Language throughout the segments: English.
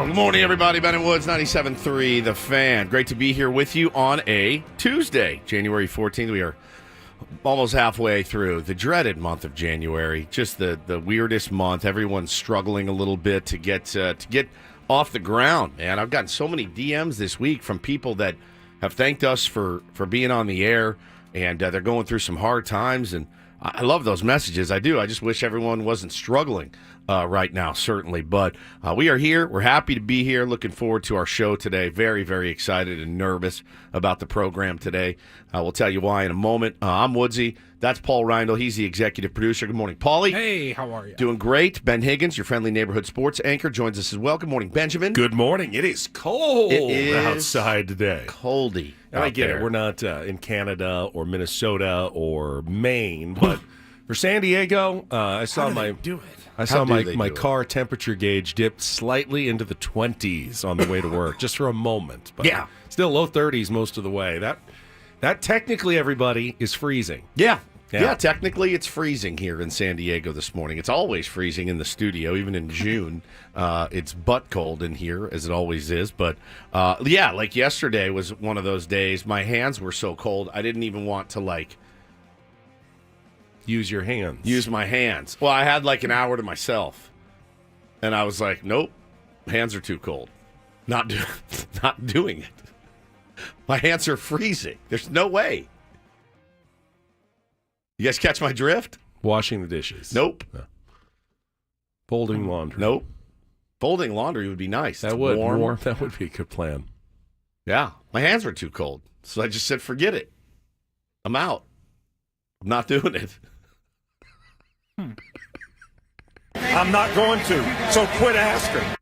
Good morning, everybody. Ben and Woods, 97.3 The Fan. Great to be here with you on a Tuesday, January 14th. We are almost halfway through the dreaded month of January. Just the weirdest month. Everyone's struggling a little bit to get off the ground, man. I've gotten so many DMs this week from people that have thanked us for being on the air, and they're going through some hard times, and I love those messages. I do. I just wish everyone wasn't struggling right now, certainly. But we are here. We're happy to be here. Looking forward to our show today. Very, very excited and nervous about the program today. We'll tell you why in a moment. I'm Woodsy. That's Paul Reindl. He's the executive producer. Good morning, Paulie. Hey, how are you? Doing great. Ben Higgins, your friendly neighborhood sports anchor, joins us as well. Good morning, Benjamin. Good morning. It is cold outside today. Coldy. And I get it. We're not in Canada or Minnesota or Maine, but for San Diego, I saw my car temperature gauge dipped slightly into the 20s on the way to work, just for a moment. But yeah, still low 30s most of the way. That technically, everybody, is freezing. Yeah, technically it's freezing here in San Diego this morning. It's always freezing in the studio, even in June. It's butt cold in here, as it always is. But, like yesterday was one of those days. My hands were so cold, I didn't even want to, use your hands. Use my hands. Well, I had an hour to myself. And I was like, nope, hands are too cold. Not doing it. My hands are freezing. There's no way. You guys catch my drift? Washing the dishes. Nope. No. Folding laundry. Nope. Folding laundry would be nice. That would warm. That would be a good plan. Yeah. My hands were too cold. So I just said, forget it. I'm out. I'm not doing it. I'm not going to. So quit asking.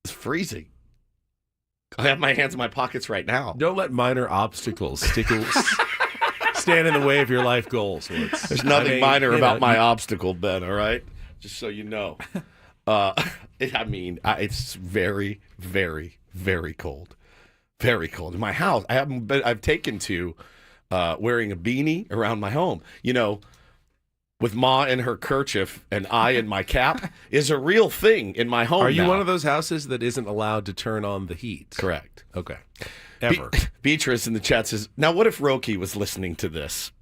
It's freezing. I have my hands in my pockets right now. Don't let minor obstacles stand in the way of your life goals. There's nothing minor about my obstacle, Ben, all right? Just so you know. It's very, very, very cold. Very cold. In my house, I've taken to wearing a beanie around my home. You know, with Ma in her kerchief and I in my cap is a real thing in my home. Are you now. one of those houses that isn't allowed to turn on the heat? Correct. Okay. Ever. Beatrice in the chat says, now what if Roki was listening to this?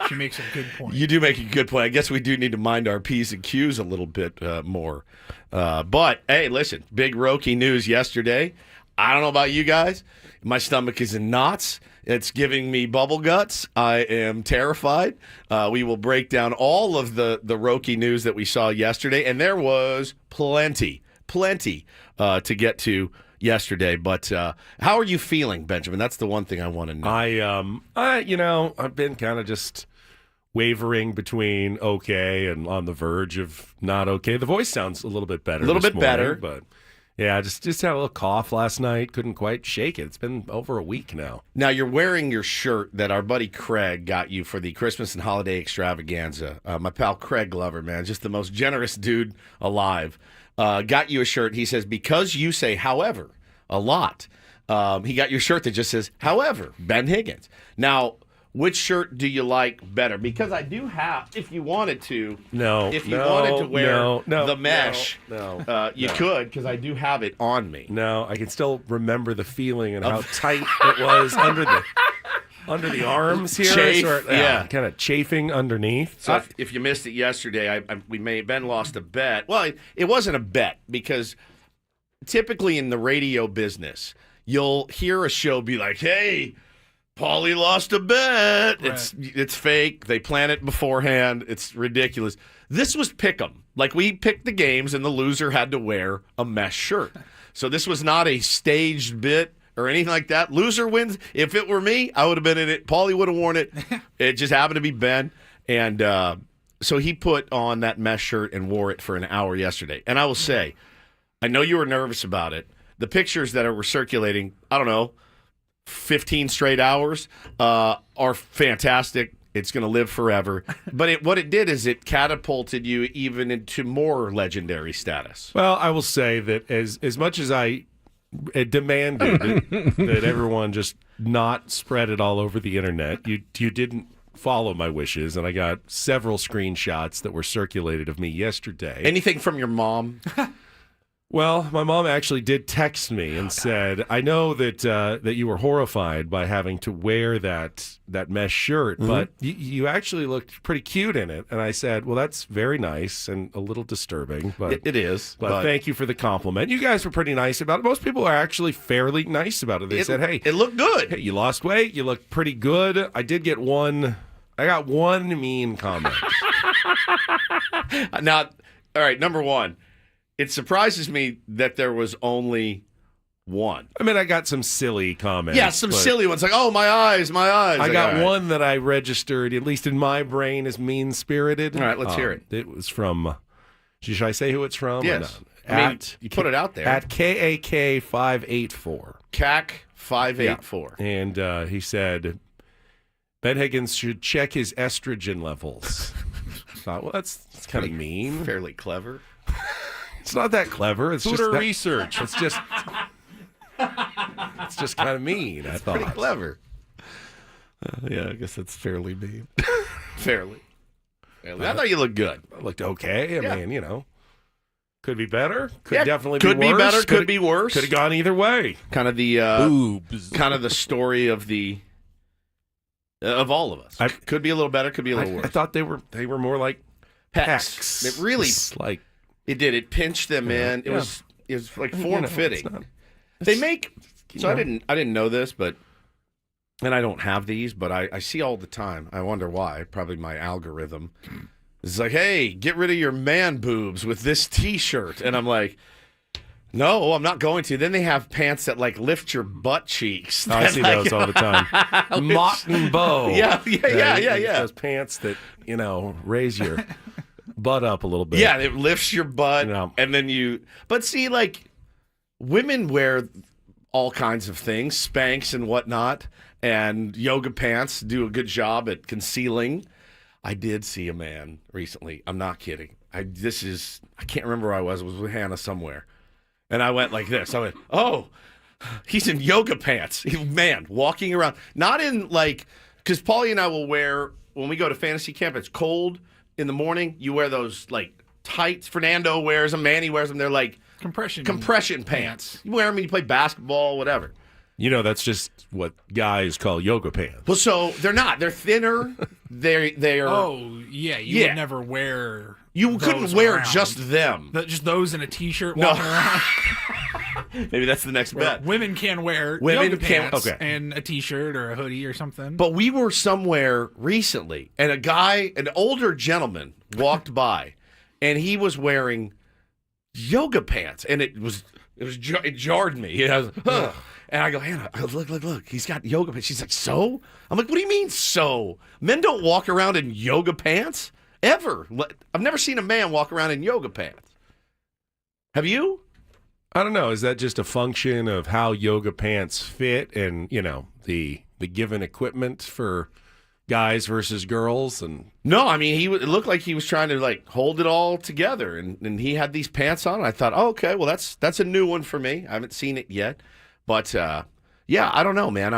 She makes a good point. You do make a good point. I guess we do need to mind our P's and Q's a little bit more. But, hey, listen, big Roki news yesterday. I don't know about you guys. My stomach is in knots. It's giving me bubble guts. I am terrified. We will break down all of the Roki news that we saw yesterday, and there was plenty to get to yesterday. But how are you feeling, Benjamin? That's the one thing I want to know. I've been kind of just wavering between okay and on the verge of not okay. The voice sounds a little bit better. But yeah, just had a little cough last night. Couldn't quite shake it. It's been over a week now. Now, you're wearing your shirt that our buddy Craig got you for the Christmas and holiday extravaganza. My pal Craig Glover, man, just the most generous dude alive. Got you a shirt. He says, because you say however a lot, he got your shirt that just says, however, Ben Higgins. Now, which shirt do you like better? Because I do have, if you wanted to, wanted to wear the mesh, you could, because I do have it on me. No, I can still remember the feeling and how tight it was under the arms here. Kind of chafing underneath. So if you missed it yesterday, Ben lost a bet. Well, it wasn't a bet, because typically in the radio business, you'll hear a show be like, hey, Paulie lost a bet. Right. It's fake. They plan it beforehand. It's ridiculous. This was pick'em. We picked the games, and the loser had to wear a mesh shirt. So this was not a staged bit or anything like that. Loser wins. If it were me, I would have been in it. Paulie would have worn it. It just happened to be Ben. And so he put on that mesh shirt and wore it for an hour yesterday. And I will say, I know you were nervous about it. The pictures that were circulating, I don't know, 15 straight hours are fantastic. It's going to live forever. But what it did is it catapulted you even into more legendary status. Well, I will say that as much as I demanded that everyone just not spread it all over the internet, you didn't follow my wishes, and I got several screenshots that were circulated of me yesterday. Anything from your mom? Well, my mom actually did text me and said, "I know that you were horrified by having to wear that mesh shirt, but you actually looked pretty cute in it." And I said, "Well, that's very nice and a little disturbing, but it is. But thank you for the compliment. You guys were pretty nice about it. Most people are actually fairly nice about it. They said, "Hey, it looked good. Hey, you lost weight. You look pretty good." I did get one. I got one mean comment. Now, all right, number one. It surprises me that there was only one. I mean, I got some silly comments. Yeah, some silly ones like, "Oh, my eyes, my eyes." I got right. one that I registered, at least in my brain, as mean-spirited. All right, let's hear it. It was from, should I say who it's from? Yes. You put it out there. At KAK584. CAC584. Yeah. And he said, Ben Higgins should check his estrogen levels. I thought, well, that's kind of mean. Fairly clever. It's not that clever. It's just research. It's just kind of mean. I thought. Pretty clever. Yeah, I guess that's fairly mean. Fairly. I thought you looked good. I looked okay. I mean, could be better. Could definitely could be worse. Be better. Could be worse. Could have gone either way. Kind of the boobs. Kind of the story of all of us. Could be a little better. Could be a little worse. I thought they were more like pecs. It really like. It did. It pinched them in. It was like form fitting. They make. So I didn't know this, but and I don't have these, but I see all the time. I wonder why. Probably my algorithm. It's like, hey, get rid of your man boobs with this T-shirt, and I'm like, no, I'm not going to. Then they have pants that like lift your butt cheeks. I see those all the time. Mott and bow. Yeah. Those pants that raise your butt up a little bit. Yeah, it lifts your butt, and then you. But see, like, women wear all kinds of things, Spanx and whatnot, and yoga pants do a good job at concealing. I did see a man recently. I'm not kidding. I can't remember where I was. It was with Hannah somewhere, and I went like this. I went, oh, he's in yoga pants. Man, walking around, not in like, because Paulie and I will wear when we go to fantasy camp. It's cold. In the morning, you wear those like tights. Fernando wears them. Manny wears them. They're like compression pants. You wear them when you play basketball, whatever. That's just what guys call yoga pants. Well, so they're not. They're thinner. They are. Oh yeah, you would never wear. You couldn't wear around. Just them. Just those in a T-shirt walking around. Maybe that's the next bet. Women can wear yoga pants and a T-shirt or a hoodie or something. But we were somewhere recently, and an older gentleman, walked by, and he was wearing yoga pants, and it jarred me. And I go, Hannah, look, he's got yoga pants. She's like, so? I'm like, what do you mean, so? Men don't walk around in yoga pants ever. I've never seen a man walk around in yoga pants. Have you? I don't know. Is that just a function of how yoga pants fit and, the given equipment for guys versus girls? And no, I mean, it looked like he was trying to like hold it all together, and he had these pants on. I thought, oh, okay, well, that's a new one for me. I haven't seen it yet. But, yeah, I don't know, man.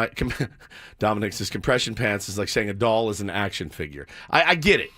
Dominic says compression pants is like saying a doll is an action figure. I get it.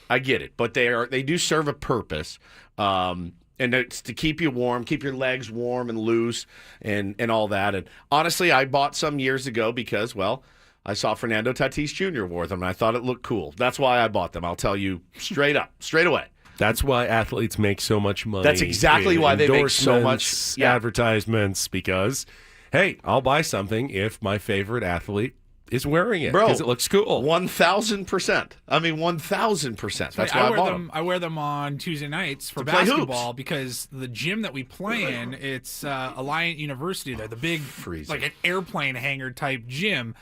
But they do serve a purpose. And it's to keep you warm, keep your legs warm and loose and all that. And honestly, I bought some years ago because, well, I saw Fernando Tatis Jr. wore them, and I thought it looked cool. That's why I bought them. I'll tell you straight away. That's why athletes make so much money. That's exactly why they make so much advertisements, because, hey, I'll buy something if my favorite athlete is wearing it because it looks cool. 1,000%. I mean, 1,000%. That's why I bought them. I wear them on Tuesday nights for basketball because the gym that we play in, it's Alliant University. They're the big, like an airplane hangar type gym.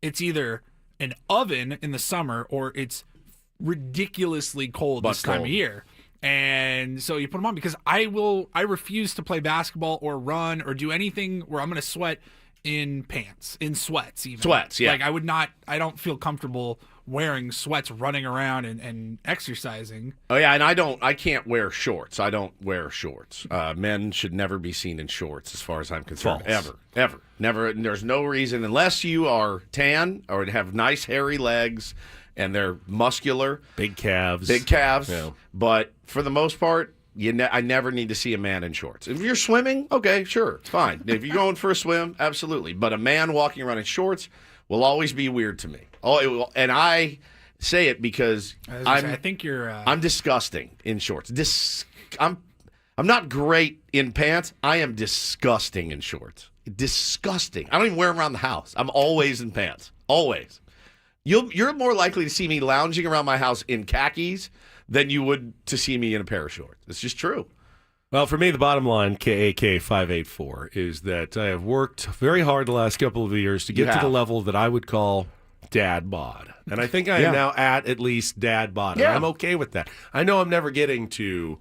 It's either an oven in the summer or it's ridiculously cold this time of year. And so you put them on because I refuse to play basketball or run or do anything where I'm going to sweat in pants, in sweats even. Sweats, yeah. Like I don't feel comfortable wearing sweats running around and exercising. Oh yeah, and I can't wear shorts. I don't wear shorts. Men should never be seen in shorts as far as I'm concerned. False. Ever. Never. There's no reason unless you are tan or have nice hairy legs and they're muscular. Big calves. Yeah. But for the most part, I never need to see a man in shorts. If you're swimming, okay, sure, it's fine. If you're going for a swim, absolutely. But a man walking around in shorts will always be weird to me. And I say it because I think you're. I'm disgusting in shorts. I'm not great in pants. I am disgusting in shorts. Disgusting. I don't even wear them around the house. I'm always in pants. Always. You're more likely to see me lounging around my house in khakis than you would to see me in a pair of shorts. It's just true. Well, for me, the bottom line, KAK584, is that I have worked very hard the last couple of years to get to the level that I would call dad bod. And I think I am now at least dad bod. Yeah. And I'm okay with that. I know I'm never getting to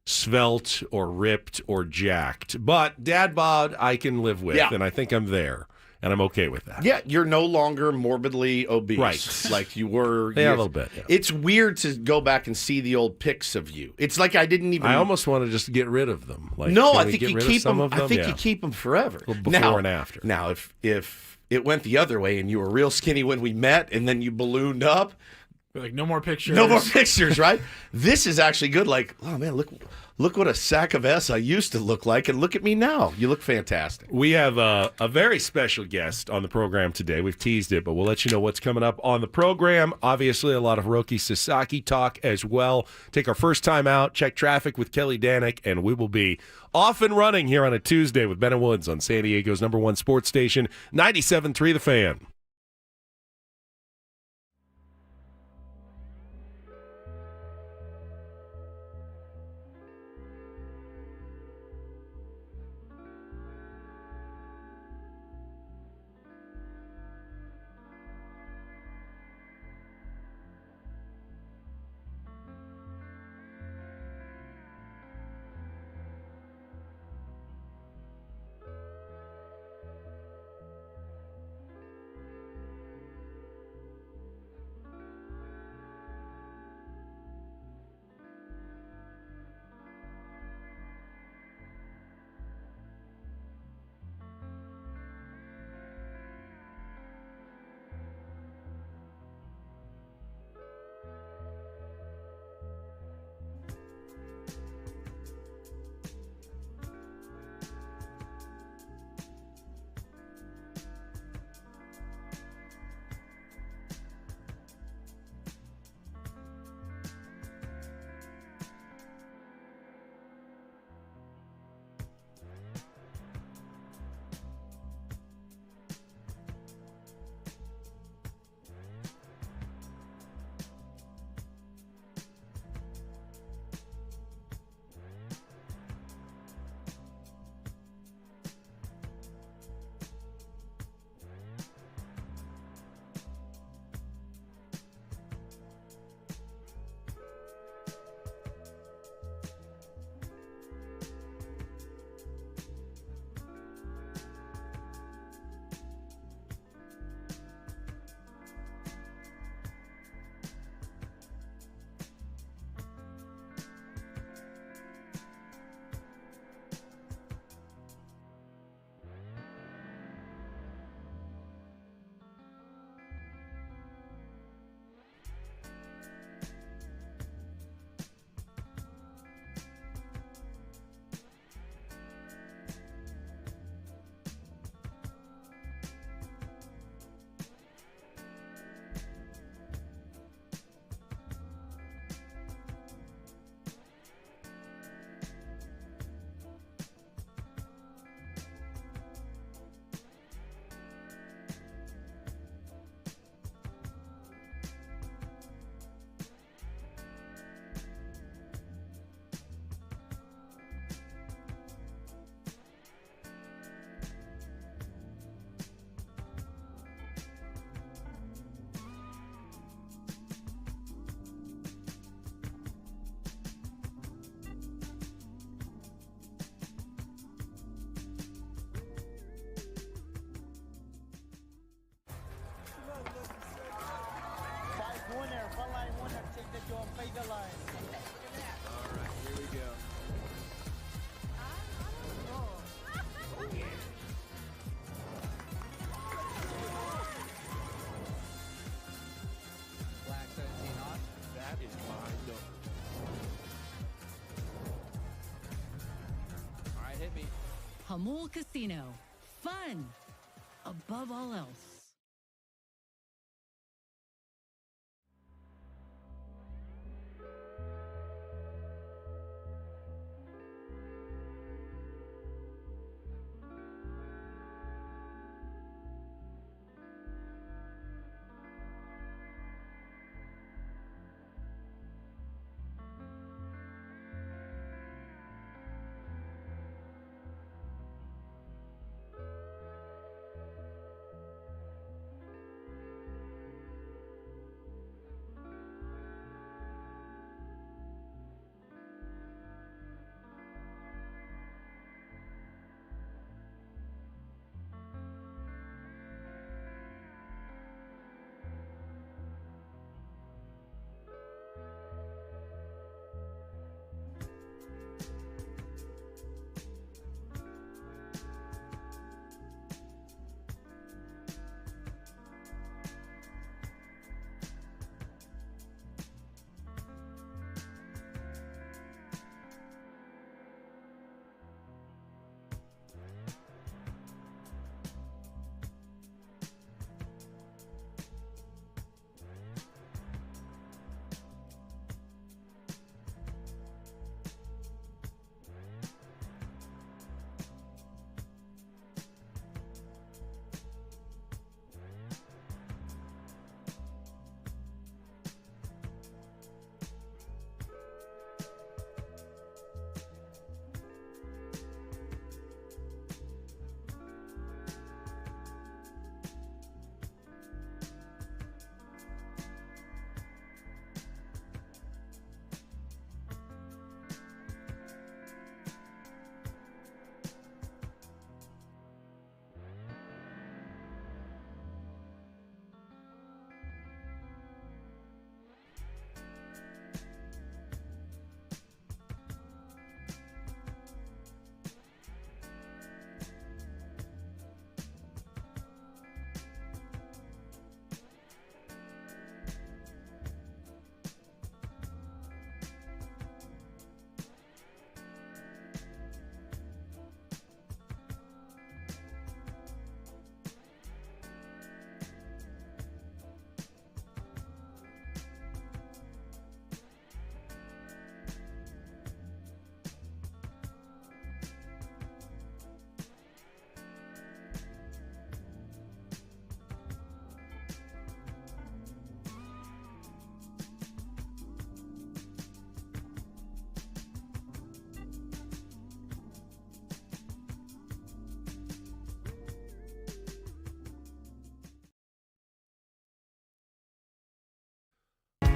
svelte or ripped or jacked, but dad bod I can live with, and I think I'm there. And I'm okay with that. Yeah, you're no longer morbidly obese. Right. Like you were. Yeah, a little bit. Yeah. It's weird to go back and see the old pics of you. It's like I didn't even. I almost want to just get rid of them. Like, no, I we think get you rid keep of some them. of them. I think you keep them forever. Well, before and after. Now, if it went the other way and you were real skinny when we met and then you ballooned up. Like, no more pictures. No more pictures, right? This is actually good. Like, oh, man, look what a sack of S I used to look like, and look at me now. You look fantastic. We have a very special guest on the program today. We've teased it, but we'll let you know what's coming up on the program. Obviously, a lot of Roki Sasaki talk as well. Take our first time out, check traffic with Kelly Danick, and we will be off and running here on a Tuesday with Ben and Woods on San Diego's #1 sports station, 97.3 The Fan. Hamul Casino. Fun above all else.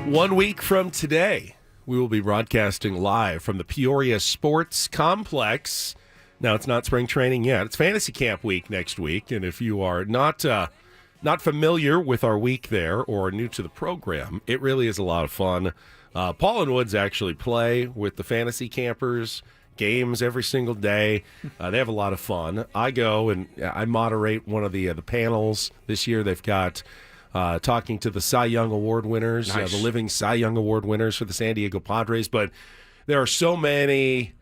One week from today, we will be broadcasting live from the Peoria Sports Complex. Now, it's not spring training yet. It's Fantasy Camp week next week, and if you are not familiar with our week there or new to the program, it really is a lot of fun. Paul and Woods actually play with the fantasy campers, games every single day. They have a lot of fun. I go and I moderate one of the panels this year. They've got talking to the Cy Young Award winners, nice. The living Cy Young Award winners for the San Diego Padres. But there are so many,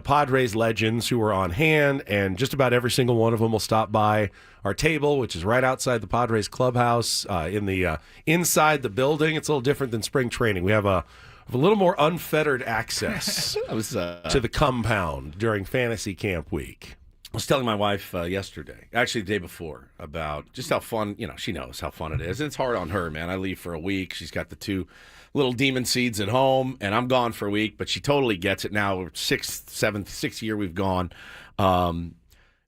Padres legends who are on hand, and just about every single one of them will stop by our table, which is right outside the Padres clubhouse in the inside the building. It's a little different than spring training. We have a little more unfettered access to the compound during Fantasy Camp Week. I was telling my wife yesterday, actually the day before, about just how fun, she knows how fun it is. And it's hard on her, man. I leave for a week. She's got the 2 little demon seeds at home, and I'm gone for a week, but she totally gets it now. Sixth year we've gone. And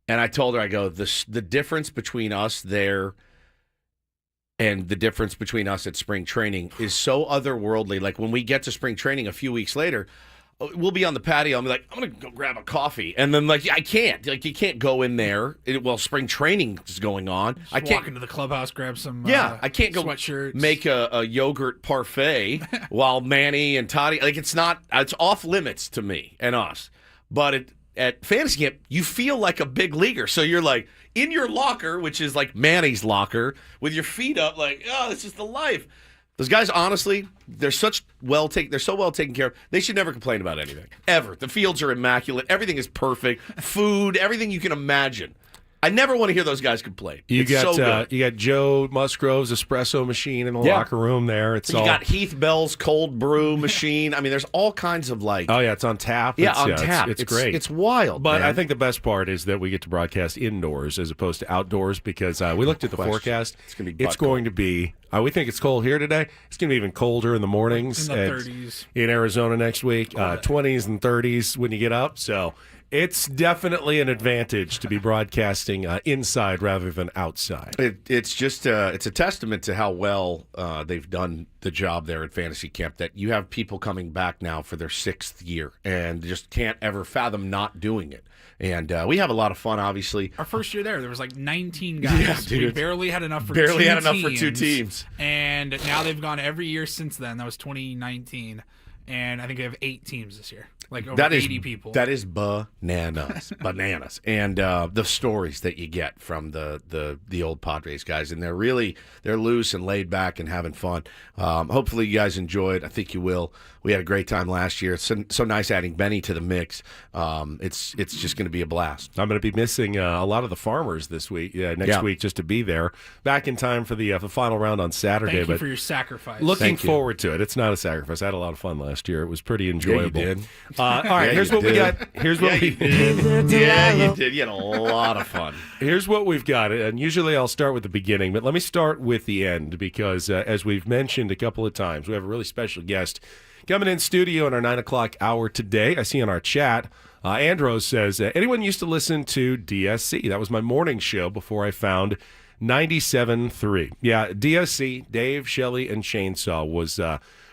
I told her, I go, the difference between us there and the difference between us at spring training is so otherworldly. Like when we get to spring training a few weeks later, we'll be on the patio. I'm like, I'm going to go grab a coffee. And then, I can't. You can't go in there while spring training is going on. Just I can't walk into the clubhouse, grab some I can't go sweatshirts. Make a yogurt parfait while Manny and Toddy, it's off limits to me and us. But at Fantasy Camp, you feel like a big leaguer. So you're like in your locker, which is like Manny's locker, with your feet up, this is the life. Those guys, honestly, they're so well taken care of. They should never complain about anything ever. The fields are immaculate. Everything is perfect. Food, everything you can imagine. I never want to hear those guys complain. You It's so good. got Joe Musgrove's espresso machine in the locker room there. You got Heath Bell's cold brew machine. I mean, there's all kinds of Oh yeah, it's on tap. Yeah, on tap. It's great. It's wild. But man. I think the best part is that we get to broadcast indoors as opposed to outdoors because we looked at the forecast. It's going to be. We think it's cold here today. It's going to be even colder in the mornings. In the 30s. In Arizona next week. 20s and 30s when you get up. So it's definitely an advantage to be broadcasting inside rather than outside. It's just it's a testament to how well they've done the job there at Fantasy Camp that you have people coming back now for their 6th year and just can't ever fathom not doing it. And we have a lot of fun, obviously. Our first year there was like 19 guys. Yeah, dude. We barely had enough for two teams. And now they've gone every year since then. That was 2019. And I think they have 8 teams this year. Like over 80 people. That is bananas. Bananas. And the stories that you get from the old Padres guys. And they're loose and laid back and having fun. Hopefully you guys enjoyed. I think you will. We had a great time last year. It's so nice adding Benny to the mix. It's just going to be a blast. I'm going to be missing a lot of the farmers this week, next week, just to be there. Back in time for the final round on Saturday. Thank you for your sacrifice. Looking forward to it. It's not a sacrifice. I had a lot of fun last year. It was pretty enjoyable. Yeah, you did. All right, here's what we got. Here's what we did. Yeah, you did. You had a lot of fun. Here's what we've got. And usually I'll start with the beginning, but let me start with the end because, as we've mentioned a couple of times, we have a really special guest coming in studio in our 9 o'clock hour today. I see in our chat, Andros says, anyone used to listen to DSC? That was my morning show before I found 97.3. Yeah, DSC, Dave, Shelley, and Chainsaw was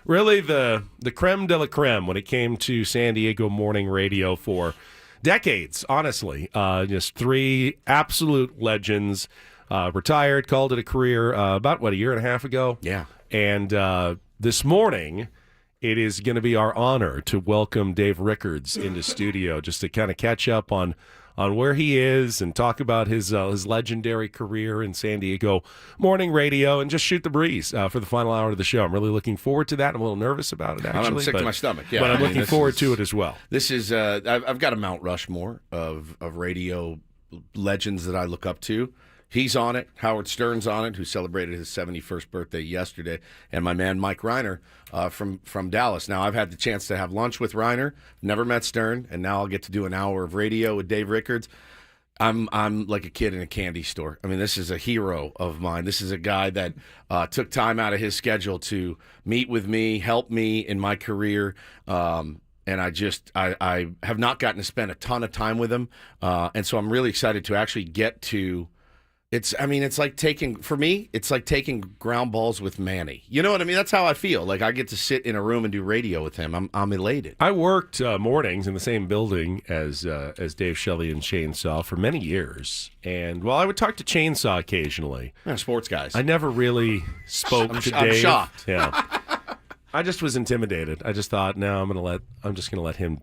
really the creme de la creme when it came to San Diego morning radio for decades, honestly. Just 3 absolute legends. Retired, called it a career about, a year and a half ago? Yeah. And this morning, it is going to be our honor to welcome Dave Rickards into studio just to kind of catch up on where he is and talk about his legendary career in San Diego morning radio and just shoot the breeze for the final hour of the show. I'm really looking forward to that. I'm a little nervous about it, actually. I'm sick to my stomach. Yeah, but I'm looking forward to it as well. This is I've got a Mount Rushmore of radio legends that I look up to. He's on it. Howard Stern's on it, who celebrated his 71st birthday yesterday, and my man Mike Reiner from Dallas. Now, I've had the chance to have lunch with Reiner, never met Stern, and now I'll get to do an hour of radio with Dave Rickards. I'm like a kid in a candy store. I mean, this is a hero of mine. This is a guy that took time out of his schedule to meet with me, help me in my career. And I have not gotten to spend a ton of time with him. And so I'm really excited to actually get to. It's like taking ground balls with Manny. You know what I mean? That's how I feel. Like I get to sit in a room and do radio with him. I'm elated. I worked mornings in the same building as Dave, Shelley, and Chainsaw for many years. And while I would talk to Chainsaw occasionally, sports guys, I never really spoke to Dave. I'm shocked. Yeah, I just was intimidated. I just thought, no, I'm just gonna let him.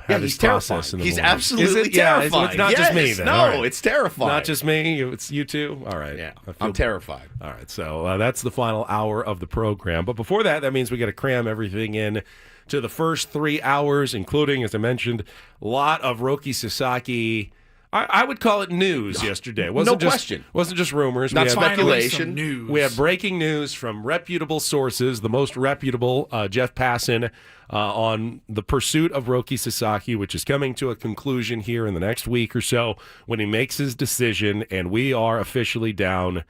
Have his process in the He's morning. absolutely terrifying. It's not just me, then. No, right. It's terrifying. Not just me. It's you too. All right. Yeah, I'm terrified. All right. So that's the final hour of the program. But before that means we got to cram everything in to the first 3 hours, including, as I mentioned, a lot of Roki Sasaki. I would call it news yesterday. No question. Wasn't just rumors. Not speculation. News. We had breaking news from reputable sources, the most reputable, Jeff Passan, on the pursuit of Roki Sasaki, which is coming to a conclusion here in the next week or so when he makes his decision, and we are officially down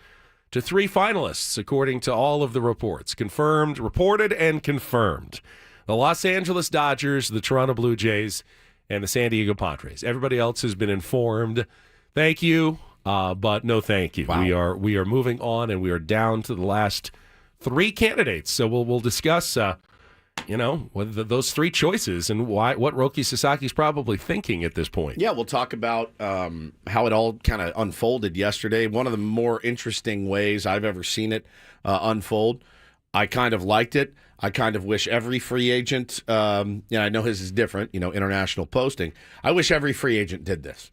to 3 finalists, according to all of the reports. Reported and confirmed. The Los Angeles Dodgers, the Toronto Blue Jays, and the San Diego Padres. Everybody else has been informed. Thank you, but no thank you. Wow. We are moving on, and we are down to the last 3 candidates. So we'll discuss, whether those 3 choices and what Roki Sasaki's probably thinking at this point. Yeah, we'll talk about how it all kind of unfolded yesterday. One of the more interesting ways I've ever seen it unfold. I kind of liked it. I kind of wish every free agent, I know his is different, international posting. I wish every free agent did this.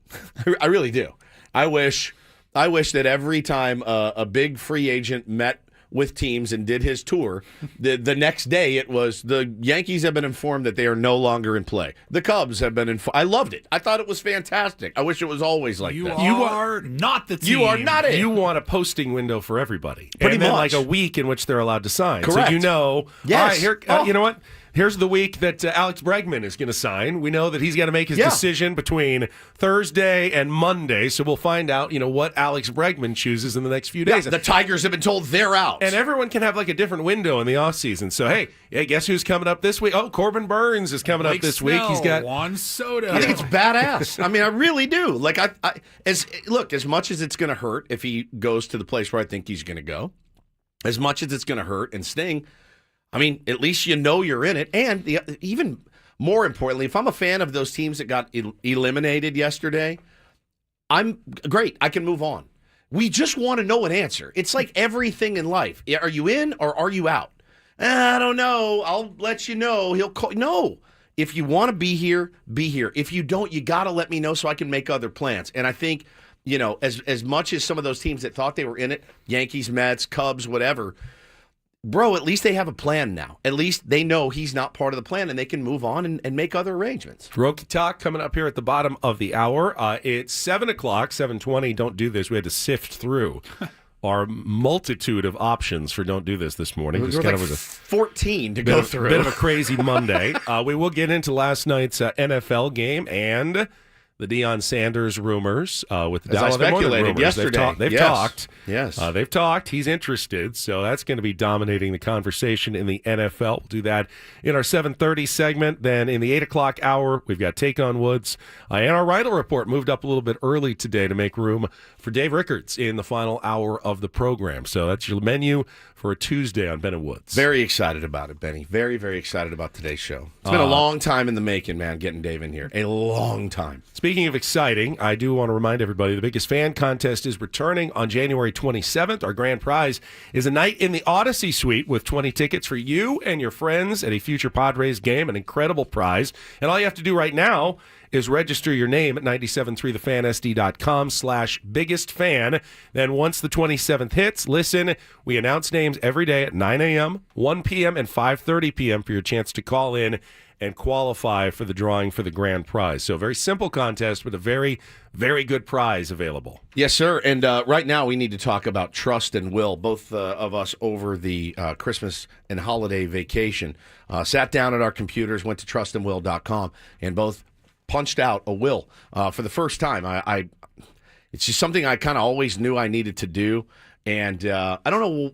I really do. I wish that every time a big free agent met with teams and did his tour, the next day it was the Yankees have been informed that they are no longer in play. The Cubs have been informed. I loved it. I thought it was fantastic. I wish it was always like that. You are not the team. You are not it. You want a posting window for everybody. Pretty and then much. like a week in which they're allowed to sign. Correct. So you know, Yes. all right, here, you know what? Here's the week that Alex Bregman is going to sign. We know that he's got to make his decision between Thursday and Monday, so we'll find out, what Alex Bregman chooses in the next few days. The Tigers have been told they're out. And everyone can have like a different window in the offseason. So, hey, guess who's coming up this week? Oh, Corbin Burns is coming up this week. He's got Juan Soto. I think it's badass. I mean, I really do. Like, as much as it's going to hurt if he goes to the place where I think he's going to go, as much as it's going to hurt and sting, I mean, at least you're in it. And even more importantly, if I'm a fan of those teams that got eliminated yesterday, I'm great. I can move on. We just want to know an answer. It's like everything in life. Are you in or are you out? I don't know. I'll let you know. He'll call. No. If you want to be here, be here. If you don't, you got to let me know so I can make other plans. And I think, as much as some of those teams that thought they were in it, Yankees, Mets, Cubs, whatever, bro, at least they have a plan now. At least they know he's not part of the plan, and they can move on and make other arrangements. Roki Talk coming up here at the bottom of the hour. It's 7 o'clock, 7:20. Don't do this. We had to sift through our multitude of options for Don't Do This morning. It was like 14 to go through. A bit of a crazy Monday. We will get into last night's NFL game and the Deion Sanders rumors with the Dallas speculated yesterday. They've talked. Yes. They've talked. He's interested, so that's going to be dominating the conversation in the NFL. We'll do that in our 7:30 segment. Then in the 8 o'clock hour, we've got Take on Woods. And our Riddle Report moved up a little bit early today to make room for Dave Rickards in the final hour of the program. So that's your menu for a Tuesday on Ben and Woods. Very excited about it, Benny. Very, very excited about today's show. It's been a long time in the making, man, getting Dave in here. A long time. Speaking of exciting, I do want to remind everybody the biggest fan contest is returning on January 27th. Our grand prize is a night in the Odyssey Suite with 20 tickets for you and your friends at a future Padres game, an incredible prize. And all you have to do right now is register your name at 973thefansd.com/biggest-fan. Then once the 27th hits, listen, we announce names every day at 9 a.m., 1 p.m., and 5:30 p.m. for your chance to call in and qualify for the drawing for the grand prize. So a very simple contest with a very, very good prize available. Yes, sir. And right now we need to talk about Trust and Will. Both of us over the Christmas and holiday vacation sat down at our computers, went to trustandwill.com, and both punched out a will for the first time. It's just something I kind of always knew I needed to do. And I don't know.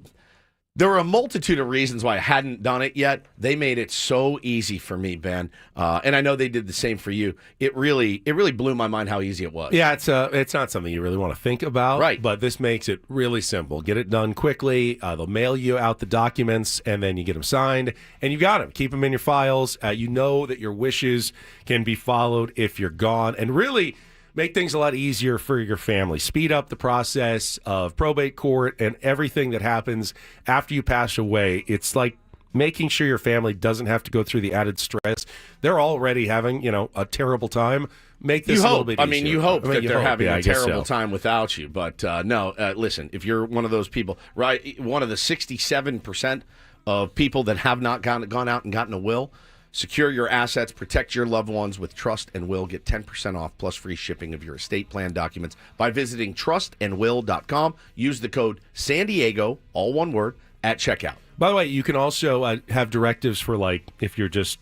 There were a multitude of reasons why I hadn't done it yet. They made it so easy for me, Ben, and I know they did the same for you. It really blew my mind how easy it was. Yeah, it's not something you really want to think about, right? But this makes it really simple. Get it done quickly. They'll mail you out the documents, and then you get them signed, and you got them. Keep them in your files. You know that your wishes can be followed if you're gone, and really make things a lot easier for your family. Speed up the process of probate court and everything that happens after you pass away. It's like making sure your family doesn't have to go through the added stress. They're already having, a terrible time. Make this a little bit easier. I mean, you hope that they're having a terrible so. time without you. But no, listen, if you're one of those people, right, one of the 67% of people that have not gone out and gotten a will, secure your assets, protect your loved ones with Trust and Will. Get 10% off plus free shipping of your estate plan documents by visiting trustandwill.com. Use the code San Diego, all one word, at checkout. By the way, you can also have directives for, like, if you're just,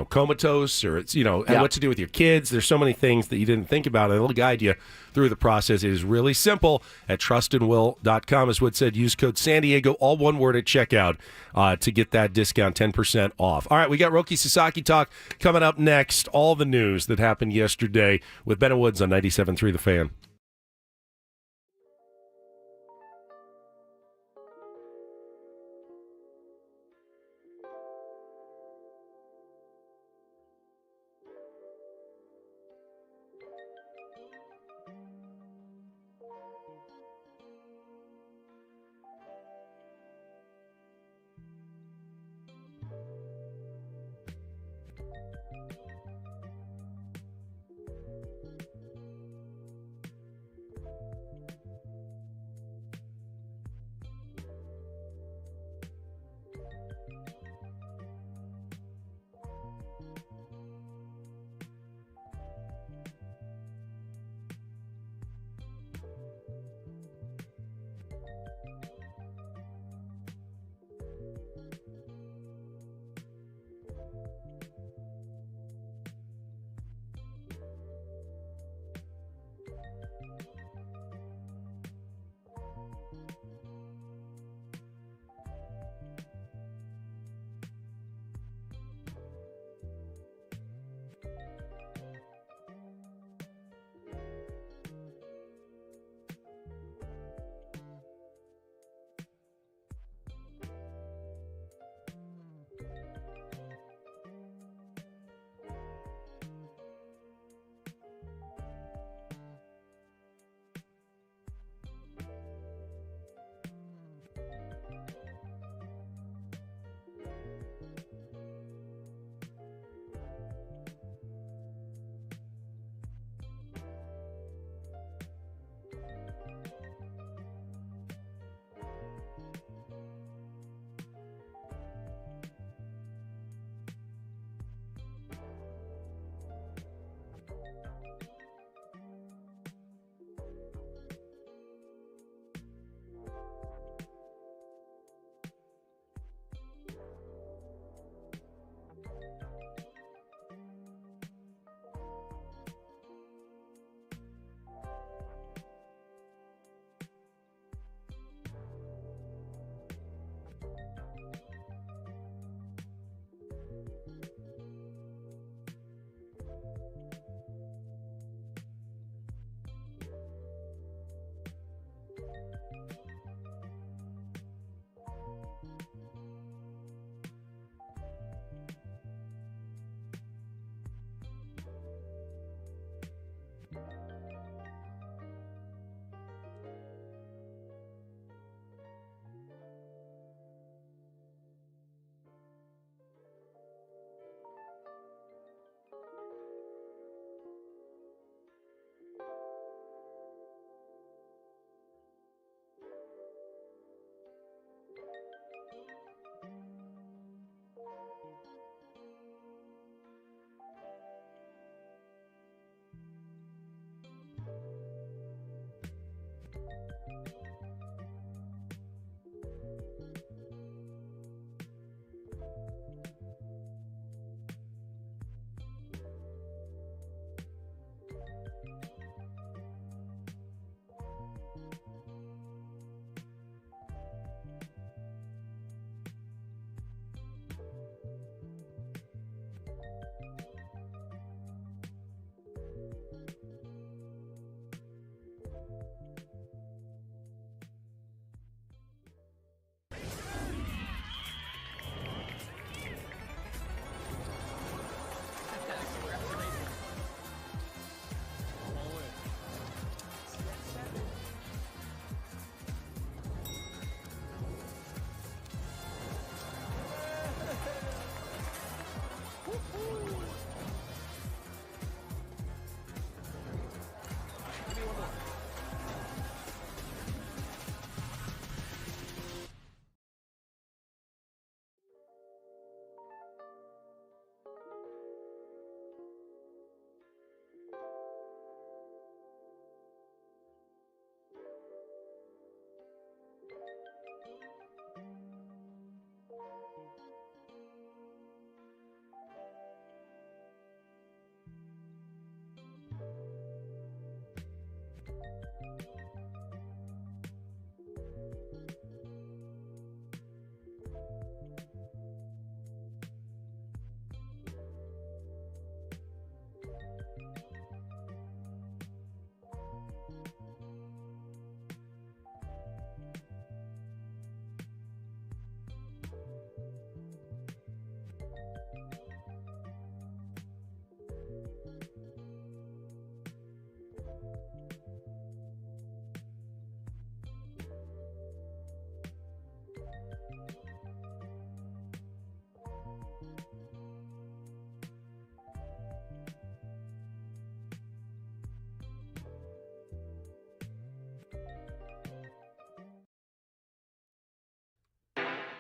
comatose or it's, what to do with your kids. There's so many things that you didn't think about, and it'll guide you through the process. It is really simple at trustandwill.com. As Wood said, use code San Diego, all one word, at checkout to get that discount, 10% off. All right, we got Roki Sasaki talk coming up next. All the news that happened yesterday with Ben and Woods on 97.3 The Fan.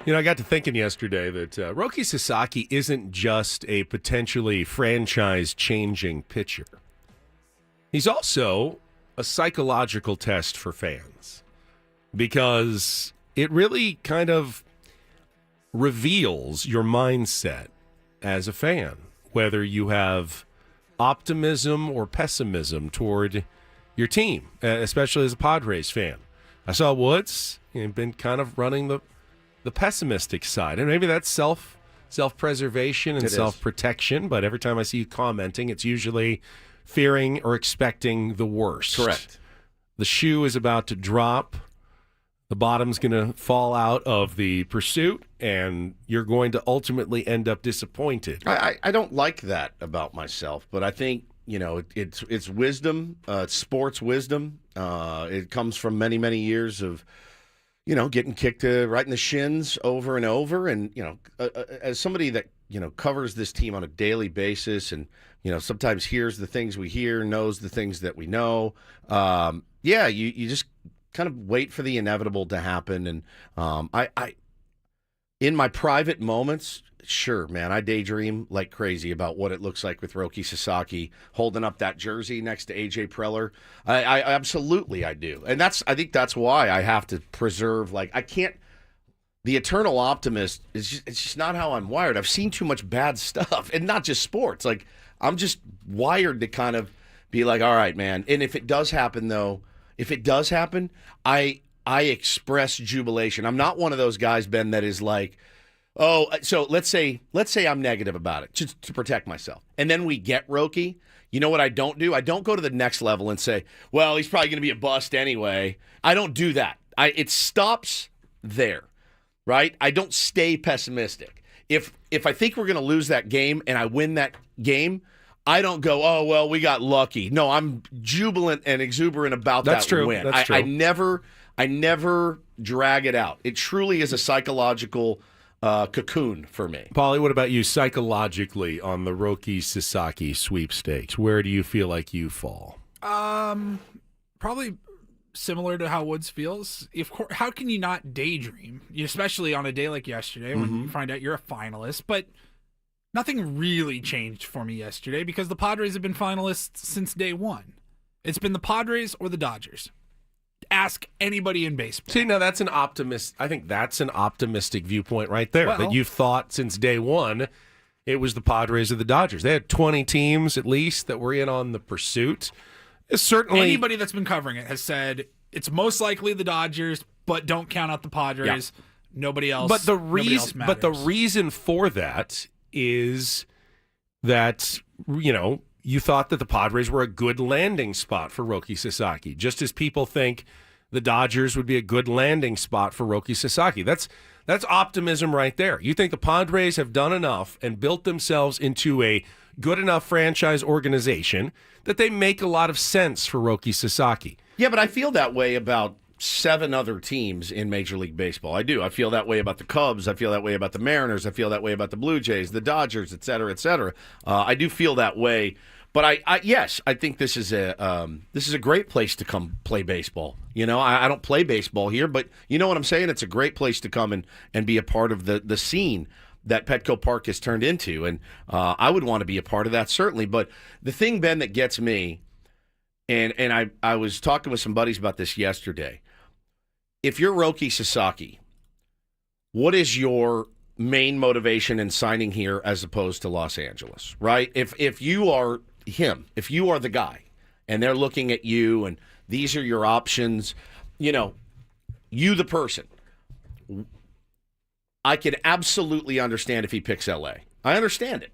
I got to thinking yesterday that Roki Sasaki isn't just a potentially franchise-changing pitcher. He's also a psychological test for fans because it really kind of reveals your mindset as a fan, whether you have optimism or pessimism toward your team, especially as a Padres fan. I saw Woods been kind of running the pessimistic side, and maybe that's self-preservation and self-protection, but every time I see you commenting, it's usually fearing or expecting the worst. Correct. The shoe is about to drop. The bottom's going to fall out of the pursuit, and you're going to ultimately end up disappointed. I don't like that about myself, but I think, it's wisdom, it's sports wisdom. It comes from many, many years of, getting kicked right in the shins over and over. And, as somebody that, covers this team on a daily basis and, sometimes hears the things we hear, knows the things that we know, you just kind of wait for the inevitable to happen. And I in my private moments, sure, man, I daydream like crazy about what it looks like with Roki Sasaki holding up that jersey next to AJ Preller. I absolutely I do. And I think that's why I have to preserve, I can't. The eternal optimist it's just not how I'm wired. I've seen too much bad stuff, and not just sports. I'm just wired to kind of be like, all right, man. And if it does happen, though, I express jubilation. I'm not one of those guys, Ben, that is like, oh, so let's say I'm negative about it just to protect myself. And then we get Roki. You know what I don't do? I don't go to the next level and say, well, he's probably going to be a bust anyway. I don't do that. It stops there, right? I don't stay pessimistic. If I think we're going to lose that game and I win that game, I don't go, oh, well, we got lucky. No, I'm jubilant and exuberant about that win. That's true. I never drag it out. It truly is a psychological cocoon for me. Paulie, what about you psychologically on the Roki Sasaki sweepstakes? Where do you feel like you fall? Probably similar to how Woods feels. How can you not daydream, especially on a day like yesterday when you find out you're a finalist? But nothing really changed for me yesterday because the Padres have been finalists since day one. It's been the Padres or the Dodgers. Ask anybody in baseball. See, now that's an optimist. I think that's an optimistic viewpoint right there. Well, that you've thought since day one it was the Padres or the Dodgers. They had 20 teams at least that were in on the pursuit. Certainly, anybody that's been covering it has said it's most likely the Dodgers, but don't count out the Padres. Yeah. Nobody else. But the reason for that is that you thought that the Padres were a good landing spot for Roki Sasaki, just as people think the Dodgers would be a good landing spot for Roki Sasaki. That's optimism right there. You think the Padres have done enough and built themselves into a good enough franchise organization that they make a lot of sense for Roki Sasaki. Yeah, but I feel that way about 7 other teams in Major League Baseball. I do. I feel that way about the Cubs. I feel that way about the Mariners. I feel that way about the Blue Jays, the Dodgers, et cetera, et cetera. I do feel that way. But yes, I think this is a great place to come play baseball. I don't play baseball here, but you know what I'm saying? It's a great place to come and be a part of the scene that Petco Park has turned into. And I would want to be a part of that, certainly. But the thing, Ben, that gets me, and I was talking with some buddies about this yesterday. If you're Roki Sasaki, what is your main motivation in signing here as opposed to Los Angeles, right? If you are him, if you are the guy, and they're looking at you and these are your options, you the person, I can absolutely understand if he picks LA. I understand it.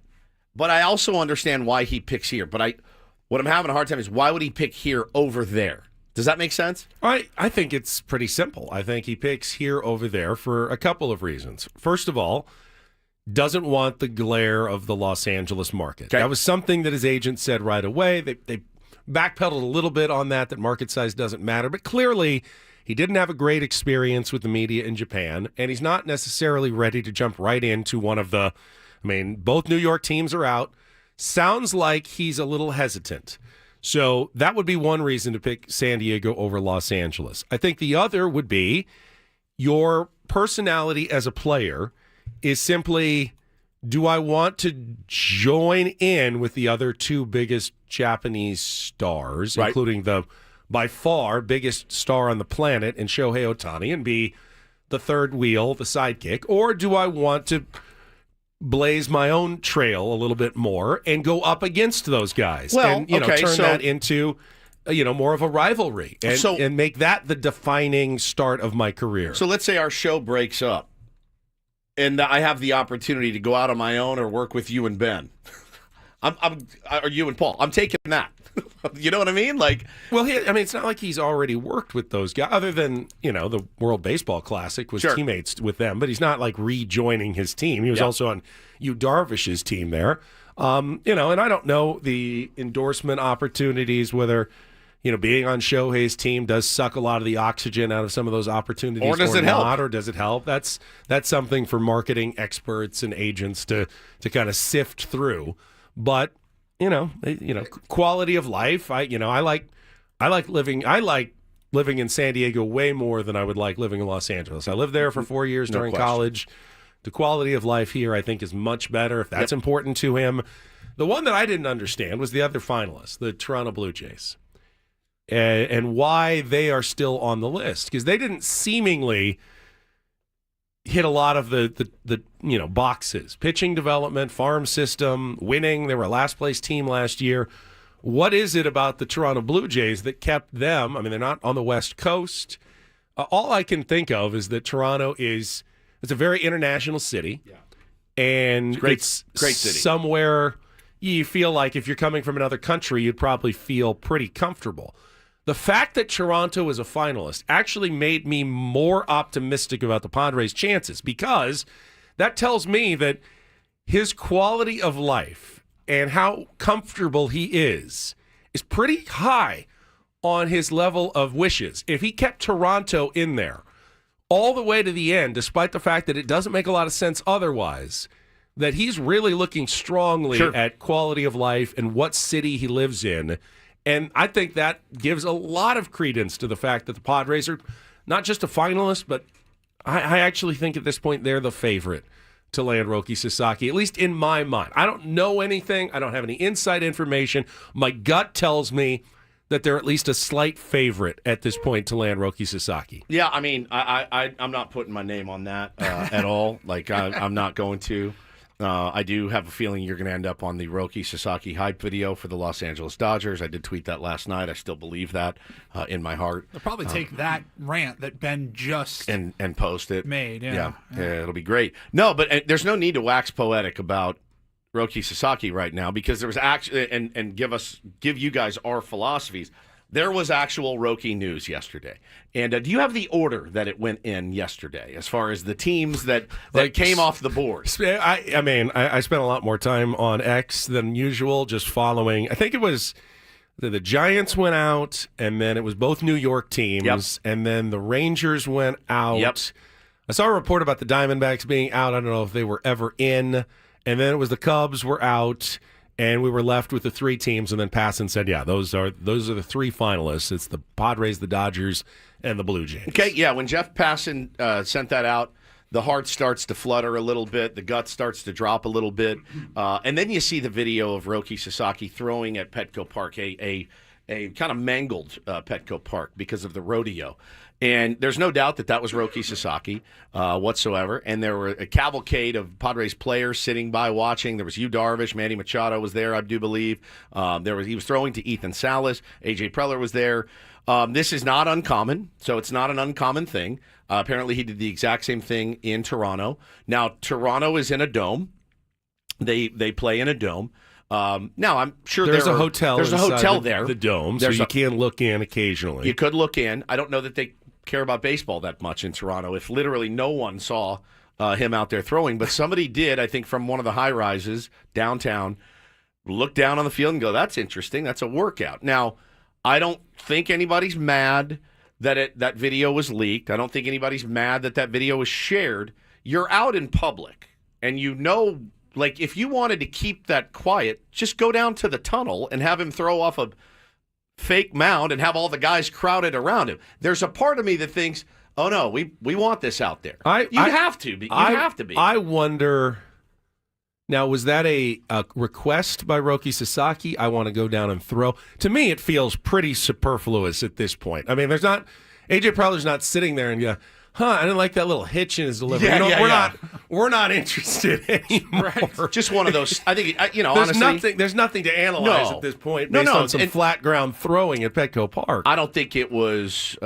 But I also understand why he picks here. But what I'm having a hard time is why would he pick here over there? Does that make sense? I think it's pretty simple. I think he picks here over there for a couple of reasons. First of all, doesn't want the glare of the Los Angeles market. Okay. That was something that his agent said right away. They backpedaled a little bit on that market size doesn't matter. But clearly, he didn't have a great experience with the media in Japan, and he's not necessarily ready to jump right into one of the, both New York teams are out. Sounds like he's a little hesitant. So that would be one reason to pick San Diego over Los Angeles. I think the other would be your personality as a player is simply, do I want to join in with the other two biggest Japanese stars, including the by far biggest star on the planet in Shohei Ohtani, and be the third wheel, the sidekick, or do I want to blaze my own trail a little bit more and go up against those guys and turn that into more of a rivalry and make that the defining start of my career. So let's say our show breaks up and I have the opportunity to go out on my own or work with you and Ben. Or you and Paul. I'm taking that. You know what I mean? It's not like he's already worked with those guys, other than the World Baseball Classic was teammates with them, but he's not like rejoining his team. He was also on Yu Darvish's team there. And I don't know the endorsement opportunities, whether being on Shohei's team does suck a lot of the oxygen out of some of those opportunities, or does it help? Or does it help? That's something for marketing experts and agents to kind of sift through. But quality of life. I like living in San Diego way more than I would like living in Los Angeles. I lived there for 4 years during college. The quality of life here, I think, is much better if that's important to him. The one that I didn't understand was the other finalists, the Toronto Blue Jays, and why they are still on the list, because they didn't seemingly hit a lot of the boxes: pitching development, farm system, winning. They were a last place team last year. What is it about the Toronto Blue Jays that kept them? I mean, they're not on the West Coast. All I can think of is that Toronto it's a very international city, and it's great city. Somewhere you feel like if you're coming from another country, you'd probably feel pretty comfortable. The fact that Toronto is a finalist actually made me more optimistic about the Padres' chances, because that tells me that his quality of life and how comfortable he is pretty high on his level of wishes. If he kept Toronto in there all the way to the end, despite the fact that it doesn't make a lot of sense otherwise, that he's really looking strongly at quality of life and what city he lives in. And I think that gives a lot of credence to the fact that the Padres are not just a finalist, but I actually think at this point they're the favorite to land Roki Sasaki, at least in my mind. I don't know anything. I don't have any inside information. My gut tells me that they're at least a slight favorite at this point to land Roki Sasaki. Yeah, I mean, I'm not putting my name on that at all. I'm not going to. I do have a feeling you're going to end up on the Roki Sasaki hype video for the Los Angeles Dodgers. I did tweet that last night. I still believe that in my heart. They'll probably take that rant that Ben just and post it. Made. Yeah, it'll be great. No, but there's no need to wax poetic about Roki Sasaki right now, because there was actually and give you guys our philosophies. There was actual Roki news yesterday. And do you have the order that it went in yesterday as far as the teams that came off the board? I spent a lot more time on X than usual, just following. I think it was the Giants went out, and then it was both New York teams, and then the Rangers went out. Yep. I saw a report about the Diamondbacks being out. I don't know if they were ever in. And then it was the Cubs were out. And we were left with the three teams, and then Passan said, those are the three finalists. It's the Padres, the Dodgers, and the Blue Jays. Okay, yeah, when Jeff Passan sent that out, the heart starts to flutter a little bit, the gut starts to drop a little bit, and then you see the video of Roki Sasaki throwing at Petco Park, a kind of mangled Petco Park because of the rodeo. And there's no doubt that was Roki Sasaki whatsoever. And there were a cavalcade of Padres players sitting by watching. There was Yu Darvish, Manny Machado was there, I do believe. He was throwing to Ethan Salas. A.J. Preller was there. This is not uncommon, so it's not an uncommon thing. Apparently, he did the exact same thing in Toronto. Now, Toronto is in a dome. They play in a dome. Now, I'm sure there's a hotel. There's a hotel there. The dome, so you can look in occasionally. You could look in. I don't know that they care about baseball that much in Toronto, if literally no one saw him out there throwing. But somebody did, I think, from one of the high rises downtown, look down on the field and go, that's interesting. That's a workout. Now, I don't think anybody's mad that that video was leaked. I don't think anybody's mad that video was shared. You're out in public, and if you wanted to keep that quiet, just go down to the tunnel and have him throw off a fake mound and have all the guys crowded around him. There's a part of me that thinks, oh no, we want this out there. You have to be. I wonder. Now, was that a request by Roki Sasaki? I want to go down and throw. To me, it feels pretty superfluous at this point. I mean, there's not AJ Prowler's not sitting there and I didn't like that little hitch in his delivery. We're not interested anymore. Right. Just one of those. I think honestly, there's nothing to analyze at this point based on some flat ground throwing at Petco Park. I don't think it was.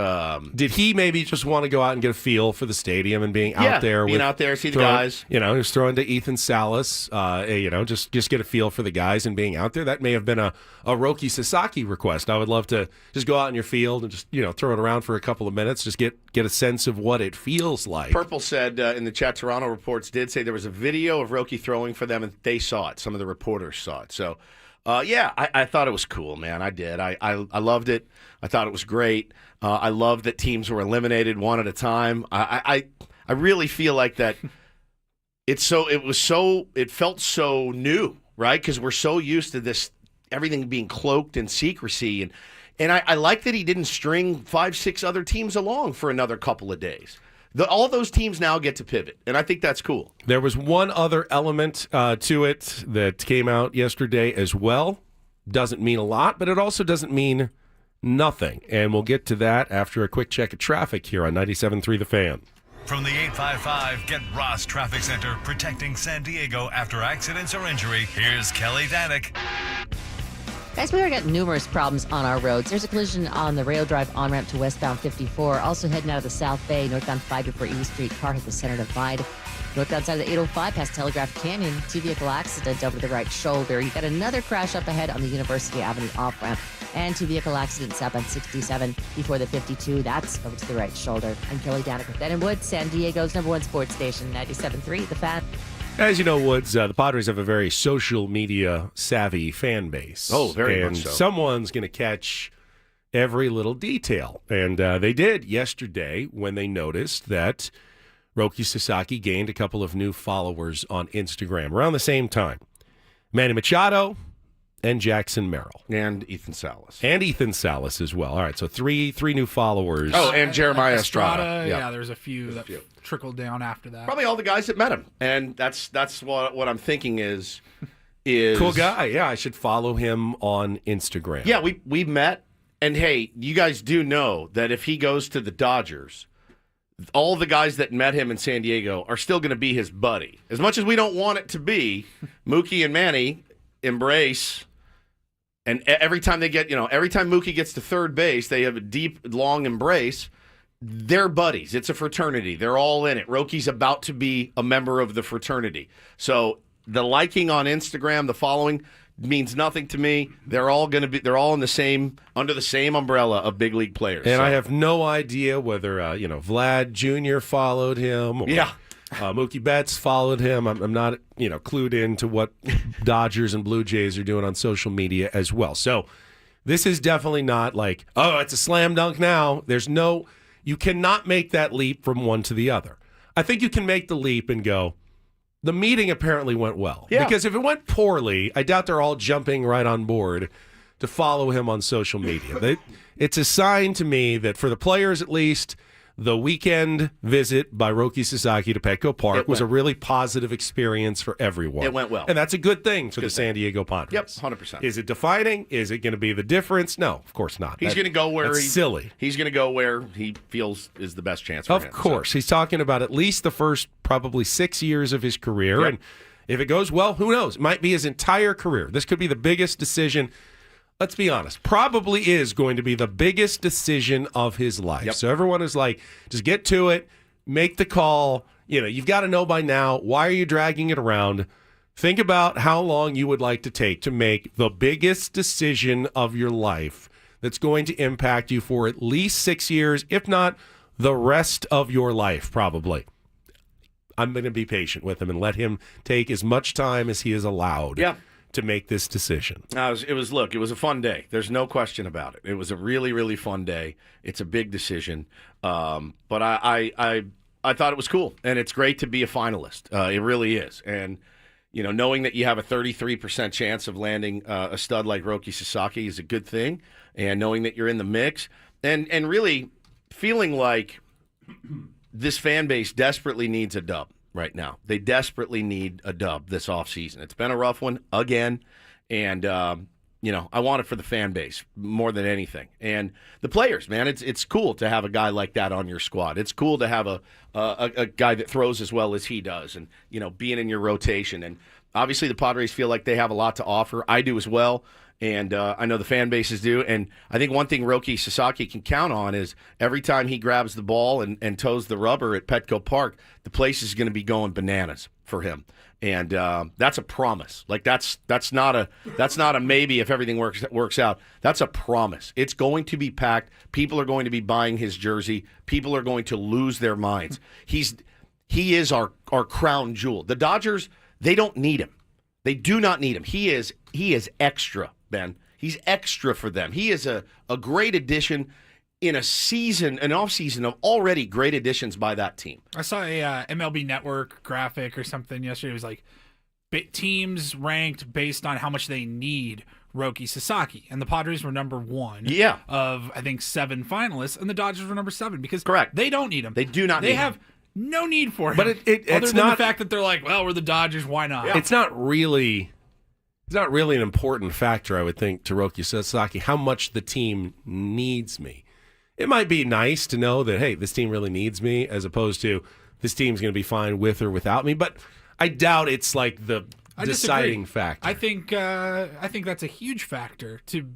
Did he maybe just want to go out and get a feel for the stadium and being out there, see the guys? He was throwing to Ethan Salas. Just get a feel for the guys and being out there. That may have been a Roki Sasaki request. I would love to just go out in your field and just throw it around for a couple of minutes. Just get a sense of what it feels like. Purple said in the chat, Toronto reports did say there was a video of Roki throwing for them, and they saw it. Some of the reporters saw it. So, I thought it was cool, man. I did. I loved it. I thought it was great. I loved that teams were eliminated one at a time. I really feel like that. It felt so new, right? Because we're so used to this everything being cloaked in secrecy, and I like that he didn't string 5-6 other teams along for another couple of days. All those teams now get to pivot, and I think that's cool. There was one other element to it that came out yesterday as well. Doesn't mean a lot, but it also doesn't mean nothing. And we'll get to that after a quick check of traffic here on 97.3 The Fan. From the 855 Get Ross Traffic Center, protecting San Diego after accidents or injury, here's Kelly Danick. Guys, we already got numerous problems on our roads. There's a collision on the Rail Drive on-ramp to westbound 54. Also heading out of the South Bay, northbound 5 before E Street. Car hit the center divide. Northbound side of the 805 past Telegraph Canyon. Two-vehicle accident over the right shoulder. You got another crash up ahead on the University Avenue off-ramp. And two-vehicle accident southbound 67 before the 52. That's over to the right shoulder. I'm Kelly Danick with Ben & Wood, San Diego's #1 sports station, 97.3 The Fan. As you know, Woods, the Padres have a very social media savvy fan base. Oh, very much so. And someone's going to catch every little detail. And they did yesterday when they noticed that Roki Sasaki gained a couple of new followers on Instagram around the same time. Manny Machado and Jackson Merrill. And Ethan Salas. And Ethan Salas as well. All right, so three new followers. Oh, and Jeremiah Estrada. Yeah, there's a few that trickled down after that. Probably all the guys that met him. And that's what I'm thinking is cool guy. Yeah, I should follow him on Instagram. Yeah, we met. And, hey, you guys do know that if he goes to the Dodgers, all the guys that met him in San Diego are still going to be his buddy. As much as we don't want it to be, Mookie and Manny embrace. And every time Mookie gets to third base, they have a deep, long embrace. They're buddies. It's a fraternity. They're all in it. Roki's about to be a member of the fraternity. So the liking on Instagram, the following, means nothing to me. They're all under the same umbrella of big league players. And I have no idea whether Vlad Jr. followed him. Or, Mookie Betts followed him. I'm not clued into what Dodgers and Blue Jays are doing on social media as well. So this is definitely not like, oh, it's a slam dunk now. You cannot make that leap from one to the other. I think you can make the leap and go, the meeting apparently went well. Yeah. Because if it went poorly, I doubt they're all jumping right on board to follow him on social media. It's a sign to me that for the players at least, the weekend visit by Roki Sasaki to Petco Park was a really positive experience for everyone. It went well. And that's a good thing for the San Diego Padres. Yep, 100%. Is it defining? Is it going to be the difference? No, of course not. He's going to go where silly. He's going to go where he feels is the best chance for him. Of course. So. He's talking about at least the first probably 6 years of his career. Yep. And if it goes well, who knows? It might be his entire career. This could be the biggest decision. Let's be honest, probably is going to be the biggest decision of his life. Yep. So everyone is like, just get to it, make the call. You've got to know by now, why are you dragging it around? Think about how long you would like to take to make the biggest decision of your life that's going to impact you for at least 6 years, if not the rest of your life, probably. I'm going to be patient with him and let him take as much time as he is allowed. Yeah. To make this decision. It was a fun day. There's no question about it. It was a really, really fun day. It's a big decision. But I thought it was cool. And it's great to be a finalist. It really is. And, knowing that you have a 33% chance of landing a stud like Roki Sasaki is a good thing. And knowing that you're in the mix and really feeling like this fan base desperately needs a dub right now. They desperately need a dub this offseason. It's been a rough one again, and I want it for the fan base more than anything. And the players, man, it's cool to have a guy like that on your squad. It's cool to have a guy that throws as well as he does, and being in your rotation. And obviously, the Padres feel like they have a lot to offer. I do as well. And I know the fan bases do. And I think one thing Roki Sasaki can count on is every time he grabs the ball and toes the rubber at Petco Park, the place is going to be going bananas for him. And that's a promise. Like that's not a maybe if everything works out. That's a promise. It's going to be packed. People are going to be buying his jersey. People are going to lose their minds. He is our crown jewel. The Dodgers, they don't need him. They do not need him. He is extra, Ben. He's extra for them. He is a great addition in an offseason of already great additions by that team. I saw a MLB Network graphic or something yesterday. It was like teams ranked based on how much they need Roki Sasaki, and the Padres were number 1 of, I think, 7 finalists, and the Dodgers were number 7 because they don't need him. They do not need him. They have no need for him. But other than the fact that they're like, well, we're the Dodgers, why not? Yeah. It's not really an important factor, I would think, to Roki Sasaki, how much the team needs me. It might be nice to know that, hey, this team really needs me, as opposed to this team's going to be fine with or without me. But I doubt it's like the deciding factor. I think that's a huge factor, to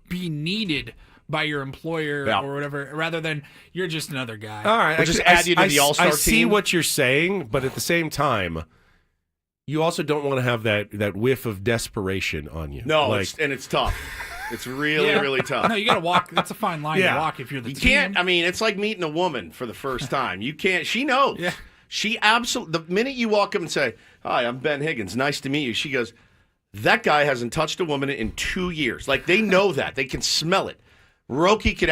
be needed by your employer or whatever, rather than you're just another guy. All right, just add you to the All-Star team. I see what you're saying, but at the same time, you also don't want to have that whiff of desperation on you. No, it's tough. It's really tough. No, you got to walk. That's a fine line to walk if you're the team. You can't. I mean, it's like meeting a woman for the first time. You can't. She knows. Yeah. She absolutely. The minute you walk up and say, "Hi, I'm Ben Higgins. Nice to meet you," she goes, "That guy hasn't touched a woman in 2 years." Like, they know that. They can smell it. Roki could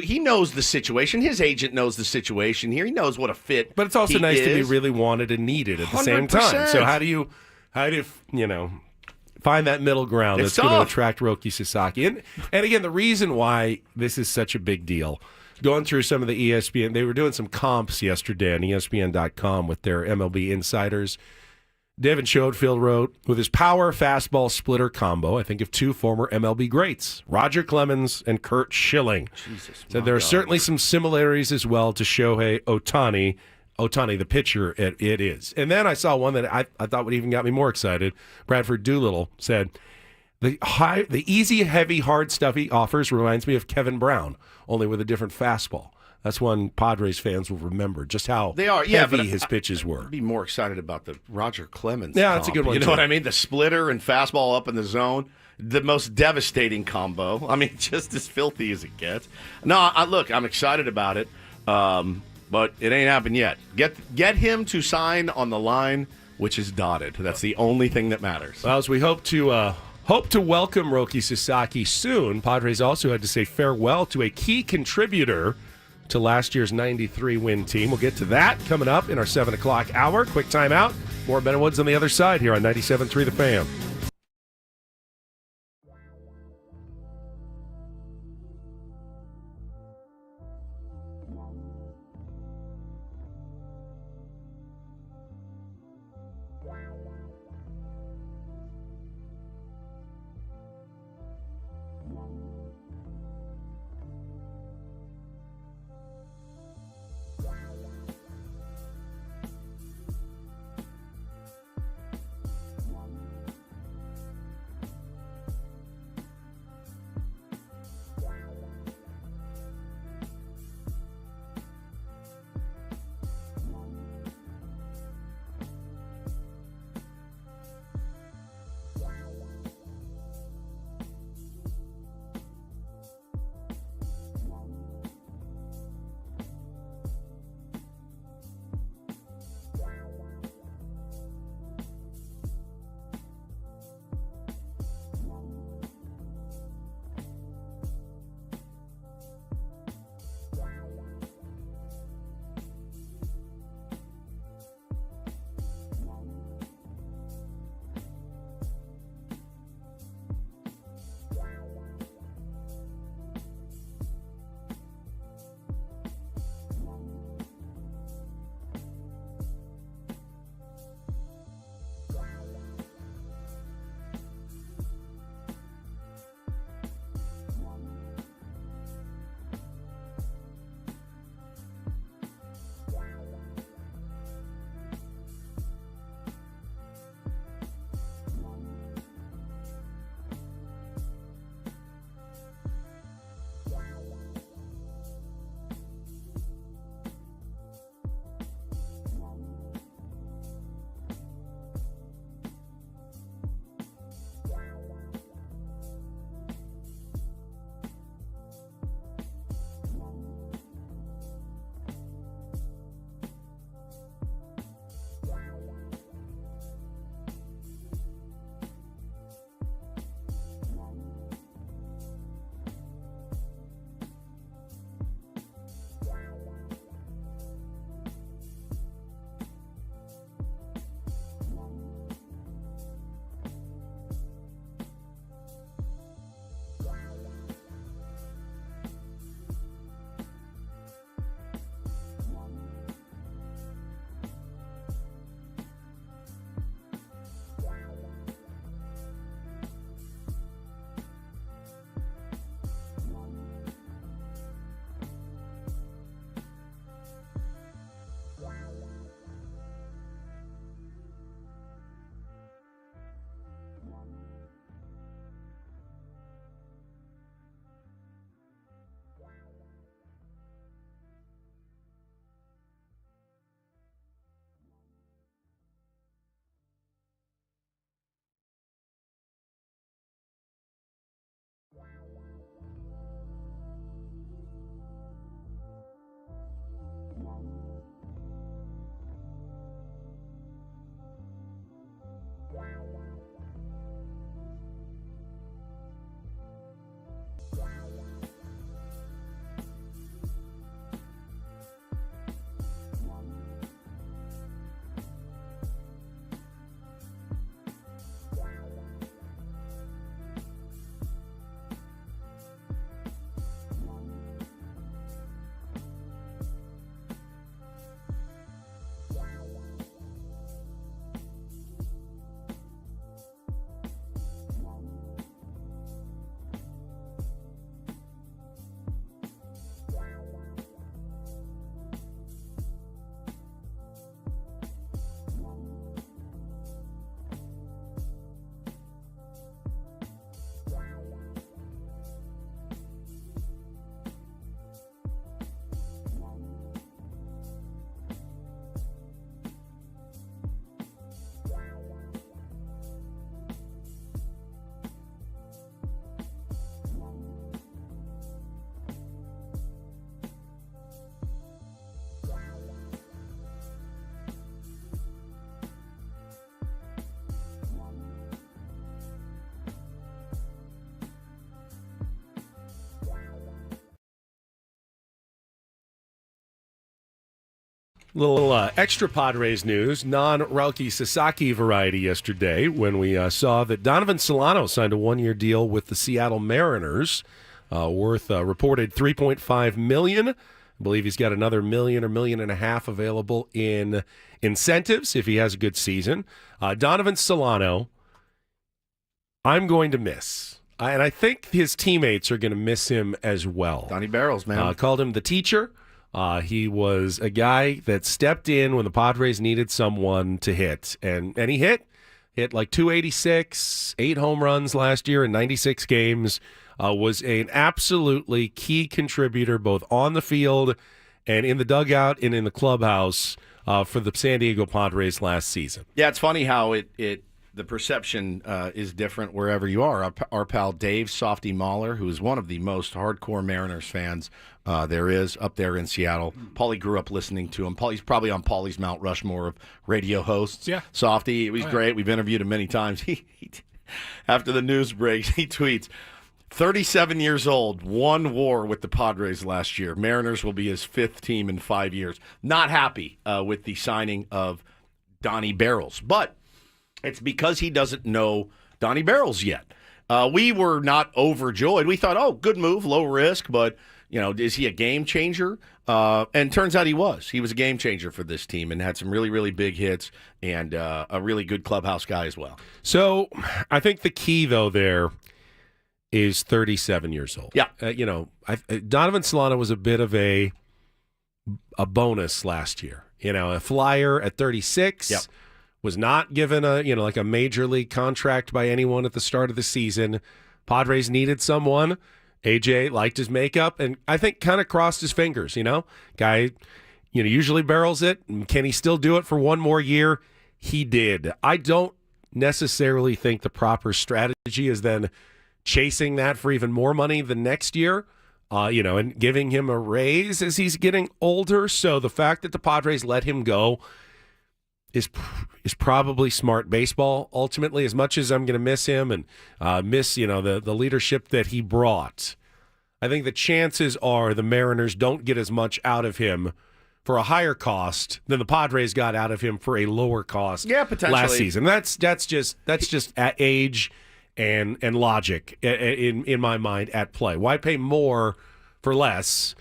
he knows the situation. His agent knows the situation here. He knows what a fit. But it's also nice to be really wanted and needed at the same time. So how do you find that middle ground that's going to attract Roki Sasaki? And again, the reason why this is such a big deal, going through some of the ESPN, they were doing some comps yesterday on ESPN.com with their MLB insiders. Devin Schofield wrote, with his power fastball splitter combo, I think of 2 former MLB greats, Roger Clemens and Curt Schilling. Said there are certainly some similarities as well to Shohei Ohtani. Ohtani, the pitcher, it is. And then I saw one that I thought would even got me more excited. Bradford Doolittle said, the easy, heavy, hard stuff he offers reminds me of Kevin Brown, only with a different fastball. That's one Padres fans will remember just how heavy his pitches were. I'd be more excited about the Roger Clemens comp. That's a good one. You know what I mean? The splitter and fastball up in the zone. The most devastating combo. I mean, just as filthy as it gets. No, look, I'm excited about it, but it ain't happened yet. Get him to sign on the line, which is dotted. That's the only thing that matters. Well, as we hope to welcome Roki Sasaki soon, Padres also had to say farewell to a key contributor to last year's 93-win team. We'll get to that coming up in our 7 o'clock hour. Quick timeout. More Ben Woods on the other side here on 97.3 The Fan. Little extra Padres news, non-Roki Sasaki variety yesterday when we saw that Donovan Solano signed a one-year deal with the Seattle Mariners, worth reported $3.5 million. I believe he's got another $1 million or $1.5 million available in incentives if he has a good season. Donovan Solano, I'm going to miss. And I think his teammates are going to miss him as well. Donnie Barrels, man. Called him the teacher. He was a guy that stepped in when the Padres needed someone to hit, and he hit like 286, 8 home runs last year in 96 games, was an absolutely key contributor both on the field and in the dugout and in the clubhouse for the San Diego Padres last season. Yeah, it's funny how the perception is different wherever you are. Our pal Dave Softy Mahler, who is one of the most hardcore Mariners fans there is up there in Seattle. Paulie grew up listening to him. He's probably on Paulie's Mount Rushmore of radio hosts. Yeah. Softy, he's great. We've interviewed him many times. He after the news breaks, he tweets, 37 years old, won WAR with the Padres last year. Mariners will be his 5th team in 5 years. Not happy with the signing of Donnie Barrels, but it's because he doesn't know Donnie Barrels yet. We were not overjoyed. We thought, oh, good move, low risk, but, is he a game changer? And turns out he was. He was a game changer for this team and had some really, really big hits and a really good clubhouse guy as well. So I think the key, though, there is 37 years old. Yeah. Donovan Solano was a bit of a bonus last year. A flyer at 36. Yep. Was not given a major league contract by anyone at the start of the season. Padres needed someone. AJ liked his makeup and I think kind of crossed his fingers, Guy, usually barrels it. Can he still do it for one more year? He did. I don't necessarily think the proper strategy is then chasing that for even more money the next year, and giving him a raise as he's getting older. So the fact that the Padres let him go is probably smart baseball. Ultimately, as much as I'm going to miss him and miss the leadership that he brought, I think the chances are the Mariners don't get as much out of him for a higher cost than the Padres got out of him for a lower cost. Yeah, potentially. Last season. That's just at age and logic in my mind at play. Why pay more for less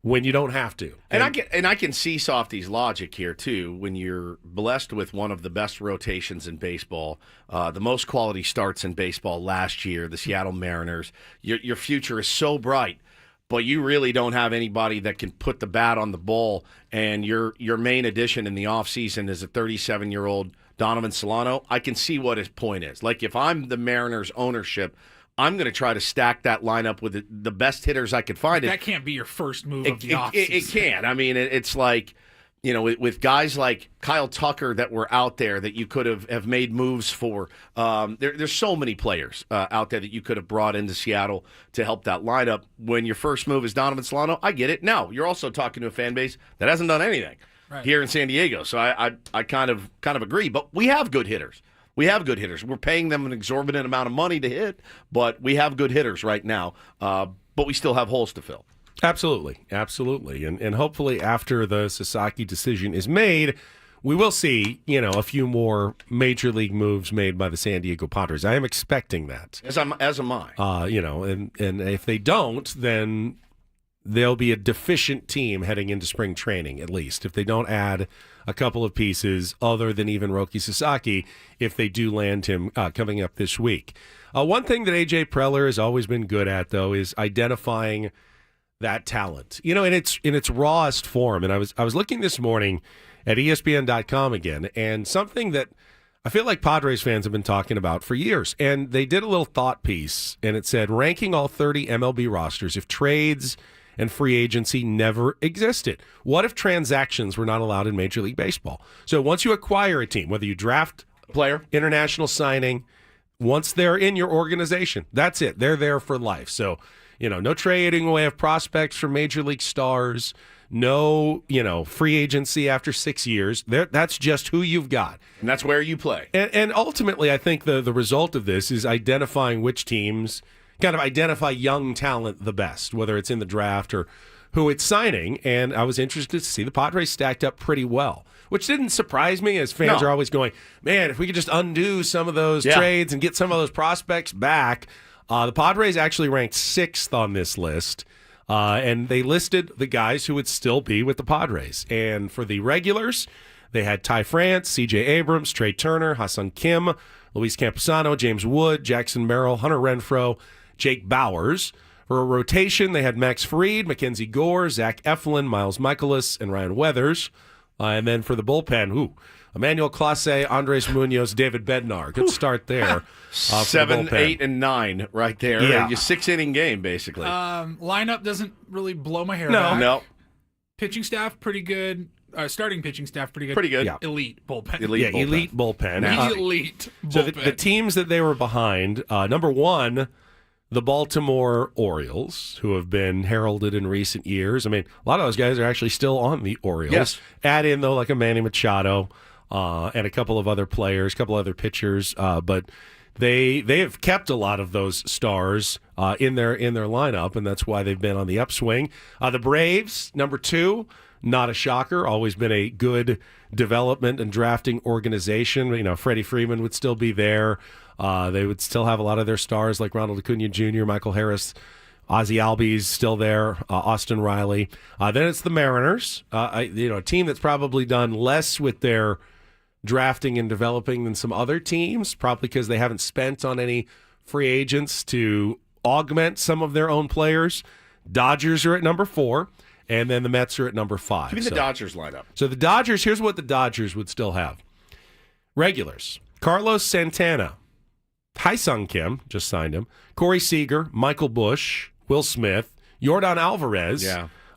when you don't have to? And I can see Softy's logic here too. When you're blessed with one of the best rotations in baseball, the most quality starts in baseball last year, the Seattle Mariners, your future is so bright, but you really don't have anybody that can put the bat on the ball. And your main addition in the offseason is a 37-year-old Donovan Solano. I can see what his point is. Like if I'm the Mariners ownership, I'm going to try to stack that lineup with the best hitters I could find. That can't be your first move of the offseason. It can't. I mean, it's like, with guys like Kyle Tucker that were out there that you could have made moves for. There's so many players out there that you could have brought into Seattle to help that lineup. When your first move is Donovan Solano, I get it. Now, you're also talking to a fan base that hasn't done anything here in San Diego. So I kind of agree. But we have good hitters. We're paying them an exorbitant amount of money to hit, but we have good hitters right now. But we still have holes to fill. Absolutely. And hopefully after the Sasaki decision is made, we will see, a few more major league moves made by the San Diego Padres. I am expecting that. As am I. And if they don't, then they'll be a deficient team heading into spring training, at least, if they don't add a couple of pieces other than even Roki Sasaki, if they do land him coming up this week. One thing that A.J. Preller has always been good at, though, is identifying that talent, in its rawest form. And I was looking this morning at ESPN.com again, and something that I feel like Padres fans have been talking about for years. And they did a little thought piece, and it said, ranking all 30 MLB rosters if trades and free agency never existed. What if transactions were not allowed in Major League Baseball? So once you acquire a team, whether you draft a player, international signing, once they're in your organization, that's it. They're there for life. So, no trading away of prospects for Major League stars, no, free agency after 6 years. That's just who you've got. And that's where you play. And ultimately, I think the result of this is identifying which teams kind of identify young talent the best, whether it's in the draft or who it's signing, and I was interested to see the Padres stacked up pretty well, which didn't surprise me, as fans are always going, man, if we could just undo some of those trades and get some of those prospects back. The Padres actually ranked 6th on this list, and they listed the guys who would still be with the Padres. And for the regulars, they had Ty France, C.J. Abrams, Trey Turner, Hassan Kim, Luis Camposano, James Wood, Jackson Merrill, Hunter Renfroe, Jake Bowers. For a rotation, they had Max Fried, Mackenzie Gore, Zach Eflin, Miles Michaelis, and Ryan Weathers. And then for the bullpen, Emmanuel Clase, Andres Munoz, David Bednar. Good start there. 7, 8, and 9 right there. Yeah. Your 6-inning game, basically. Lineup doesn't really blow my hair back. No. Pitching staff, pretty good. Starting pitching staff, pretty good. Pretty good. Yeah. Elite bullpen. Elite bullpen. Elite bullpen. So the teams that they were behind, number 1, the Baltimore Orioles, who have been heralded in recent years. I mean, a lot of those guys are actually still on the Orioles. Yes. Add in, though, like a Manny Machado and a couple of other players, a couple other pitchers. But they have kept a lot of those stars in their lineup, and that's why they've been on the upswing. The Braves, number 2. Not a shocker. Always been a good development and drafting organization. You know, Freddie Freeman would still be there. They would still have a lot of their stars like Ronald Acuna Jr., Michael Harris, Ozzie Albies still there, Austin Riley. Then it's the Mariners, a team that's probably done less with their drafting and developing than some other teams, probably because they haven't spent on any free agents to augment some of their own players. Dodgers are at number 4. And then the Mets are at number 5. Give me the Dodgers lineup. So the Dodgers, here's what the Dodgers would still have. Regulars, Carlos Santana, Tae-Sung Kim, just signed him, Corey Seager, Michael Busch, Will Smith, Yordan Alvarez,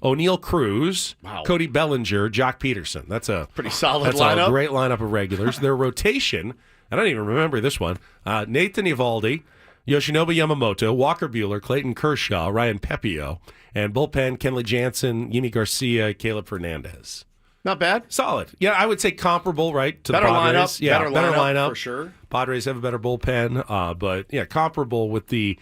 O'Neal Cruz, Cody Bellinger, Jock Peterson. That's a pretty solid that's lineup. A great lineup of regulars. Their rotation, I don't even remember this one, Nathan Eovaldi, Yoshinobu Yamamoto, Walker Buehler, Clayton Kershaw, Ryan Pepio, and bullpen, Kenley Jansen, Yimi Garcia, Caleb Fernandez. Not bad. Solid. Yeah, I would say comparable, right, to better the Padres. Lineup, yeah, better lineup for sure. Padres have a better bullpen, but yeah, comparable with the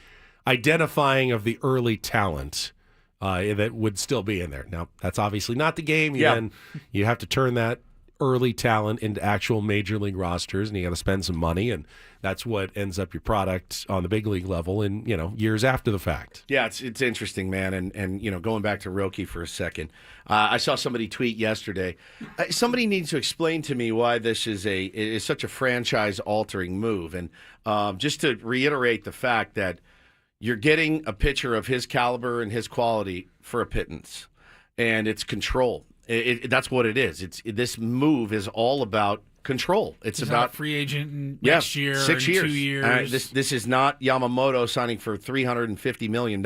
identifying of the early talent that would still be in there. Now, that's obviously not the game. Then you have to turn that early talent into actual major league rosters, and you got to spend some money, and that's what ends up your product on the big league level in years after the fact. Yeah, it's interesting, man, and going back to Roki for a second, I saw somebody tweet yesterday. Somebody needs to explain to me why this is such a franchise altering move, and just to reiterate the fact that you're getting a pitcher of his caliber and his quality for a pittance, and it's control. That's what it is. This move is all about control. It's about free agent next year, 6 years, 2 years. This is not Yamamoto signing for $350 million.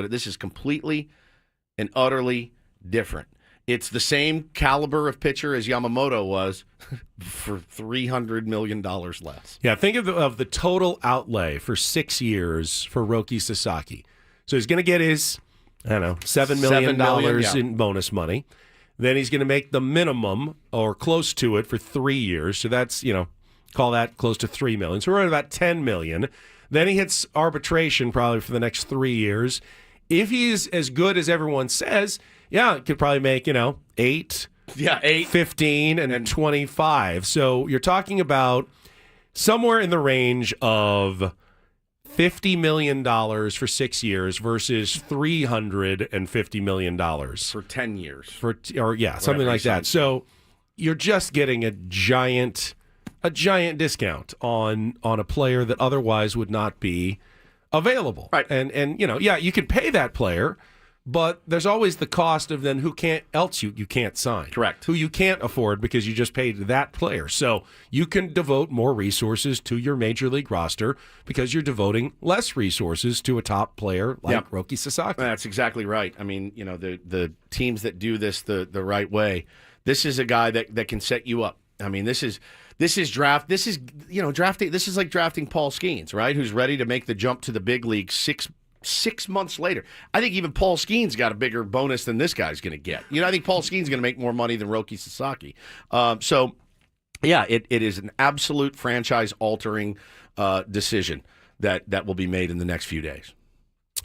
This is completely and utterly different. It's the same caliber of pitcher as Yamamoto was for $300 million less. Yeah, think of the total outlay for 6 years for Roki Sasaki. So he's going to get his, $7 million in bonus money. Then he's going to make the minimum or close to it for 3 years. So that's, call that close to $3 million. So we're at about $10 million. Then he hits arbitration probably for the next 3 years. If he's as good as everyone says, it could probably make, 8, 15, and then 25. So you're talking about somewhere in the range of $50 million for 6 years versus $350 million for 10 years. Something like that. So you're just getting a giant discount on a player that otherwise would not be available. Right. And you can pay that player, but there's always the cost of then who can't you can't sign. Correct. Who you can't afford because you just paid that player. So you can devote more resources to your major league roster because you're devoting less resources to a top player like Roki Sasaki. That's exactly right. I mean, the teams that do this the right way, this is a guy that can set you up. I mean, this is drafting. This is like drafting Paul Skeens, right? Who's ready to make the jump to the big league 6 months later. I think even Paul Skeens got a bigger bonus than this guy's going to get. I think Paul Skeens is going to make more money than Roki Sasaki. It is an absolute franchise-altering decision that will be made in the next few days.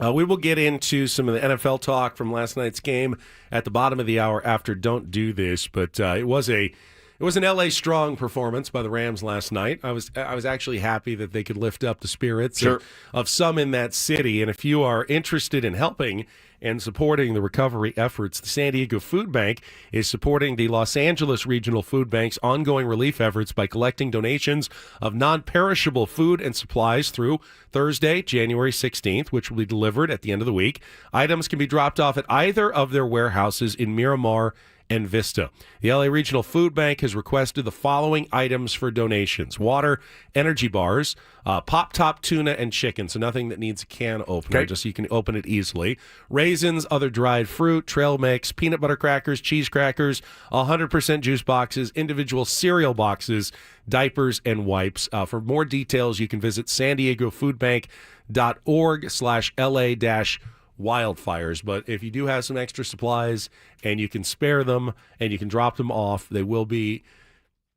We will get into some of the NFL talk from last night's game at the bottom of the hour after Don't Do This, but it was an LA strong performance by the Rams last night. I was actually happy that they could lift up the spirits of some in that city. And if you are interested in helping and supporting the recovery efforts, the San Diego Food Bank is supporting the Los Angeles Regional Food Bank's ongoing relief efforts by collecting donations of non-perishable food and supplies through Thursday, January 16th, which will be delivered at the end of the week. Items can be dropped off at either of their warehouses in Miramar and Vista. The LA Regional Food Bank has requested the following items for donations: water, energy bars, pop-top tuna, and chicken, so nothing that needs a can opener, just so you can open it easily. Raisins, other dried fruit, trail mix, peanut butter crackers, cheese crackers, 100% juice boxes, individual cereal boxes, diapers, and wipes. For more details, you can visit sandiego.org/LA-wildfires. But if you do have some extra supplies and you can spare them and you can drop them off, they will be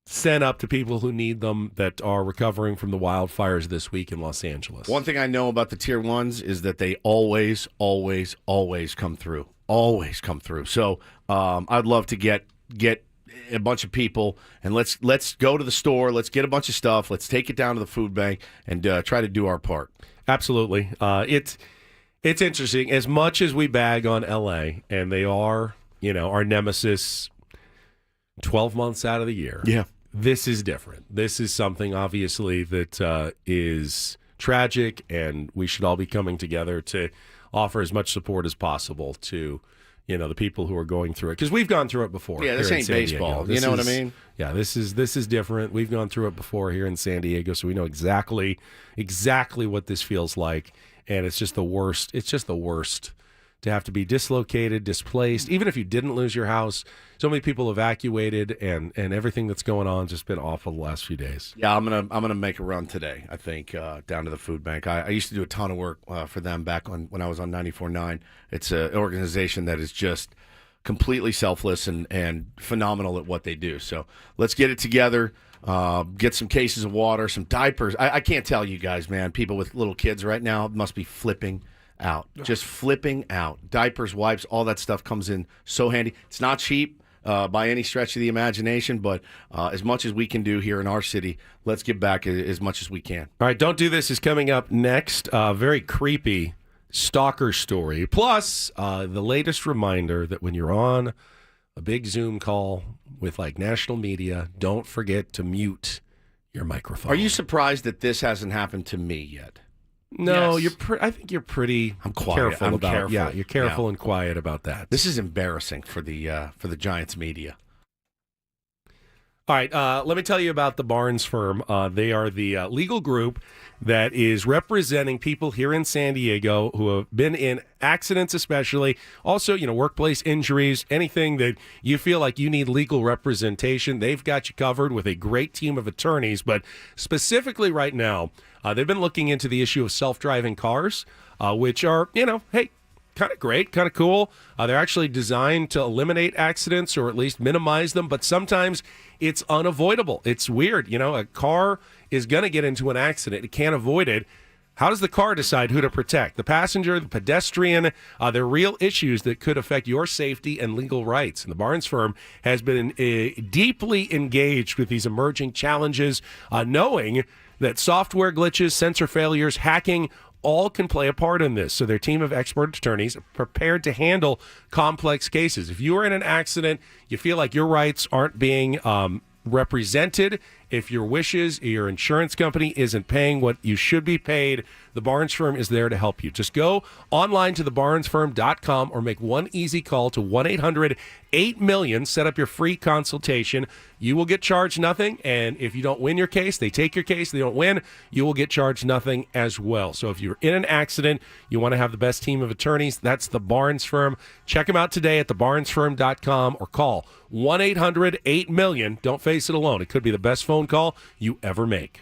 sent up to people who need them that are recovering from the wildfires this week in Los Angeles. One thing I know about the Tier 1s is that they always, always, always come through. Always come through. So I'd love to get a bunch of people, and let's go to the store, let's get a bunch of stuff, let's take it down to the food bank and try to do our part. Absolutely. It's interesting. As much as we bag on LA, and they are, our nemesis 12 months out of the year. Yeah. This is different. This is something, obviously, that is tragic, and we should all be coming together to offer as much support as possible to, the people who are going through it. Because we've gone through it before. Yeah, this ain't baseball. You know what I mean? Yeah, this is different. We've gone through it before here in San Diego, so we know exactly what this feels like. And it's just the worst. It's just the worst to have to be dislocated, displaced. Even if you didn't lose your house, so many people evacuated, and everything that's going on has just been awful the last few days. Yeah, I'm gonna make a run today, I think, down to the food bank. I used to do a ton of work for them back when I was on 94.9. It's an organization that is just completely selfless and phenomenal at what they do. So let's get it together. Get some cases of water, some diapers. I can't tell you guys, man. People with little kids right now must be flipping out. Just flipping out. Diapers, wipes, all that stuff comes in so handy. It's not cheap by any stretch of the imagination, but as much as we can do here in our city, let's give back as much as we can. All right, Don't Do This is coming up next. Very creepy Stalker story. Plus, the latest reminder that when you're on a big Zoom call with national media, don't forget to mute your microphone. Are you surprised that this hasn't happened to me yet? No, yes. I think you're pretty careful about careful. Yeah, you're careful and quiet about that. This is embarrassing for the Giants media. All right, let me tell you about the Barnes firm. They are the legal group that is representing people here in San Diego who have been in accidents, especially. Also, workplace injuries, anything that you feel like you need legal representation. They've got you covered with a great team of attorneys. But specifically right now, they've been looking into the issue of self-driving cars, which are, hey, kind of great, kind of cool. They're actually designed to eliminate accidents or at least minimize them, but sometimes it's unavoidable. It's weird. A car is going to get into an accident. It can't avoid it. How does the car decide who to protect? The passenger, the pedestrian? They're real issues that could affect your safety and legal rights. And the Barnes firm has been deeply engaged with these emerging challenges, knowing that software glitches, sensor failures, hacking, all can play a part in this. So their team of expert attorneys are prepared to handle complex cases. If you are in an accident, you feel like your rights aren't being represented, if your wishes, your insurance company isn't paying what you should be paid, the Barnes firm is there to help you. Just go online to thebarnesfirm.com or make one easy call to 1-800-8-MILLION. Set up your free consultation. You will get charged nothing, and if you don't win your case, they take your case. They don't win, you will get charged nothing as well. So if you're in an accident, you want to have the best team of attorneys, that's the Barnes firm. Check them out today at thebarnesfirm.com or call 1-800-8-MILLION. Don't face it alone. It could be the best phone call you ever make.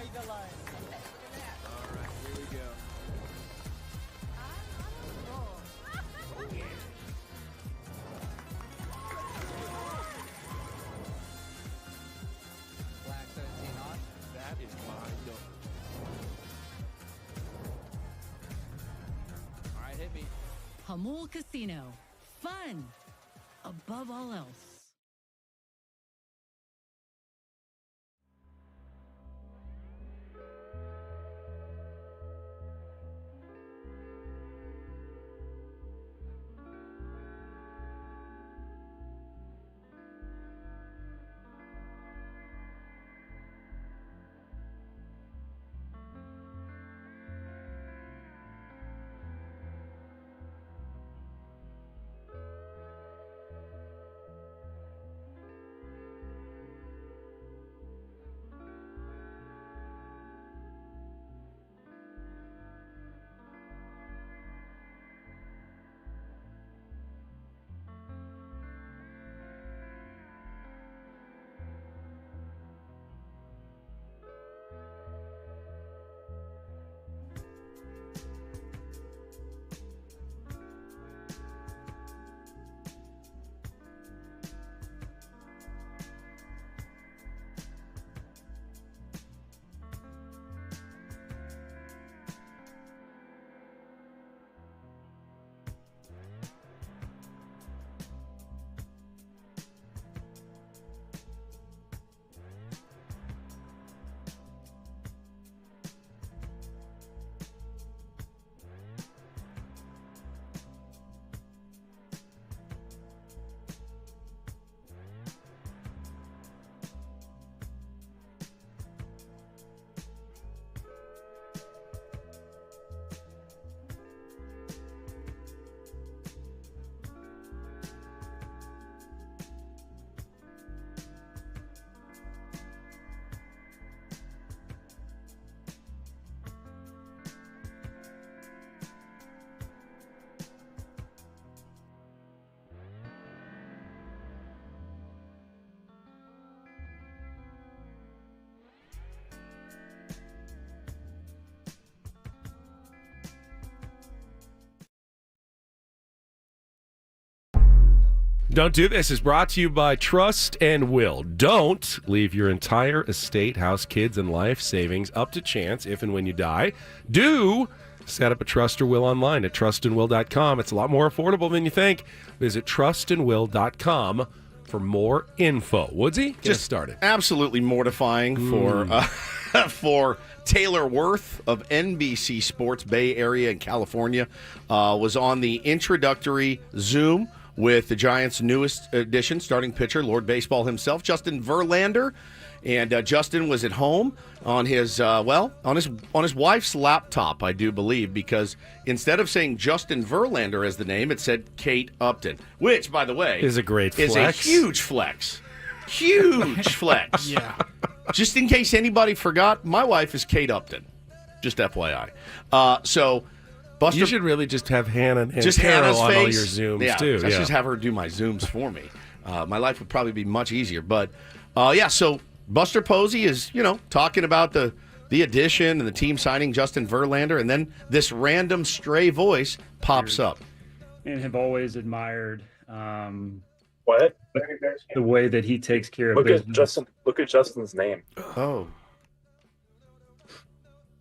here we go. Black 17 on. That is my number. All right, hit me. Hamul Casino. Fun above all else. Don't Do This is brought to you by Trust and Will. Don't leave your entire estate, house, kids, and life savings up to chance if and when you die. Do set up a trust or will online at trustandwill.com. It's a lot more affordable than you think. Visit trustandwill.com for more info. Woodsy, get us started. Absolutely mortifying for Taylor Worth of NBC Sports Bay Area in California. Was on the introductory Zoom with the Giants' newest addition, starting pitcher, Lord Baseball himself, Justin Verlander. And Justin was at home on his on his wife's laptop, I do believe, because instead of saying Justin Verlander as the name, it said Kate Upton, which, by the way, is a great flex. Is a huge flex. Huge flex. Yeah. Just in case anybody forgot, my wife is Kate Upton. Just FYI. So Buster, you should really just have Hannah and just Carol Hannah's on face. all your Zooms too. I should just have her do my Zooms for me. My life would probably be much easier. But so Buster Posey is, talking about the addition and the team signing Justin Verlander, and then this random stray voice pops up. And have always admired what the way that he takes care of business. Look at Justin's name. Oh.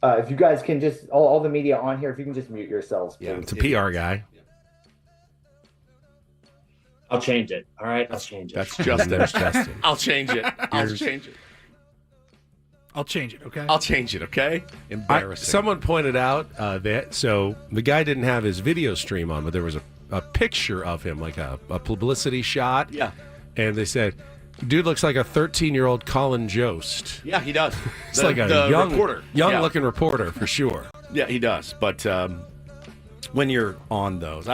If you guys can just, all the media on here, if you can just mute yourselves, please. Yeah, it's a PR guy. I'll change it. All right, I'll change it. That's Justin. There's Justin. I'll change it. I'll change it. I'll change it, okay? I'll change it, okay? Embarrassing. Someone pointed out that, so the guy didn't have his video stream on, but there was a picture of him, like a publicity shot. Yeah. And they said, dude looks like a 13-year-old Colin Jost. Yeah, he does. It's like a young reporter. Young-looking reporter, for sure. Yeah, he does. But when you're on those,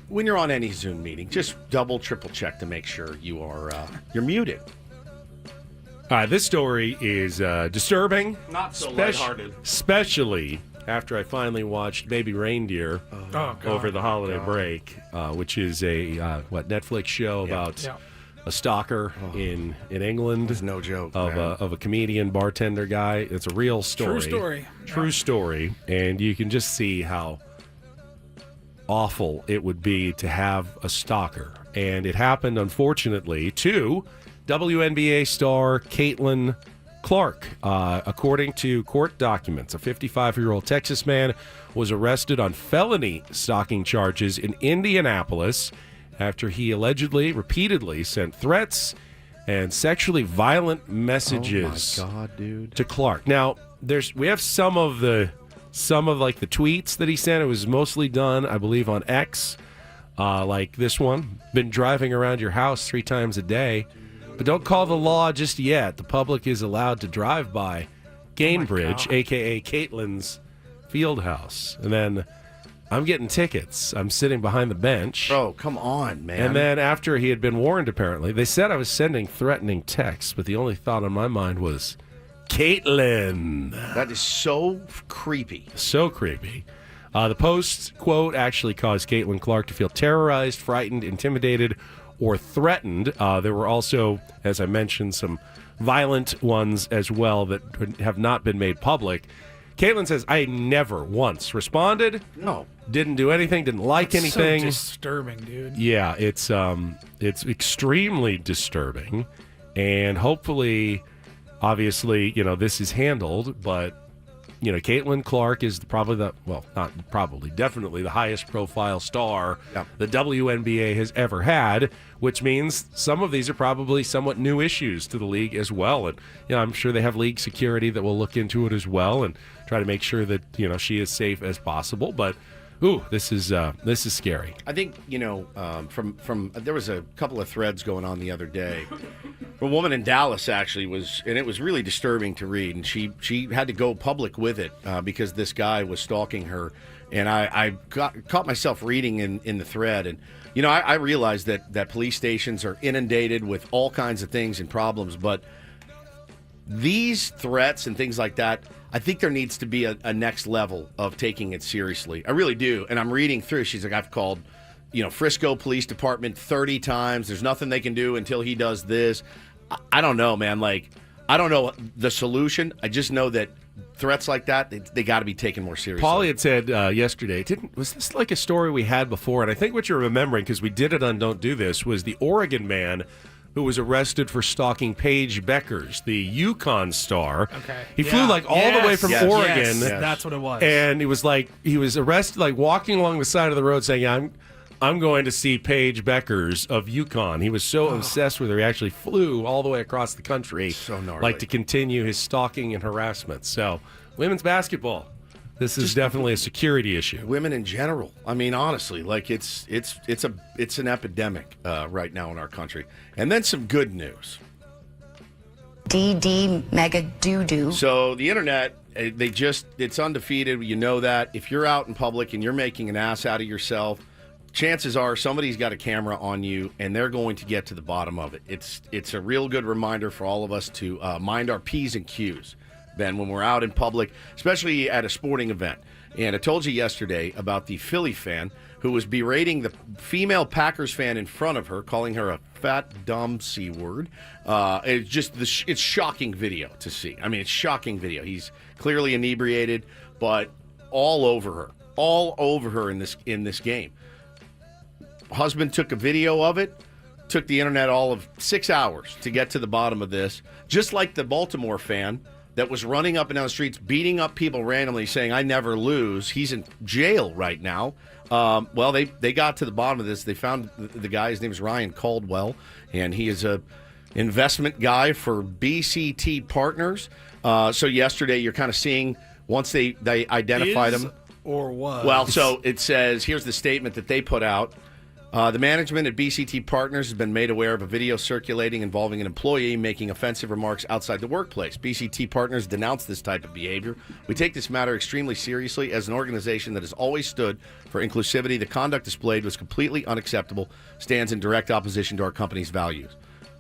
when you're on any Zoom meeting, just double, triple check to make sure you are you're muted. All right, this story is disturbing. Not so lighthearted. Especially after I finally watched Baby Reindeer over the holiday break, which is a Netflix show about a stalker in England. It's no joke. Of a comedian bartender guy. It's a real story. True story. And you can just see how awful it would be to have a stalker. And it happened, unfortunately, to WNBA star Caitlin Clark. According to court documents, a 55-year-old Texas man was arrested on felony stalking charges in Indianapolis after he repeatedly sent threats and sexually violent messages to Clark. Now, we have some of the tweets that he sent. It was mostly done, I believe, on X, like this one. Been driving around your house 3 times a day, but don't call the law just yet. The public is allowed to drive by Gainbridge, a.k.a. Caitlin's field house. And then I'm getting tickets. I'm sitting behind the bench. Bro, come on, man. And then after he had been warned, apparently, they said I was sending threatening texts, but the only thought on my mind was Caitlin. That is so creepy. So creepy. The post, quote, actually caused Caitlin Clark to feel terrorized, frightened, intimidated, or threatened. There were also, as I mentioned, some violent ones as well that have not been made public. Caitlin says, I never once responded. No. Didn't do anything, didn't like anything. So disturbing, dude. Yeah, it's extremely disturbing. And hopefully, obviously, this is handled, but Caitlin Clark is definitely the highest profile star the WNBA has ever had, which means some of these are probably somewhat new issues to the league as well. And I'm sure they have league security that will look into it as well and try to make sure that she is safe as possible. But this is scary. I think from there was a couple of threads going on the other day. A woman in Dallas actually it was really disturbing to read, and she had to go public with it because this guy was stalking her, and I caught myself reading in the thread, and I realized that police stations are inundated with all kinds of things and problems, but these threats and things like that, I think there needs to be a next level of taking it seriously. I really do. And I'm reading through. She's like, I've called, Frisco Police Department 30 times. There's nothing they can do until he does this. I don't know, man. Like, I don't know the solution. I just know that threats like that, they got to be taken more seriously. Paulie had said yesterday, was this like a story we had before? And I think what you're remembering, because we did it on Don't Do This, was the Oregon man who was arrested for stalking Paige Beckers, the Yukon star. Okay. He flew all the way from Oregon. Yes. That's what it was. And he was arrested, walking along the side of the road saying, I'm going to see Paige Beckers of Yukon. He was so obsessed with her, he actually flew all the way across the country. So gnarly. To continue his stalking and harassment. So, women's basketball. This is definitely a security issue. Women in general. I mean, honestly, it's an epidemic right now in our country. And then some good news. DD mega doo-doo. So the internet, it's undefeated. You know that. If you're out in public and you're making an ass out of yourself, chances are somebody's got a camera on you and they're going to get to the bottom of it. It's a real good reminder for all of us to mind our P's and Q's, Ben, when we're out in public, especially at a sporting event. And I told you yesterday about the Philly fan who was berating the female Packers fan in front of her, calling her a fat, dumb C word. It's shocking video to see. I mean, it's shocking video. He's clearly inebriated, but all over her in this game. Husband took a video of it, took the internet all of 6 hours to get to the bottom of this, just like the Baltimore fan that was running up and down the streets, beating up people randomly, saying, I never lose. He's in jail right now. Well, they got to the bottom of this. They found the guy. His name is Ryan Caldwell, and he is a investment guy for BCT Partners. So yesterday, you're kind of seeing, once they identified him. Or was. Well, so it says, here's the statement that they put out. The management at BCT Partners has been made aware of a video circulating involving an employee making offensive remarks outside the workplace. BCT Partners denounced this type of behavior. We take this matter extremely seriously. As an organization that has always stood for inclusivity, the conduct displayed was completely unacceptable, stands in direct opposition to our company's values.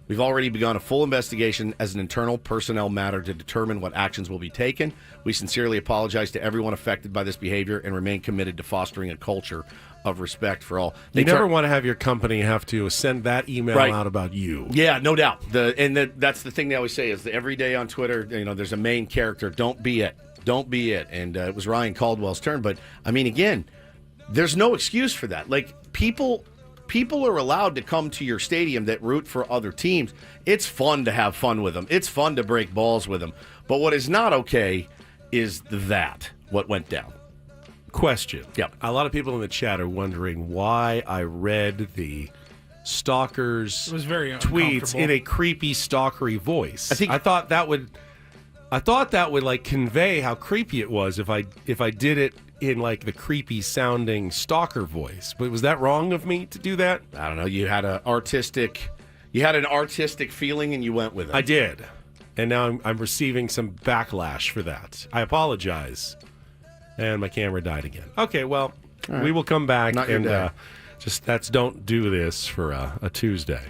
We've already begun a full investigation as an internal personnel matter to determine what actions will be taken. We sincerely apologize to everyone affected by this behavior and remain committed to fostering a culture of respect for all. You never want to have your company have to send that email out about you. Yeah, no doubt. That's the thing they always say is that every day on Twitter, there's a main character. Don't be it. Don't be it. And it was Ryan Caldwell's turn. But, I mean, again, there's no excuse for that. Like, people are allowed to come to your stadium that root for other teams. It's fun to have fun with them. It's fun to break balls with them. But what is not okay is what went down. Question. Yep. A lot of people in the chat are wondering why I read the Stalker's tweets in a creepy, stalkery voice. I thought that would like convey how creepy it was if I did it in like the creepy sounding stalker voice. But was that wrong of me to do that? I don't know. You had an artistic feeling and you went with it. I did. And now I'm receiving some backlash for that. I apologize. And my camera died again. Okay, well, we will come back and that's Don't Do This for a Tuesday.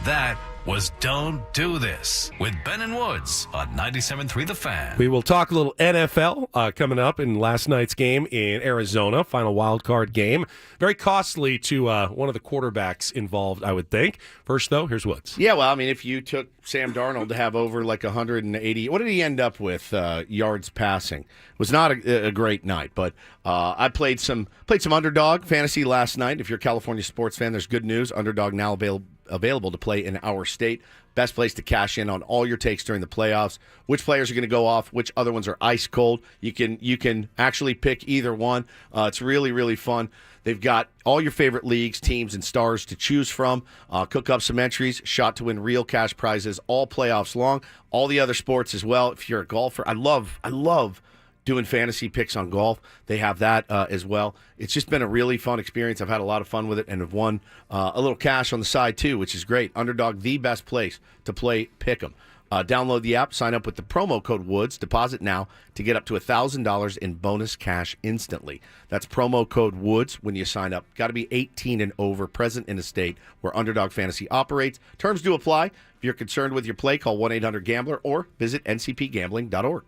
That was Don't Do This with Ben and Woods on 97.3 The Fan. We will talk a little NFL coming up in last night's game in Arizona, final wild card game. Very costly to one of the quarterbacks involved, I would think. First, though, here's Woods. Yeah, well, I mean, if you took Sam Darnold to have over like 180, what did he end up with yards passing? It was not a great night, but I played some Underdog fantasy last night. If you're a California sports fan, there's good news. Underdog now available to play in our state. Best place to cash in on all your takes during the playoffs. Which players are going to go off? Which other ones are ice cold? You can actually pick either one. It's really, really fun. They've got all your favorite leagues, teams, and stars to choose from. Cook up some entries, shot to win real cash prizes all playoffs long. All the other sports as well. If you're a golfer, I love doing fantasy picks on golf. They have that as well. It's just been a really fun experience. I've had a lot of fun with it and have won a little cash on the side too, which is great. Underdog, the best place to play Pick'em. Download the app, sign up with the promo code WOODS, deposit now to get up to $1,000 in bonus cash instantly. That's promo code WOODS when you sign up. Got to be 18 and over, present in a state where Underdog Fantasy operates. Terms do apply. If you're concerned with your play, call 1-800-GAMBLER or visit ncpgambling.org.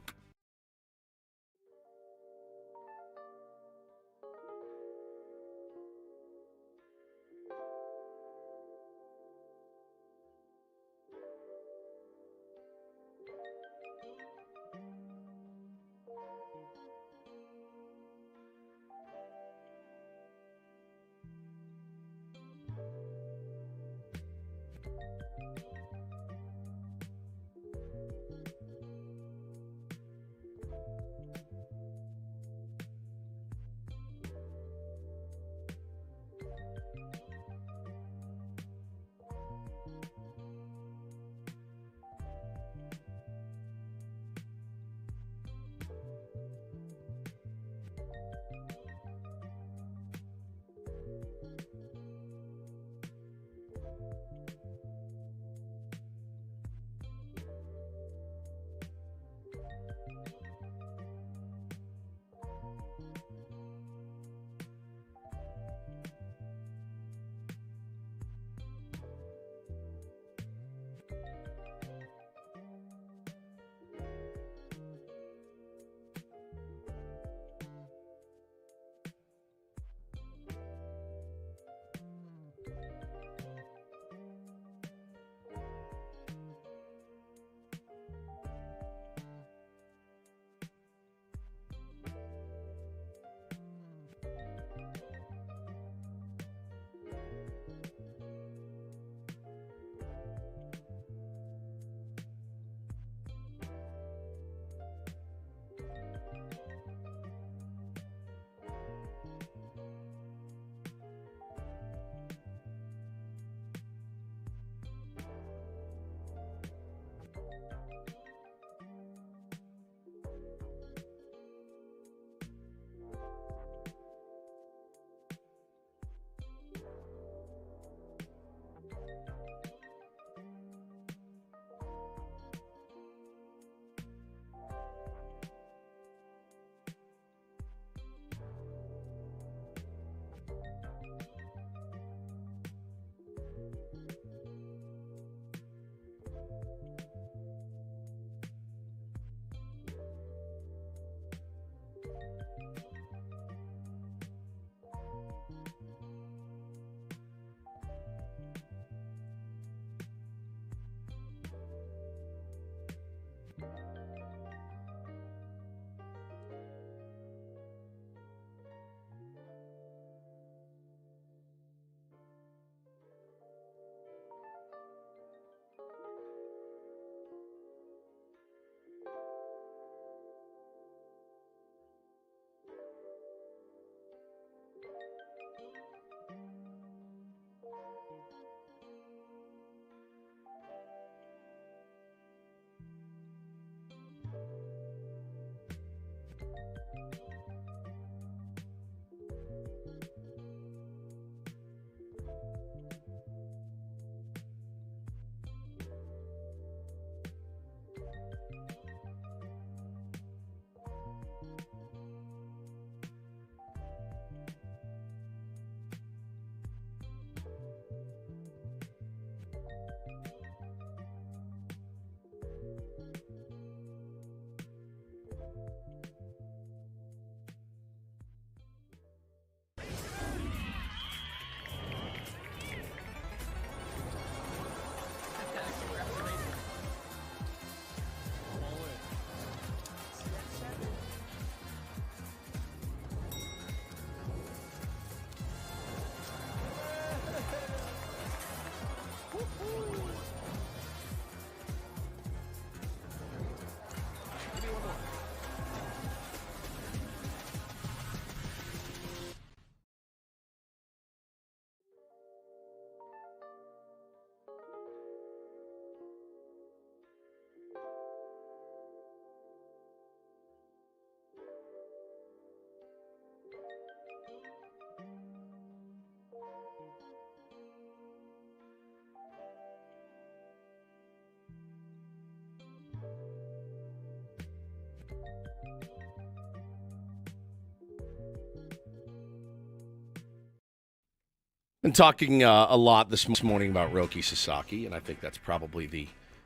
Been talking a lot this morning about Roki Sasaki, and I think that's probably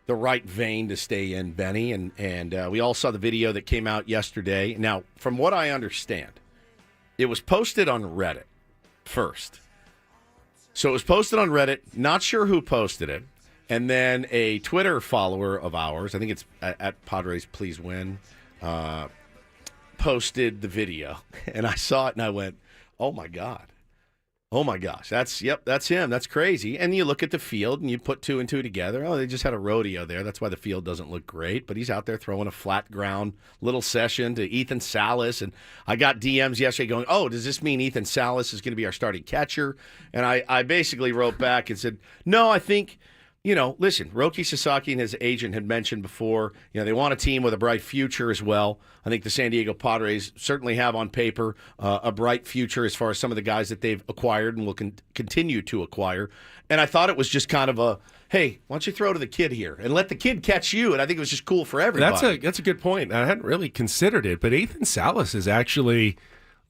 the right vein to stay in, Benny. And we all saw the video that came out yesterday. Now, from what I understand, it was posted on Reddit first. So it was posted on Reddit, not sure who posted it, and then a Twitter follower of ours, I think it's at Padres Please Win, posted the video. And I saw it and I went, oh my God. Oh my gosh, that's him. That's crazy. And you look at the field and you put two and two together. Oh, they just had a rodeo there. That's why the field doesn't look great. But he's out there throwing a flat ground little session to Ethan Salas. And I got DMs yesterday going, oh, does this mean Ethan Salas is going to be our starting catcher? And I basically wrote back and said, no, I think, listen, Roki Sasaki and his agent had mentioned before, they want a team with a bright future as well. I think the San Diego Padres certainly have on paper a bright future as far as some of the guys that they've acquired and will continue to acquire. And I thought it was just kind of a, hey, why don't you throw to the kid here and let the kid catch you? And I think it was just cool for everybody. That's a good point. I hadn't really considered it, but Ethan Salas is actually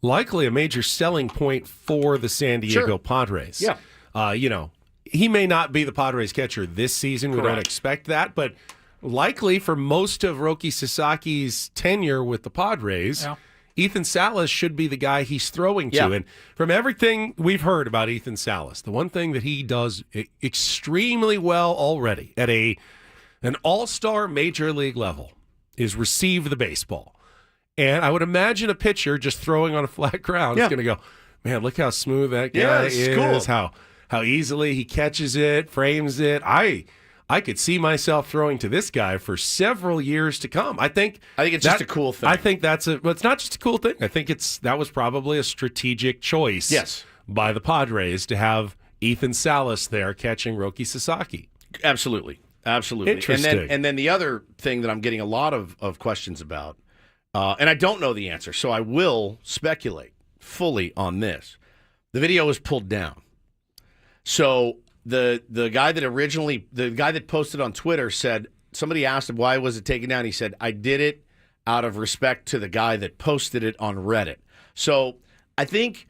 likely a major selling point for the San Diego Padres. Yeah. He may not be the Padres catcher this season. We don't expect that, but likely for most of Roki Sasaki's tenure with the Padres, Ethan Salas should be the guy he's throwing to. And from everything we've heard about Ethan Salas, the one thing that he does extremely well already at an all-star major league level is receive the baseball. And I would imagine a pitcher just throwing on a flat ground is going to go, man, look how smooth that guy is, cool. How easily he catches it, frames it. I could see myself throwing to this guy for several years to come. I think it's just a cool thing. I think it's not just a cool thing. I think that was probably a strategic choice by the Padres to have Ethan Salas there catching Roki Sasaki. Absolutely. Interesting. And then the other thing that I'm getting a lot of questions about, and I don't know the answer, so I will speculate fully on this. The video was pulled down. So the guy that posted on Twitter said, somebody asked him why was it taken down. He said, I did it out of respect to the guy that posted it on Reddit. So I think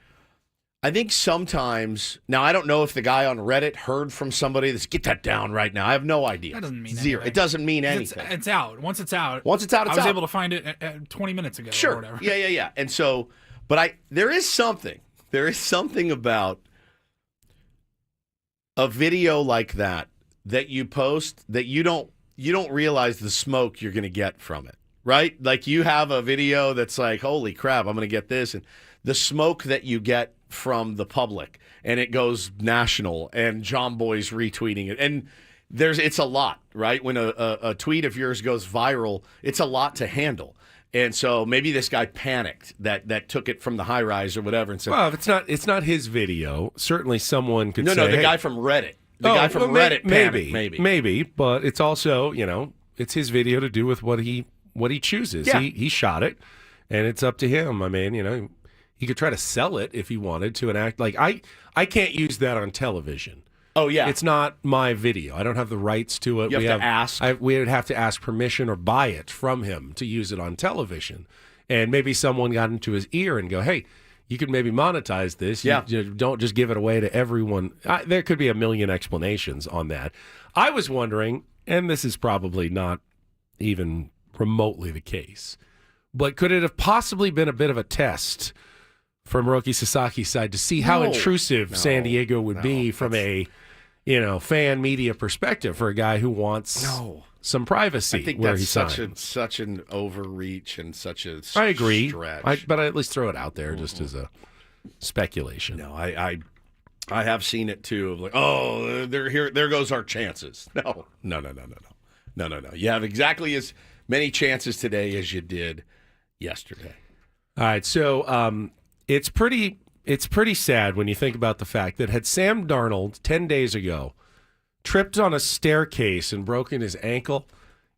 sometimes, now I don't know if the guy on Reddit heard from somebody that's get that down right now. I have no idea. That doesn't mean zero. anything. It doesn't mean anything. It's out. Once it's out, it's I out. was able to find it 20 minutes ago. Sure. Or whatever. Yeah. And so, but there is something about a video like that you post that you don't realize the smoke you're going to get from it, right? Like you have a video that's like, holy crap, I'm going to get this. And the smoke that you get from the public and it goes national and John Boy's retweeting it. And it's a lot, right? When a tweet of yours goes viral, it's a lot to handle. And so maybe this guy panicked that took it from the high rise or whatever and said, well, if it's not his video, certainly someone could say, the guy from Reddit. Reddit panicked, maybe, but it's also, it's his video to do with what he chooses. Yeah. He shot it and it's up to him. I mean, he could try to sell it if he wanted to and act like I can't use that on television. Oh, yeah. It's not my video. I don't have the rights to it. You have to ask. We would have to ask permission or buy it from him to use it on television. And maybe someone got into his ear and go, hey, you could maybe monetize this. You don't just give it away to everyone. There could be a million explanations on that. I was wondering, and this is probably not even remotely the case, but could it have possibly been a bit of a test from Roki Sasaki's side to see how intrusive San Diego would be from a fan media perspective for a guy who wants some privacy. I think where that's such an overreach and such a I agree. Stretch. But I at least throw it out there just as a speculation. No, I have seen it too. Of like, oh, they're here. There goes our chances. No. You have exactly as many chances today as you did yesterday. All right, so it's pretty sad when you think about the fact that had Sam Darnold 10 days ago tripped on a staircase and broken his ankle,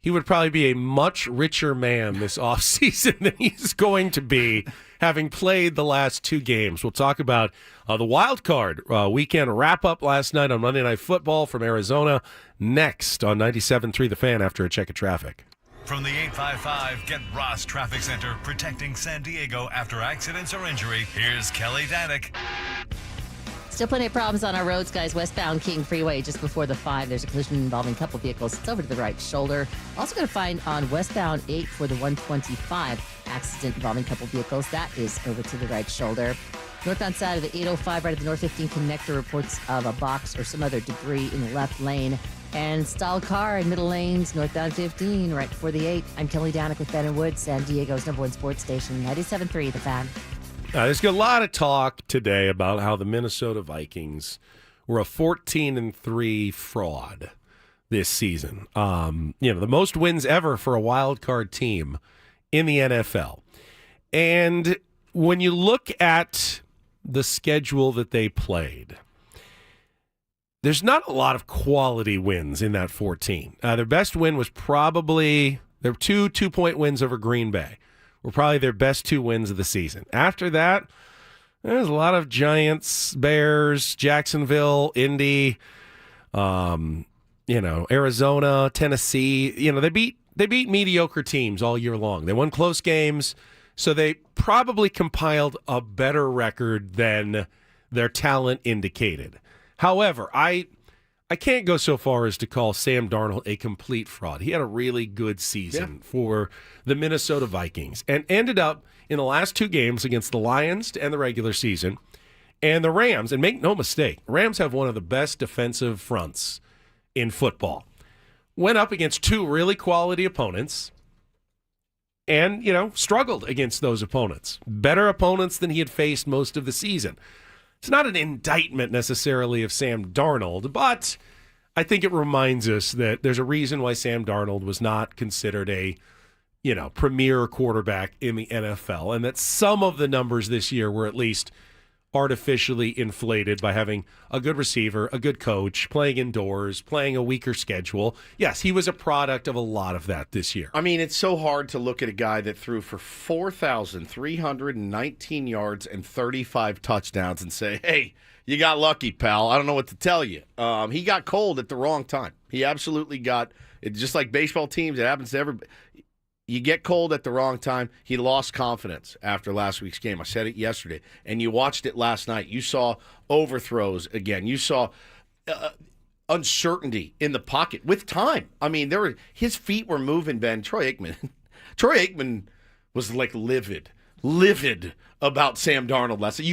he would probably be a much richer man this offseason than he's going to be having played the last two games. We'll talk about the wild card weekend wrap-up last night on Monday Night Football from Arizona next on 97.3 The Fan after a check of traffic. From the 855 Get Ross Traffic Center, protecting San Diego after accidents or injury, here's Kelly Danick. Still plenty of problems on our roads, guys. Westbound King Freeway, just before the 5, there's a collision involving a couple vehicles. It's over to the right shoulder. Also going to find on westbound 8 for the 125, accident involving a couple vehicles. That is over to the right shoulder. Northbound side of the 805, right at the North 15 connector, reports of a box or some other debris in the left lane. And stalled car in middle lanes, northbound 15, right before the 8. I'm Kelly Danick with Ben and Wood, San Diego's #1 sports station, 97.3 The Fan. There's a lot of talk today about how the Minnesota Vikings were a 14-3 fraud this season. The most wins ever for a wild card team in the NFL. And when you look at the schedule that they played, there's not a lot of quality wins in that 14. Their best win was probably their two-point wins over Green Bay. Were probably their best 2 wins of the season. After that, there's a lot of Giants, Bears, Jacksonville, Indy, Arizona, Tennessee. They beat mediocre teams all year long. They won close games, so they probably compiled a better record than their talent indicated. However, I can't go so far as to call Sam Darnold a complete fraud. He had a really good season for the Minnesota Vikings and ended up in the last 2 games against the Lions to end the regular season and the Rams. And make no mistake, Rams have one of the best defensive fronts in football. Went up against 2 really quality opponents and, struggled against those opponents. Better opponents than he had faced most of the season. It's not an indictment necessarily of Sam Darnold, but I think it reminds us that there's a reason why Sam Darnold was not considered a, premier quarterback in the NFL, and that some of the numbers this year were at least artificially inflated by having a good receiver, a good coach, playing indoors, playing a weaker schedule. Yes, he was a product of a lot of that this year. I mean, it's so hard to look at a guy that threw for 4,319 yards and 35 touchdowns and say, hey, you got lucky, pal. I don't know what to tell you. He got cold at the wrong time. He absolutely got it. Just like baseball teams, it happens to everybody. You get cold at the wrong time. He lost confidence after last week's game. I said it yesterday, and you watched it last night. You saw overthrows again. You saw uncertainty in the pocket with time. I mean, his feet were moving, Ben. Troy Aikman was like livid about Sam Darnold last night.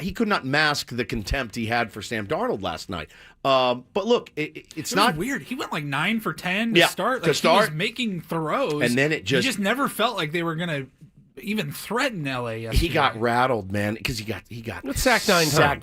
He could not mask the contempt he had for Sam Darnold last night. But look, it's not weird. He went like 9 for 10 to start. He was making throws, and then he just never felt like they were going to even threaten LA yesterday. He got rattled, man, because he got sacked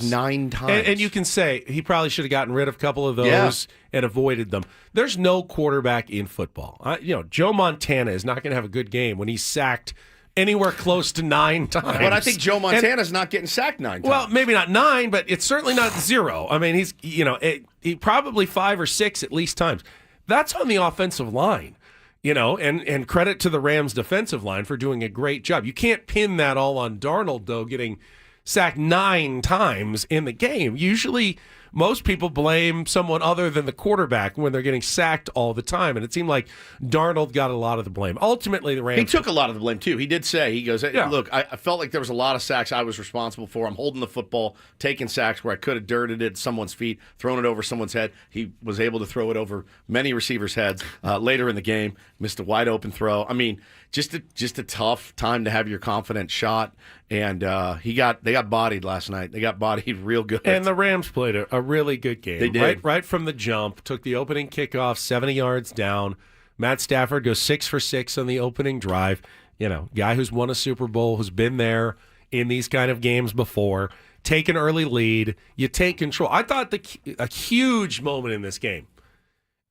9 times. And you can say he probably should have gotten rid of a couple of those and avoided them. There's no quarterback in football. Joe Montana is not going to have a good game when he's sacked anywhere close to 9 times. But I think Joe Montana's not getting sacked 9 times. Well, maybe not 9, but it's certainly not 0. I mean, he probably 5 or 6 at least times. That's on the offensive line, and credit to the Rams defensive line for doing a great job. You can't pin that all on Darnold, though, getting sacked 9 times in the game. Usually most people blame someone other than the quarterback when they're getting sacked all the time, and it seemed like Darnold got a lot of the blame. Ultimately, the Rams... He took a lot of the blame, too. He did say, he goes, hey, look, I felt like there was a lot of sacks I was responsible for. I'm holding the football, taking sacks where I could have dirted it at someone's feet, thrown it over someone's head. He was able to throw it over many receivers' heads later in the game, missed a wide-open throw. I mean, just a tough time to have your confident shot, and they got bodied last night. They got bodied real good. And the Rams played a really good game. They did. Right from the jump, took the opening kickoff 70 yards down. Matt Stafford goes 6 for 6 on the opening drive. Guy who's won a Super Bowl, who's been there in these kind of games before. Take an early lead. You take control. I thought a huge moment in this game,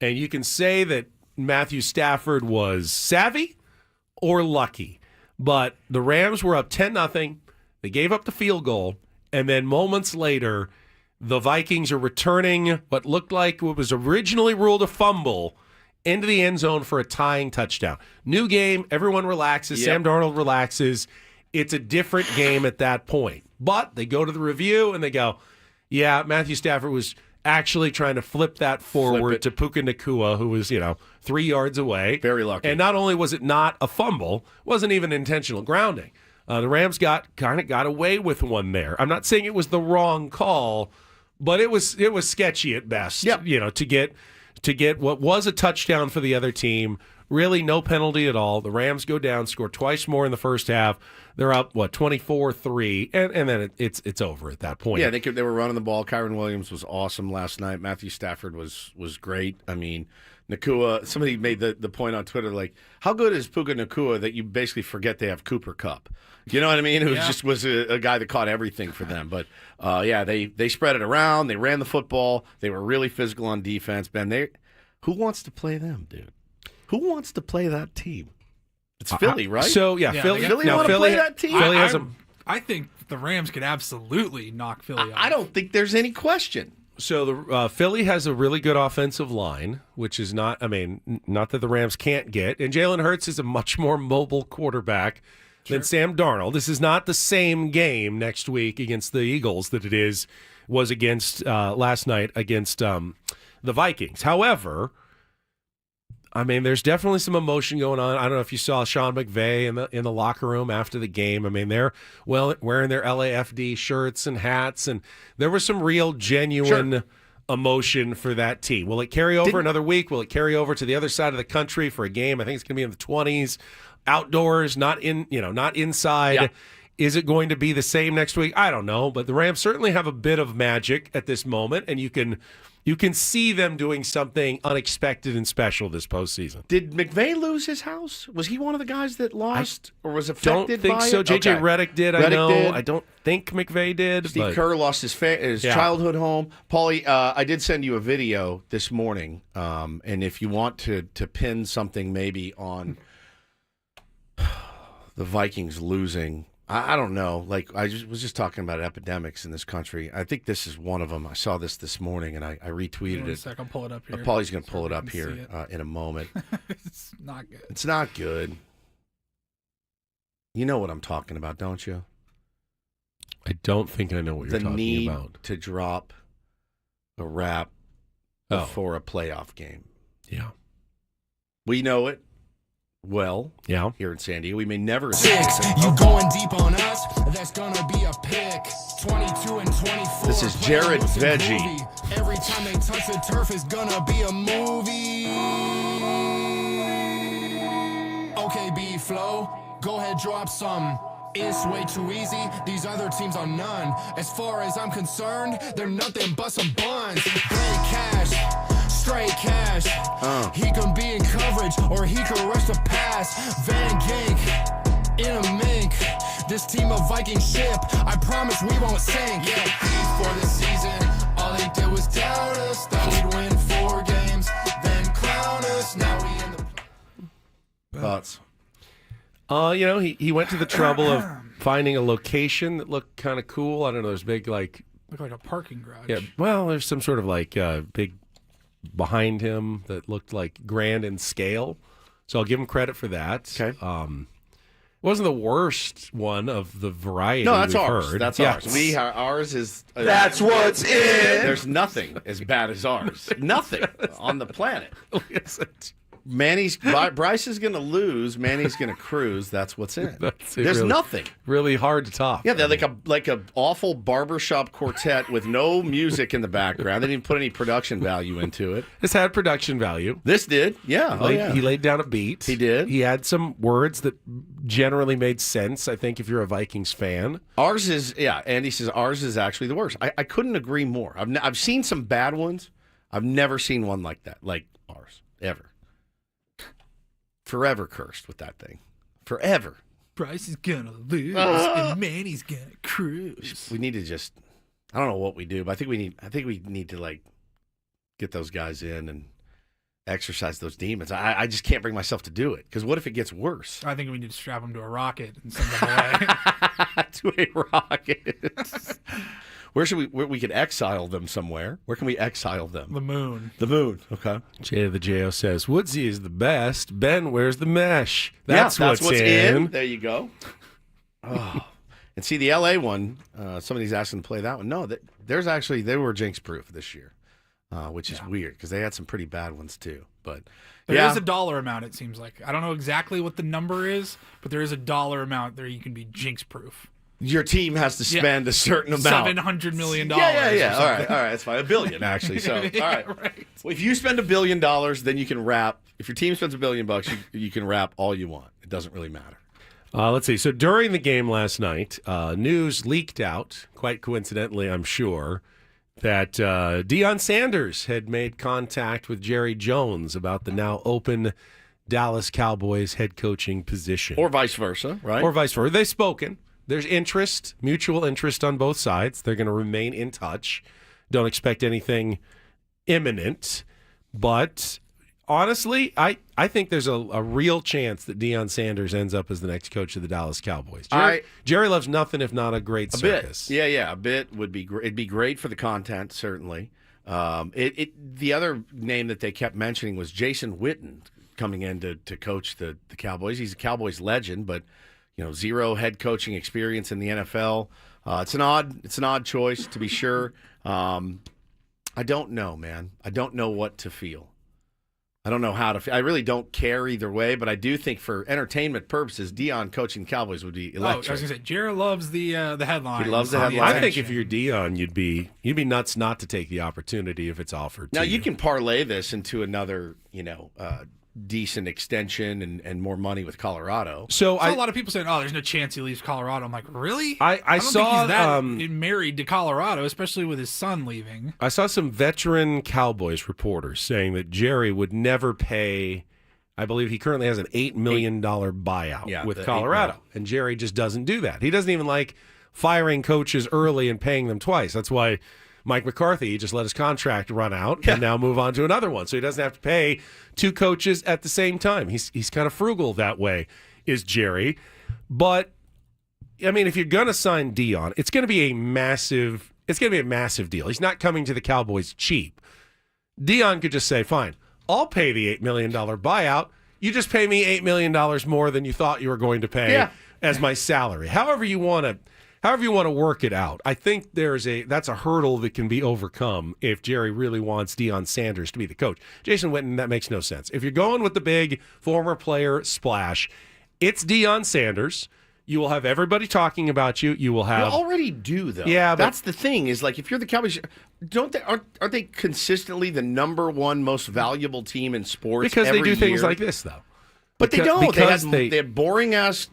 and you can say that Matthew Stafford was savvy or lucky, but the Rams were up 10-0. They gave up the field goal, and then moments later, the Vikings are returning what looked like what was originally ruled a fumble into the end zone for a tying touchdown. New game, everyone relaxes. Yep. Sam Darnold relaxes. It's a different game at that point. But they go to the review and they go, yeah, Matthew Stafford was actually trying to flip that forward to Puka Nacua, who was, 3 yards away. Very lucky. And not only was it not a fumble, wasn't even intentional grounding. The Rams got away with one there. I'm not saying it was the wrong call, but it was sketchy at best. Yep. To get what was a touchdown for the other team. Really, no penalty at all. The Rams go down, score twice more in the first half. They're up 24-3, and then it's over at that point. Yeah, they were running the ball. Kyron Williams was awesome last night. Matthew Stafford was great. I mean, Nakua. Somebody made the point on Twitter, like, how good is Puka Nakua that you basically forget they have Cooper Kupp? You know what I mean? Who just was a guy that caught everything for them. But they spread it around. They ran the football. They were really physical on defense. Ben, who wants to play them, dude? Who wants to play that team? It's Philly, right? So Philly want to play that team. Philly has I think the Rams could absolutely knock Philly off. I don't think there's any question. So the Philly has a really good offensive line, which is not that the Rams can't get. And Jalen Hurts is a much more mobile quarterback than Sam Darnold. This is not the same game next week against the Eagles that it was against last night against the Vikings. However, there's definitely some emotion going on. I don't know if you saw Sean McVay in the locker room after the game. They're wearing their LAFD shirts and hats, and there was some real genuine emotion for that team. Will it carry over another week? Will it carry over to the other side of the country for a game? I think it's going to be in the 20s, outdoors, not inside. Yeah. Is it going to be the same next week? I don't know, but the Rams certainly have a bit of magic at this moment, and you can see them doing something unexpected and special this postseason. Did McVay lose his house? Was he one of the guys that lost or was affected by it? Don't think so. J.J. Redick did, I know. Did. I don't think McVay did. Steve Kerr lost his childhood home. Paulie, I did send you a video this morning, and if you want to pin something maybe on the Vikings losing, I don't know. Like, was just talking about epidemics in this country. I think this is one of them. I saw this morning, and I retweeted it. I'll pull it up here. Paulie's going to pull it up here in a moment. It's not good. It's not good. You know what I'm talking about, don't you? I don't think I know what you're talking about. The need to drop a wrap before a playoff game. Yeah. We know it. Well, here in San Diego, we may never. You going deep on us? That's gonna be a pick. 22 and 24. This is Jared Veggie. Every time they touch the turf, is gonna be a movie. Okay, B Flow, go ahead, drop some. It's way too easy. These other teams are none. As far as I'm concerned, they're nothing but some buns. Great cash. Straight cash. He can be in coverage or he can rush the pass. Van Gink in a mink. This team of Viking ship, I promise we won't sink. Yeah, before the season, all they did was doubt us. Thought we'd win 4 games, then clown us. Now we in the thoughts. He went to the trouble of finding a location that looked kind of cool. I don't know. There's big looked like a parking garage. Yeah. Well, there's some sort of big behind him that looked like grand in scale. So I'll give him credit for that. Okay. Wasn't the worst one of the variety. No, that's we've ours. Heard. That's ours. Ours is. That's what's in. There's nothing as bad as ours. Nothing on the planet. Bryce is going to lose. Manny's going to cruise. That's what's in. There's nothing. Really hard to top. Yeah, they're like a awful barbershop quartet with no music in the background. They didn't put any production value into it. This had production value. This did, yeah. He laid down a beat. He did. He had some words that generally made sense, I think, if you're a Vikings fan. Ours is, Andy says ours is actually the worst. I couldn't agree more. I've seen some bad ones. I've never seen one like that, like ours, ever. Forever cursed with that thing. Forever. Bryce is gonna lose and Manny's gonna cruise. We need to I don't know what we do, but I think we need to get those guys in and exercise those demons. I just can't bring myself to do it because what if it gets worse? I think we need to strap them to a rocket and send them away. To a rocket. Where could exile them somewhere? Where can we exile them? The moon. The moon. Okay. Jay the J.O. says, Woodsy is the best. Ben, where's the mesh? That's what's in. There you go. Oh. And see, the L.A. one, somebody's asking to play that one. No, they were jinx-proof this year, which is weird because they had some pretty bad ones too. But there is a dollar amount, it seems like. I don't know exactly what the number is, but there is a dollar amount there you can be jinx-proof. your team has to spend a certain amount. $700 million. Yeah. All right. That's fine. $1 billion, actually. So, all right. Right. Well, if you spend $1 billion, then you can wrap. If your team spends $1 billion, you can wrap all you want. It doesn't really matter. Let's see. So during the game last night, news leaked out, quite coincidentally, I'm sure, that Deion Sanders had made contact with Jerry Jones about the now open Dallas Cowboys head coaching position. Or vice versa, right? Or vice versa. They've spoken. There's interest, mutual interest on both sides. They're going to remain in touch. Don't expect anything imminent. But honestly, I think there's a real chance that Deion Sanders ends up as the next coach of the Dallas Cowboys. Jerry loves nothing if not a great circus. Yeah, a bit would be great. It'd be great for the content, certainly. The other name that they kept mentioning was Jason Witten coming in to coach the Cowboys. He's a Cowboys legend, but zero head coaching experience in the NFL. It's an odd choice, to be sure. I don't know, man. I don't know what to feel. I don't know how to feel. I really don't care either way, but I do think for entertainment purposes, Deion coaching the Cowboys would be electric. I was going to say, Jared loves the headline. He loves the headline. I think if you're Deion, you'd be nuts not to take the opportunity if it's offered to you. Now, you can parlay this into another, decent extension and more money with Colorado. So a lot of people saying, "Oh, there's no chance he leaves Colorado." I'm like, really? I don't saw think he's that married to Colorado, especially with his son leaving. I saw some veteran Cowboys reporters saying that Jerry would never pay. I believe he currently has an $8 million buyout with Colorado, and Jerry just doesn't do that. He doesn't even like firing coaches early and paying them twice. That's why Mike McCarthy just let his contract run out and now move on to another one, so he doesn't have to pay two coaches at the same time. He's kind of frugal that way, is Jerry. But I mean, if you're going to sign Deion, it's going to be a massive deal. He's not coming to the Cowboys cheap. Deion could just say, "Fine, I'll pay the $8 million buyout. You just pay me $8 million more than you thought you were going to pay as my salary." However you want to work it out. I think that's a hurdle that can be overcome if Jerry really wants Deion Sanders to be the coach. Jason Witten, that makes no sense. If you're going with the big former player splash, it's Deion Sanders. You will have everybody talking about you. You will have. You already do, though. Yeah, that's the thing. Is like if you're the Cowboys, aren't they consistently the number one most valuable team in sports? Because they do year? things like this, though. But they don't. They had boring ass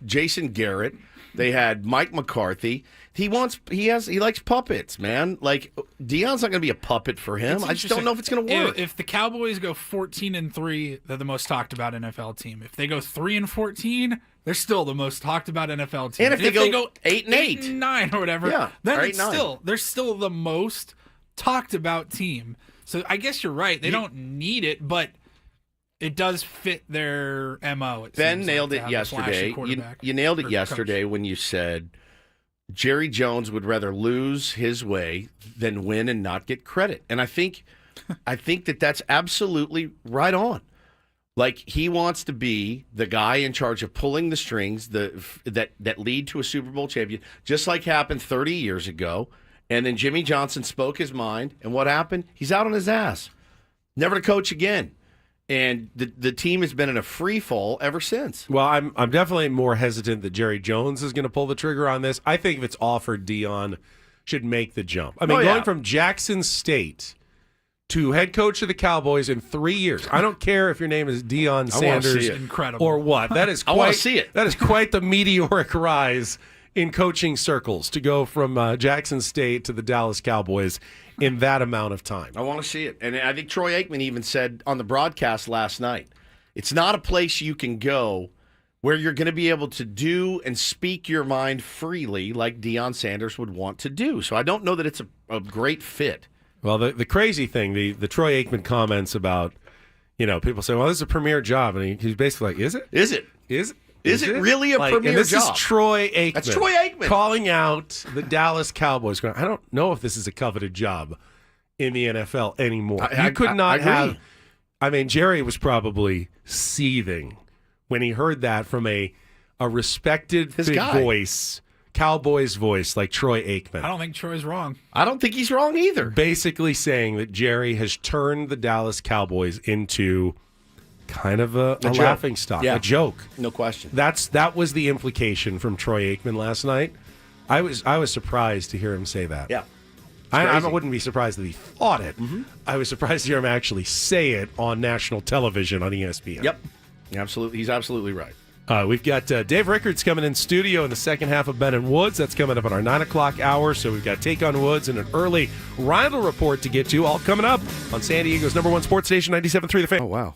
Jason Garrett. They had Mike McCarthy. He likes puppets, man. Like Deion's not going to be a puppet for him. I just don't know if it's going to work. If the Cowboys go 14-3, they're the most talked about NFL team. If they go 3-14, they're still the most talked about NFL team. And if they go 8-8, 9 or whatever, then they're still the most talked about team. So I guess you're right. They don't need it, but it does fit their MO. Ben nailed it yesterday. You nailed it yesterday when you said Jerry Jones would rather lose his way than win and not get credit. And I think that's absolutely right on. Like he wants to be the guy in charge of pulling the strings that lead to a Super Bowl champion, just like happened 30 years ago. And then Jimmy Johnson spoke his mind, and what happened? He's out on his ass, never to coach again. And the team has been in a free fall ever since. Well, I'm definitely more hesitant that Jerry Jones is going to pull the trigger on this. I think if it's offered, Deion should make the jump. I mean, going from Jackson State to head coach of the Cowboys in 3 years. I don't care if your name is Deion Sanders incredible. or what. That is I want to see it. That is quite the meteoric rise in coaching circles to go from Jackson State to the Dallas Cowboys in that amount of time. I want to see it. And I think Troy Aikman even said on the broadcast last night, it's not a place you can go where you're going to be able to do and speak your mind freely like Deion Sanders would want to do. So I don't know that it's a great fit. Well, the crazy thing, the Troy Aikman comments about, people say, well, this is a premier job. And he's basically like, is it? Is it? Is it really a premier and this job? Is Troy Aikman. That's Troy Aikman. Calling out the Dallas Cowboys. Going, I don't know if this is a coveted job in the NFL anymore. You could not have. I mean, Jerry was probably seething when he heard that from a respected voice, Cowboys voice like Troy Aikman. I don't think Troy's wrong. I don't think he's wrong either. Basically saying that Jerry has turned the Dallas Cowboys into kind of a laughing stock, a joke. No question. That was the implication from Troy Aikman last night. I was surprised to hear him say that. Yeah. I wouldn't be surprised that he thought it. Mm-hmm. I was surprised to hear him actually say it on national television on ESPN. Yep. Absolutely. He's absolutely right. We've got Dave Rickards coming in studio in the second half of Ben and Woods. That's coming up at our 9 o'clock hour. So we've got Take on Woods and an early rival report to get to, all coming up on San Diego's #1 sports station, 97.3 The Fan. Oh, wow.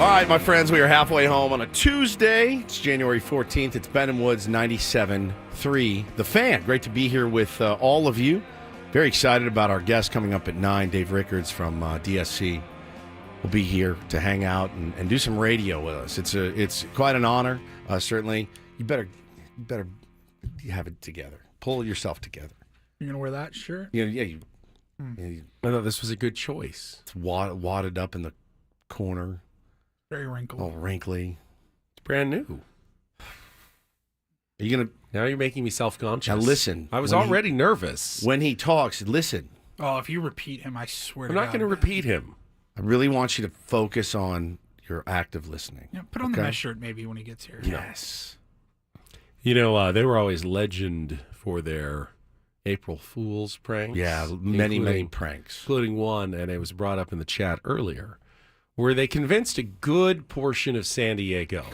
All right, my friends, we are halfway home on a Tuesday. It's January 14th. It's Ben and Woods 97.3. The Fan. Great to be here with all of you. Very excited about our guest coming up at 9, Dave Rickards from DSC. Will be here to hang out and do some radio with us. It's quite an honor, certainly. You better have it together. Pull yourself together. You're gonna wear that shirt? Yeah. I thought this was a good choice. It's wadded up in the corner. Very wrinkled. All wrinkly. It's brand new. Are you gonna? Now you're making me self-conscious. Now listen. I was already nervous. When he talks, listen. Oh, if you repeat him, I swear I'm to not God. going to repeat him. I really want you to focus on your active listening. Yeah, put on the mesh shirt maybe when he gets here. Yes. You know, they were always legend for their April Fool's pranks. Yeah, many pranks. Including one, and it was brought up in the chat earlier, where they convinced a good portion of San Diego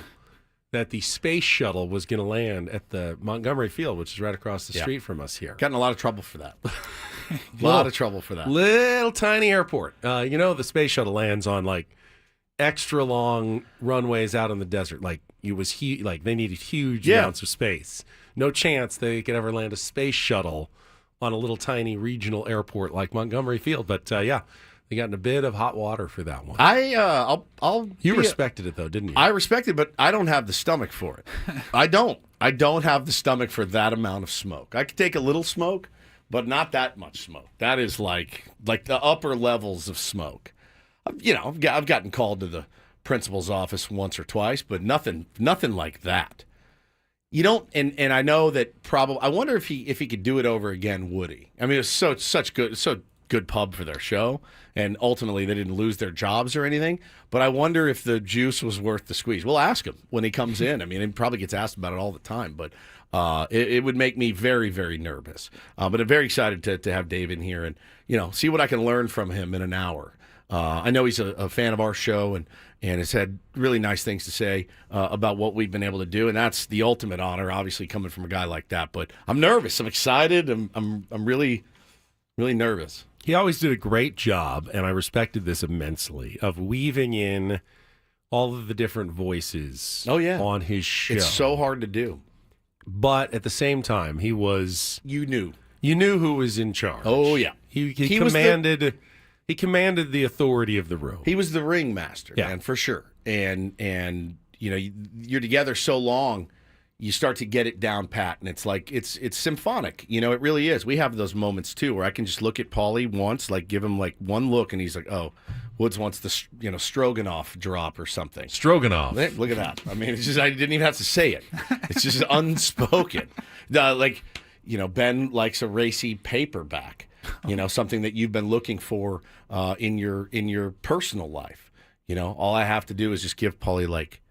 that the space shuttle was going to land at the Montgomery Field, which is right across the street from us here. Got in a lot of trouble for that. A lot of trouble for that. Little tiny airport. You know, the space shuttle lands on like extra long runways out in the desert. Like it was like they needed huge amounts of space. No chance they could ever land a space shuttle on a little tiny regional airport like Montgomery Field. But they got in a bit of hot water for that one. You respected it though, didn't you? I respect it, but I don't have the stomach for it. I don't have the stomach for that amount of smoke. I could take a little smoke, but not that much smoke. That is like the upper levels of smoke. You know, I've gotten called to the principal's office once or twice, but nothing like that. You don't, and I know that probably. I wonder if he could do it over again. Would he? I mean, it's so good pub for their show, and ultimately they didn't lose their jobs or anything. But I wonder if the juice was worth the squeeze. We'll ask him when he comes in. I mean, he probably gets asked about it all the time, but it would make me very, very nervous. But I'm very excited to have Dave in here and see what I can learn from him in an hour. I know he's a fan of our show and has had really nice things to say about what we've been able to do, and that's the ultimate honor, obviously coming from a guy like that. But I'm nervous. I'm excited. I'm really, really nervous. He always did a great job, and I respected this immensely, of weaving in all of the different voices on his show. It's so hard to do. But at the same time, he was... You knew who was in charge. Oh, yeah. He commanded... He commanded the authority of the room. He was the ringmaster, man, for sure. And you're together so long, you start to get it down pat, and it's like it's symphonic. It really is. We have those moments too where I can just look at Paulie once, like give him like one look, and he's like, "Oh, Woods wants the Stroganoff drop or something." Stroganoff. Look at that. I mean, it's just I didn't even have to say it. It's just unspoken. Ben likes a racy paperback. Something that you've been looking for in your personal life. All I have to do is just give Paulie like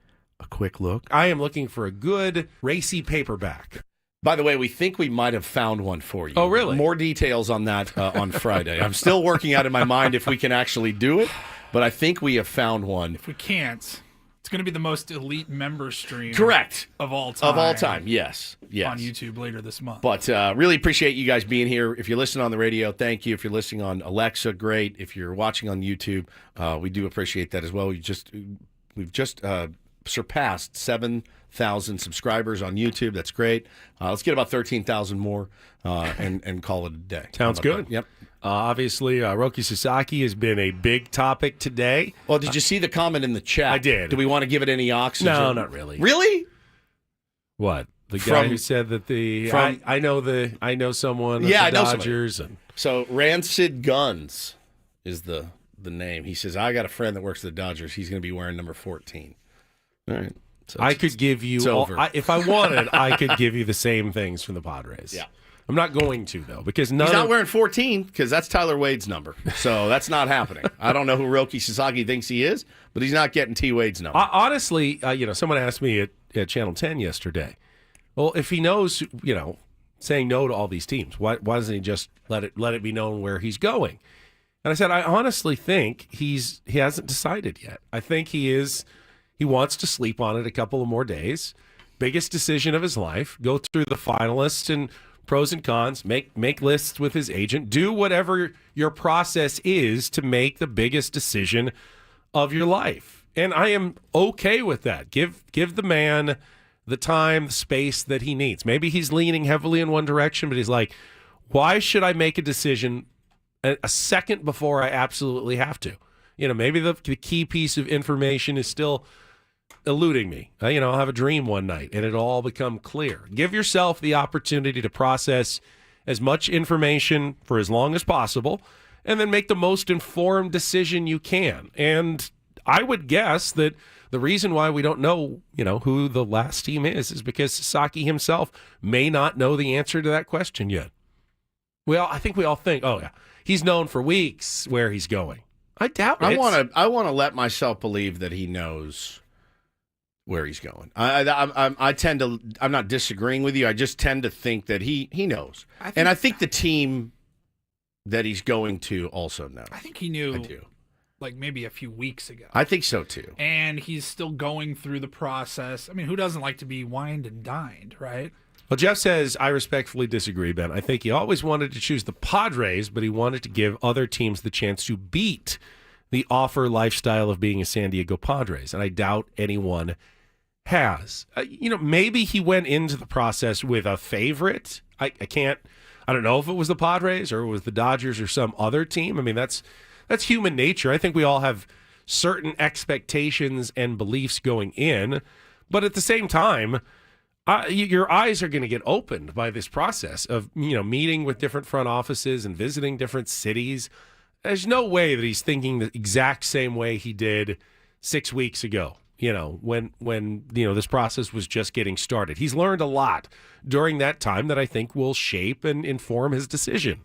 a quick look. I am looking for a good racy paperback. By the way, we think we might have found one for you. Oh, really? More details on that on Friday. I'm still working out in my mind if we can actually do it, but I think we have found one. If we can't, it's going to be the most elite member stream. Correct. Of all time. Of all time, yes. On YouTube later this month. But really appreciate you guys being here. If you're listening on the radio, thank you. If you're listening on Alexa, great. If you're watching on YouTube, we do appreciate that as well. We've just surpassed 7,000 subscribers on YouTube. That's great. Let's get about 13,000 more and call it a day. Sounds good. That? Yep. Obviously, Roki Sasaki has been a big topic today. Well, did you see the comment in the chat? I did. Do we want to give it any oxygen? No, not really. Really? What? The guy who said that I know someone at the Dodgers. So Rancid Guns is the name. He says, I got a friend that works at the Dodgers. He's going to be wearing number 14. All right. So I could give you, if I wanted, I could give you the same things from the Padres. Yeah. I'm not going to, though, because he's not wearing 14 because that's Tyler Wade's number. So that's not happening. I don't know who Roki Sasaki thinks he is, but he's not getting T. Wade's number. Honestly, someone asked me at Channel 10 yesterday, well, if he knows, saying no to all these teams, why doesn't he just let it be known where he's going? And I said, I honestly think he hasn't decided yet. I think he wants to sleep on it a couple of more days. Biggest decision of his life. Go through the finalists and pros and cons, make lists with his agent, do whatever your process is to make the biggest decision of your life. And I am okay with that. Give the man the time, the space that he needs. Maybe he's leaning heavily in one direction, but he's like, why should I make a decision a second before I absolutely have to? Maybe the key piece of information is still eluding me. I'll have a dream one night and it'll all become clear. Give yourself the opportunity to process as much information for as long as possible and then make the most informed decision you can. And I would guess that the reason why we don't know, who the last team is because Sasaki himself may not know the answer to that question yet. Well, I think we all think, oh yeah, he's known for weeks where he's going. I doubt it. I want to let myself believe that he knows where he's going. I'm not disagreeing with you. I just tend to think that he knows. I think the team that he's going to also knows. I think he knew. I do. Like maybe a few weeks ago. I think so too. And he's still going through the process. I mean, who doesn't like to be wined and dined, right? Well, Jeff says, I respectfully disagree, Ben. I think he always wanted to choose the Padres, but he wanted to give other teams the chance to beat the offer lifestyle of being a San Diego Padres. And I doubt anyone has. Maybe he went into the process with a favorite. I don't know if it was the Padres or it was the Dodgers or some other team. I mean, that's human nature. I think we all have certain expectations and beliefs going in, but at the same time, your eyes are going to get opened by this process of meeting with different front offices and visiting different cities. There's no way that he's thinking the exact same way he did 6 weeks ago. When this process was just getting started. He's learned a lot during that time that I think will shape and inform his decision.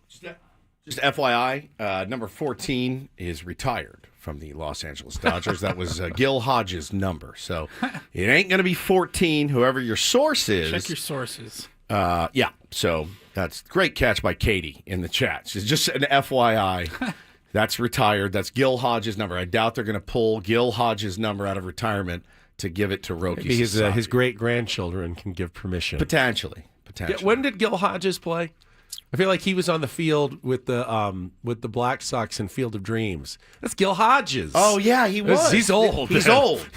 Just FYI, number 14 is retired from the Los Angeles Dodgers. That was Gil Hodges' number. So it ain't going to be 14, whoever your source is. Check your sources. Yeah, so that's great catch by Katie in the chat. She's just an FYI. That's retired. That's Gil Hodges' number. I doubt they're going to pull Gil Hodges' number out of retirement to give it to Roki Sasaki. His great-grandchildren can give permission. Potentially. Yeah, when did Gil Hodges play? I feel like he was on the field with the Black Sox in Field of Dreams. That's Gil Hodges. Oh, yeah, he was. He's old. He's old.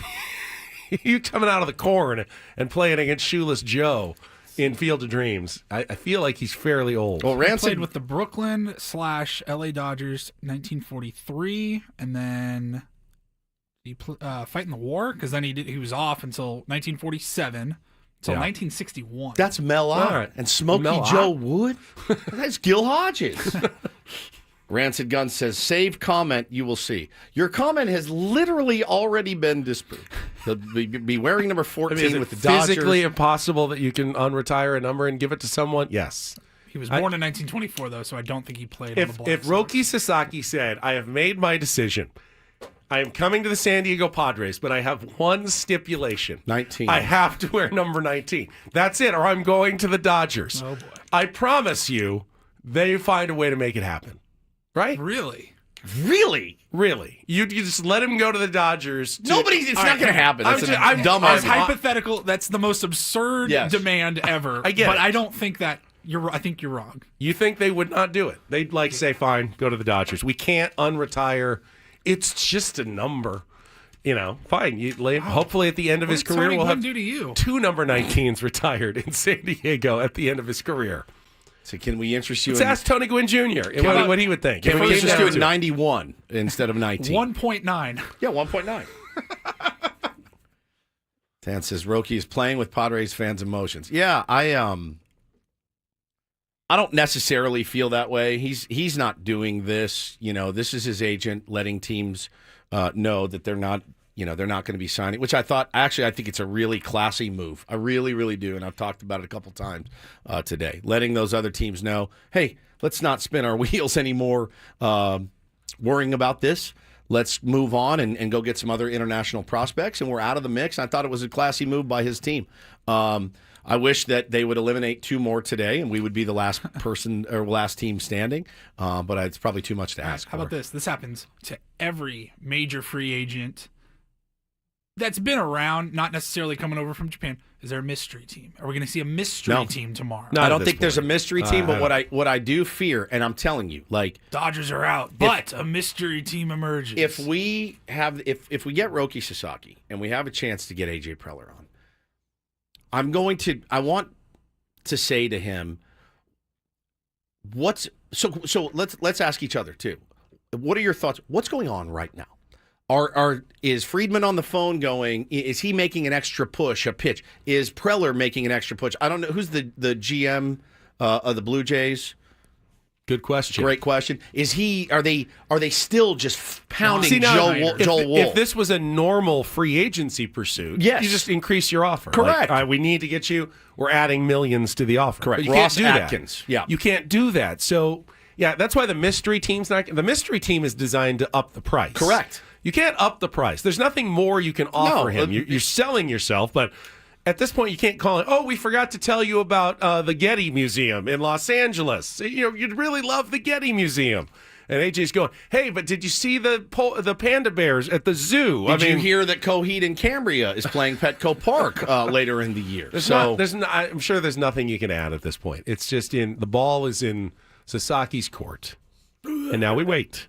You coming out of the corn and playing against Shoeless Joe in Field of Dreams. I feel like he's fairly old. Well, He played with the Brooklyn/LA Dodgers 1943, and then he fight in the war because then he was off until 1947. Until 1961. That's Mel Ott and Smokey Joe Wood. That's Gil Hodges. Rancid Gun says, save comment, you will see. Your comment has literally already been disproved. He'll be wearing number 14 with the Dodgers. Physically impossible that you can unretire a number and give it to someone? Yes. He was born in 1924, though, so I don't think he played on the Black Sox. If Roki Sasaki said, I have made my decision, I am coming to the San Diego Padres, but I have one stipulation. 19. I have to wear number 19. That's it, or I'm going to the Dodgers. Oh, boy. I promise you, they find a way to make it happen. Right? Really? Really? Really. You just let him go to the Dodgers. It's not going to happen. I'm dumb. It's hypothetical. That's the most absurd demand ever. I get but it. I don't think that I think you're wrong. You think they would not do it? They'd say, fine, go to the Dodgers. We can't unretire. It's just a number. Fine. Hopefully at the end of his career, we'll have do to you? 2 number 19s retired in San Diego at the end of his career. So can we interest you Let's ask Tony Gwynn Jr. what he would think. Can we interest you in 91 instead of 19? 1.9. Yeah, 1.9. Dan says Roki is playing with Padres fans' emotions. Yeah, I don't necessarily feel that way. He's not doing this. This is his agent letting teams know that they're not going to be signing, which I think it's a really classy move. I really, really do. And I've talked about it a couple times today, letting those other teams know, hey, let's not spin our wheels anymore worrying about this. Let's move on and go get some other international prospects. And we're out of the mix. I thought it was a classy move by his team. I wish that they would eliminate 2 more today, and we would be the last person or last team standing. But it's probably too much to ask. How about this? This happens to every major free agent that's been around, not necessarily coming over from Japan. Is there a mystery team? Are we going to see a mystery team tomorrow? No, I don't think there's a mystery team, but what I do fear, and I'm telling you, like Dodgers are out, but a mystery team emerges. If we get Roki Sasaki and we have a chance to get AJ Preller on, I want to say to him, let's ask each other too. What are your thoughts? What's going on right now? Is Friedman on the phone going? Is he making an extra push, a pitch? Is Preller making an extra push? I don't know who's the GM of the Blue Jays. Good question. Great question. Is he? Are they still just pounding Joel Wolf? If this was a normal free agency pursuit, yes, you just increase your offer. Correct. Like, we need to get you. We're adding millions to the offer. Correct. But you Ross can't do Atkins. that. Yeah, you can't do that. So yeah, that's why the mystery team's not. The mystery team is designed to up the price. Correct. You can't up the price. There's nothing more you can offer him. You're selling yourself, but at this point, you can't call it, oh, we forgot to tell you about the Getty Museum in Los Angeles. You'd really love the Getty Museum. And AJ's going, hey, but did you see the panda bears at the zoo? Did you hear that Coheed and Cambria is playing Petco Park later in the year? I'm sure there's nothing you can add at this point. It's just the ball is in Sasaki's court. And now we wait.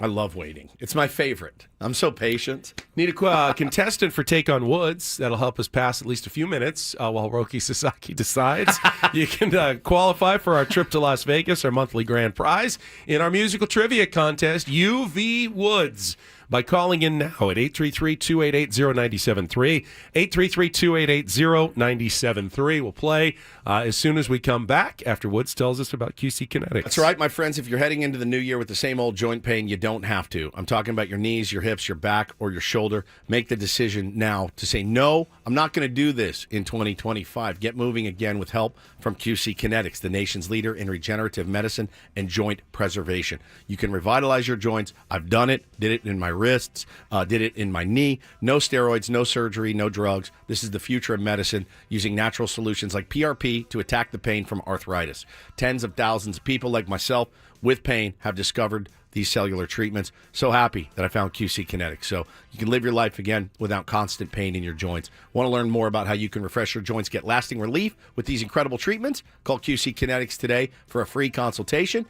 I love waiting. It's my favorite. I'm so patient. Need a contestant for Take on Woods. That'll help us pass at least a few minutes while Roki Sasaki decides. You can qualify for our trip to Las Vegas, our monthly grand prize, in our musical trivia contest, UV Woods, by calling in now at 833-288-0973, 833-288-0973. We'll play as soon as we come back after Woods tells us about QC Kinetics. That's right, my friends. If you're heading into the new year with the same old joint pain, you don't have to. I'm talking about your knees, your hips, your back, or your shoulder. Make the decision now to say, no, I'm not going to do this in 2025. Get moving again with help from QC Kinetics, the nation's leader in regenerative medicine and joint preservation. You can revitalize your joints. I've done it, did it in my wrists, did it in my knee. No steroids, no surgery, no drugs. This is the future of medicine, using natural solutions like PRP to attack the pain from arthritis. Tens of thousands of people like myself with pain have discovered these cellular treatments. So happy that I found QC Kinetics. So you can live your life again without constant pain in your joints. Want to learn more about how you can refresh your joints, get lasting relief with these incredible treatments? Call QC Kinetics today for a free consultation.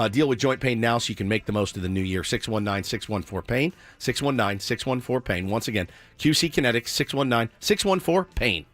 Deal with joint pain now so you can make the most of the new year. 619-614-PAIN. 619-614-PAIN. Once again, QC Kinetics, 619-614-PAIN.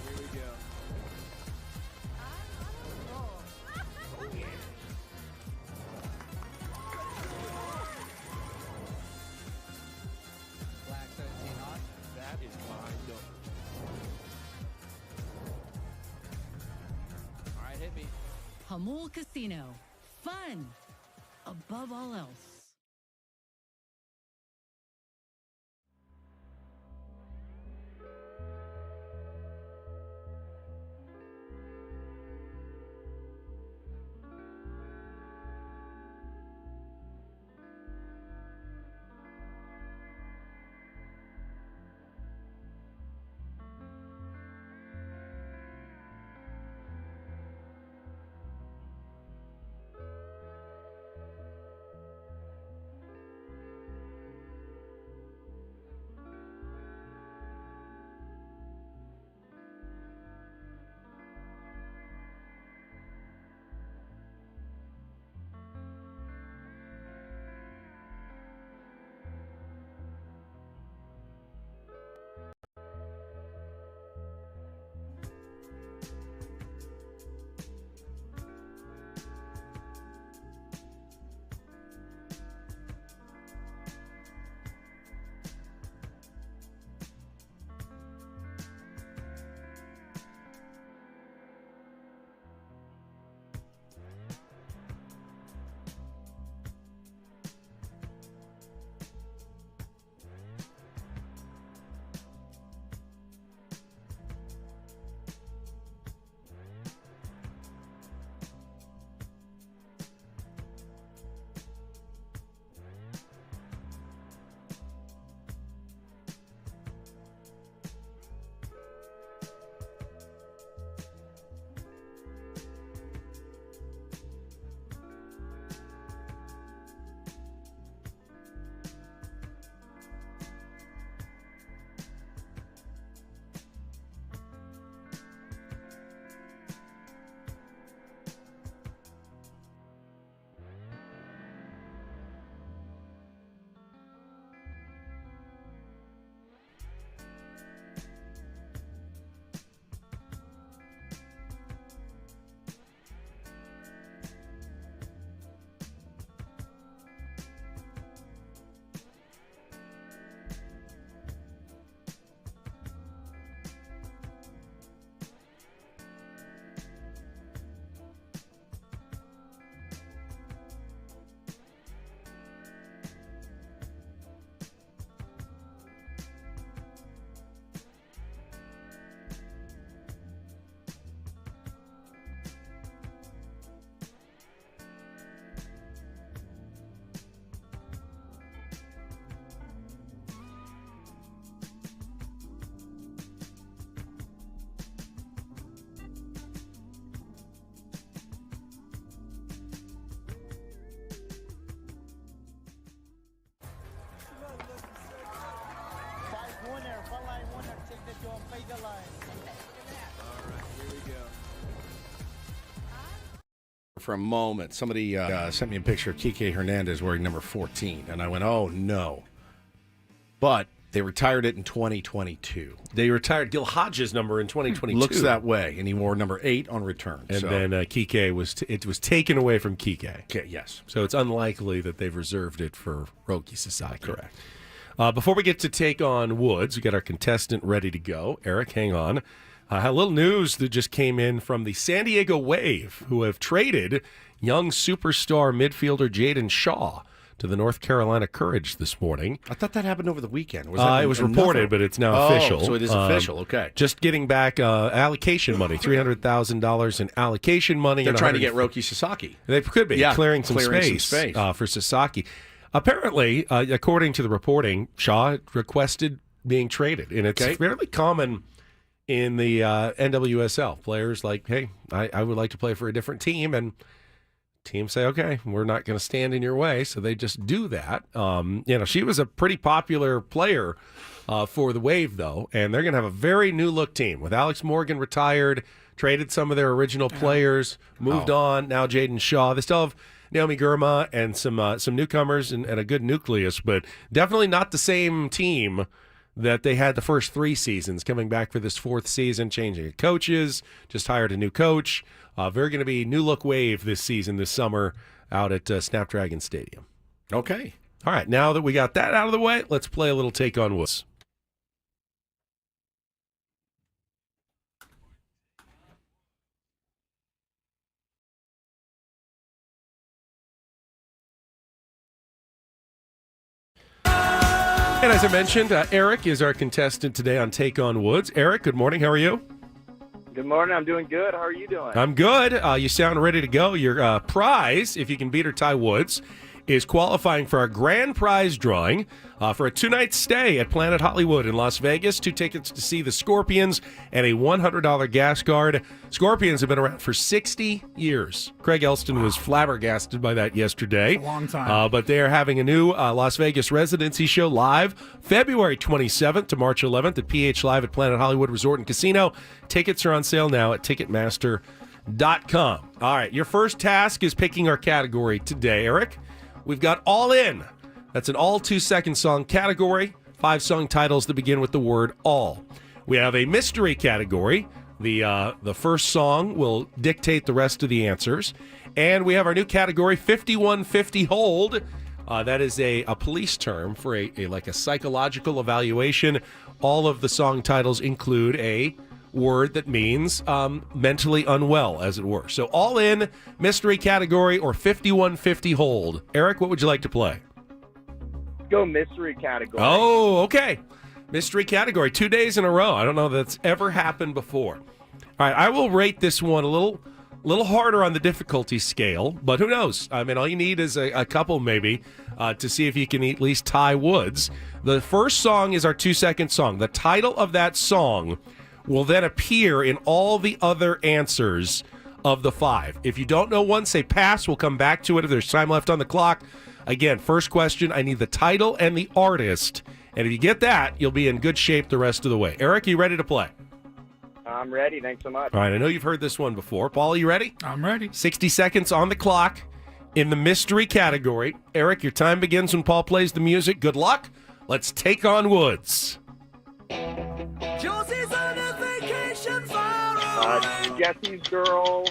here we go. Black 17 on. That is my number. All right, hit me. Hamul Casino. Fun above all else. For a moment, somebody sent me a picture of Kike Hernandez wearing number 14, and I went, oh, no. But they retired it in 2022. They retired Gil Hodges' number in 2022. Looks that way, and he wore number 8 on return. And then Kike was taken away from Kike. Okay, yes. So it's unlikely that they've reserved it for Roki Sasaki. Correct. Before we get to take on Woods, we got our contestant ready to go. Eric, hang on. A little news that just came in from the San Diego Wave, who have traded young superstar midfielder Jaden Shaw to the North Carolina Courage this morning. I thought that happened over the weekend. Was that it was reported, but it's now official. So it is official, okay. Just getting back allocation money, $300,000 in allocation money. They're trying to get Roki Sasaki. They could be, clearing some space for Sasaki. Apparently, according to the reporting, Shaw requested being traded, and it's fairly common in the NWSL. Players like, hey, I would like to play for a different team, and teams say, okay, we're not going to stand in your way, so they just do that. She was a pretty popular player for the Wave, though, and they're going to have a very new-look team. With Alex Morgan retired, traded some of their original players, moved on, now Jaden Shaw. They still have Naomi Gurma and some newcomers and a good nucleus, but definitely not the same team that they had the first 3 seasons, coming back for this 4th season, changing of coaches, just hired a new coach. Very going to be new look wave this season, this summer, out at Snapdragon Stadium. Okay. All right, now that we got that out of the way, let's play a little Take on Woods. And as I mentioned, Eric is our contestant today on Take on Woods. Eric, good morning. How are you? Good morning. I'm doing good. How are you doing? I'm good. You sound ready to go. Your prize, if you can beat or tie Woods, is qualifying for our grand prize drawing for a 2-night stay at Planet Hollywood in Las Vegas, 2 tickets to see the Scorpions, and a $100 gas card. Scorpions have been around for 60 years. Craig Elston was flabbergasted by that yesterday. A long time. But they are having a new Las Vegas residency show live February 27th to March 11th at PH Live at Planet Hollywood Resort and Casino. Tickets are on sale now at Ticketmaster.com. All right, your first task is picking our category today, Eric. We've got All In. That's an all 2-second song category. 5 song titles that begin with the word all. We have a mystery category. The first song will dictate the rest of the answers. And we have our new category, 5150 Hold. That is a police term for a psychological evaluation. All of the song titles include a word that means mentally unwell, as it were. So All In, mystery category, or 5150 Hold. Eric, what would you like to play? Go mystery category. Oh, okay. Mystery category, 2 days in a row. I don't know if that's ever happened before. All right, I will rate this one a little harder on the difficulty scale, but who knows? I mean, all you need is a couple maybe to see if you can at least tie Woods. The first song is our 2-second song. The title of that song will then appear in all the other answers of the 5. If you don't know one, say pass. We'll come back to it if there's time left on the clock. Again, first question, I need the title and the artist. And if you get that, you'll be in good shape the rest of the way. Eric, you ready to play? I'm ready. Thanks so much. All right, I know you've heard this one before. Paul, you ready? I'm ready. 60 seconds on the clock in the mystery category. Eric, your time begins when Paul plays the music. Good luck. Let's take on Woods. Josie's on a vacation Jesse's Girl.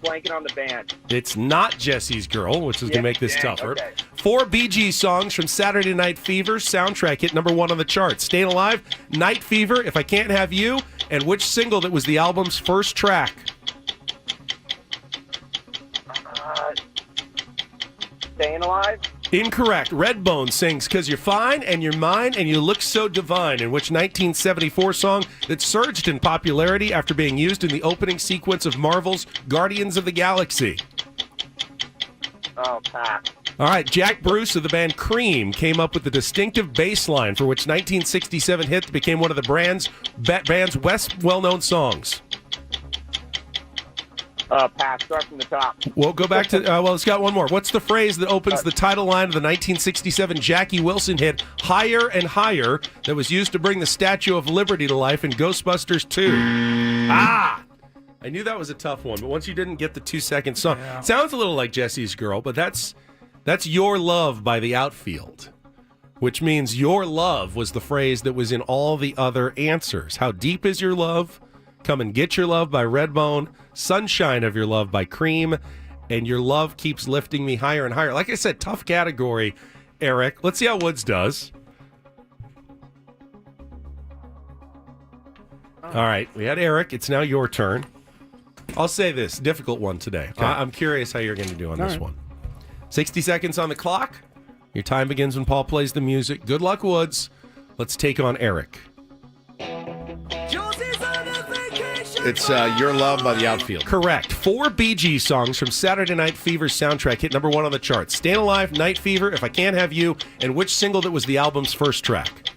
Blanket on the Band. It's not Jesse's Girl, which is going to make this tougher. Okay. 4 Bee Gees songs from Saturday Night Fever soundtrack hit number 1 on the charts. Staying Alive, Night Fever, If I Can't Have You, and which single that was the album's first track? Staying Alive? Incorrect. Redbone sings "'Cause You're Fine and You're Mine and You Look So Divine," in which 1974 song that surged in popularity after being used in the opening sequence of Marvel's Guardians of the Galaxy. Oh, pass. All right, Jack Bruce of the band Cream came up with the distinctive bass line for which 1967 hit that became one of the band's best well-known songs. Pass. Start from the top. We'll go back to, it's got one more. What's the phrase that opens the title line of the 1967 Jackie Wilson hit, Higher and Higher, that was used to bring the Statue of Liberty to life in Ghostbusters 2? I knew that was a tough one, but once you didn't get the 2-second song. Yeah. Sounds a little like Jesse's Girl, but that's Your Love by The Outfield, which means your love was the phrase that was in all the other answers. How Deep Is Your Love? Come and Get Your Love by Redbone, Sunshine of Your Love by Cream, and Your Love Keeps Lifting Me Higher and Higher. Like I said, tough category, Eric. Let's see how Woods does. All right, we had Eric. It's now your turn. I'll say this, difficult one today. Okay. I'm curious how you're going to do on this one. 60 seconds on the clock. Your time begins when Paul plays the music. Good luck, Woods. Let's take on Eric. It's Your Love by The Outfield. Correct. 4 Bee Gees songs from Saturday Night Fever's soundtrack hit number 1 on the charts. Staying Alive, Night Fever, If I Can't Have You, and which single that was the album's first track?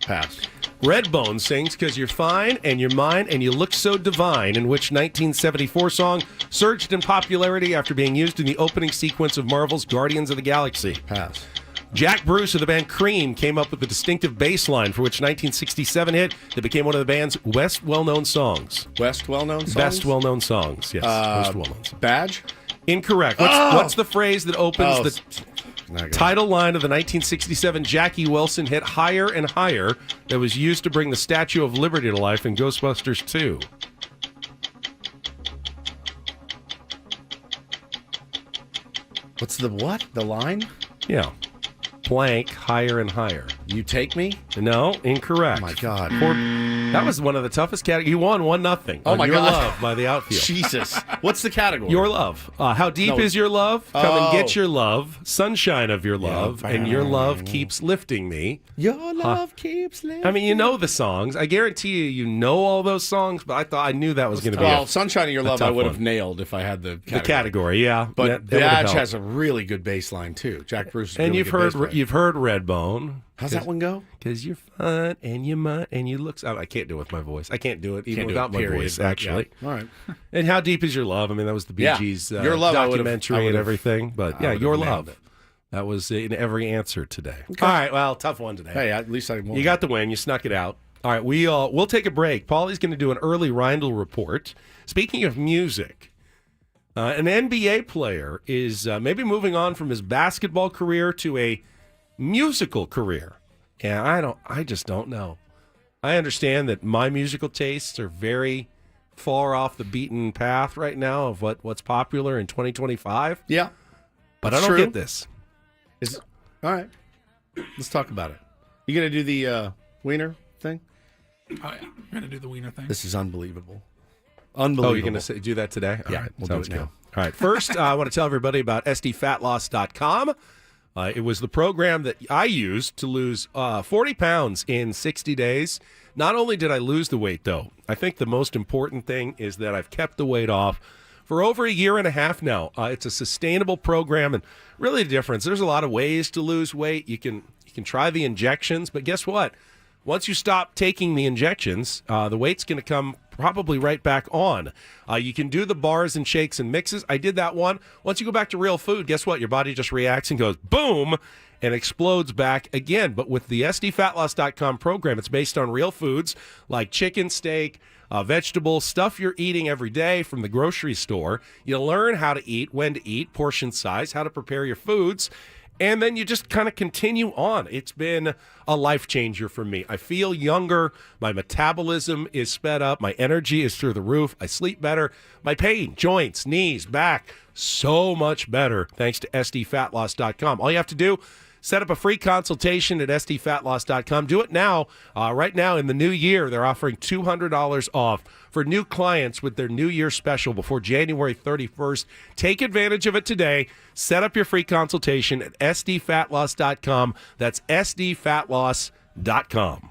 Pass. Redbone sings "'Cause You're Fine and You're Mine and You Look So Divine," in which 1974 song surged in popularity after being used in the opening sequence of Marvel's Guardians of the Galaxy. Pass. Jack Bruce of the band Cream came up with the distinctive bass line for which 1967 hit that became one of the band's best well-known songs. Best well-known songs? Best well-known songs, yes. Most well-known songs. Badge? Incorrect. What's the phrase that opens the... Title line of the 1967 Jackie Wilson hit Higher and Higher that was used to bring the Statue of Liberty to life in Ghostbusters 2. What's the what? The line? Yeah. Blank, Higher and Higher. You Take Me? No, incorrect. Oh, my God. That was one of the toughest categories. You won 1-0. Oh, my Your God. Love by the outfield. Jesus. What's the category? Your Love. How deep is your love? Come and get your love. Sunshine of your love. And your love keeps lifting me. Your love keeps lifting. I mean, you know the songs. I guarantee you know all those songs, but I knew that was going to be Well, Sunshine of Your Love I would have one. nailed if I had the category. The category, yeah. But Badge has a really good bass line, too. Jack Bruce is And really you've good bass player. heard Redbone. How's that one go? Because you're fun and you might and you look. I can't do it with my voice. I can't do it even without my voice. Actually, yeah. All right. And How Deep Is Your Love? I mean, that was the Bee Gees Your Love, documentary and everything. But yeah, Your Love. That was in every answer today. Okay. All right. Well, tough one today. Hey, at least I won. You got the win. You snuck it out. All right. We'll take a break. Paulie's going to do an early Reindl report. Speaking of music, an NBA player is maybe moving on from his basketball career to a musical career. And I just don't know. I understand that my musical tastes are very far off the beaten path right now of what's popular in 2025. Yeah. But I don't get this. All right. Let's talk about it. You going to do the wiener thing? Oh, yeah. I'm going to do the wiener thing. This is unbelievable. Oh, you're going to do that today? Yeah, All right. we'll Sounds do it now. good. All right. First, I want to tell everybody about SDFatLoss.com. It was the program that I used to lose 40 pounds in 60 days. Not only did I lose the weight, though, I think the most important thing is that I've kept the weight off for over a year and a half now. It's a sustainable program, and really the difference, there's a lot of ways to lose weight. You can try the injections, but guess what? Once you stop taking the injections, the weight's going to come probably right back on. You can do the bars and shakes and mixes. I did that one. Once you go back to real food, guess what? Your body just reacts and goes boom and explodes back again. But with the SDFatLoss.com program, it's based on real foods like chicken, steak, vegetables, stuff you're eating every day from the grocery store. You learn how to eat, when to eat, portion size, how to prepare your foods. And then you just kind of continue on. It's been a life changer for me. I feel younger. My metabolism is sped up. My energy is through the roof. I sleep better. My pain, joints, knees, back, so much better thanks to SDFatLoss.com. All you have to do, set up a free consultation at SDFatLoss.com. Do it now. Right now in the new year, they're offering $200 off for new clients with their New Year special before January 31st. Take advantage of it today. Set up your free consultation at SDFatLoss.com. That's SDFatLoss.com.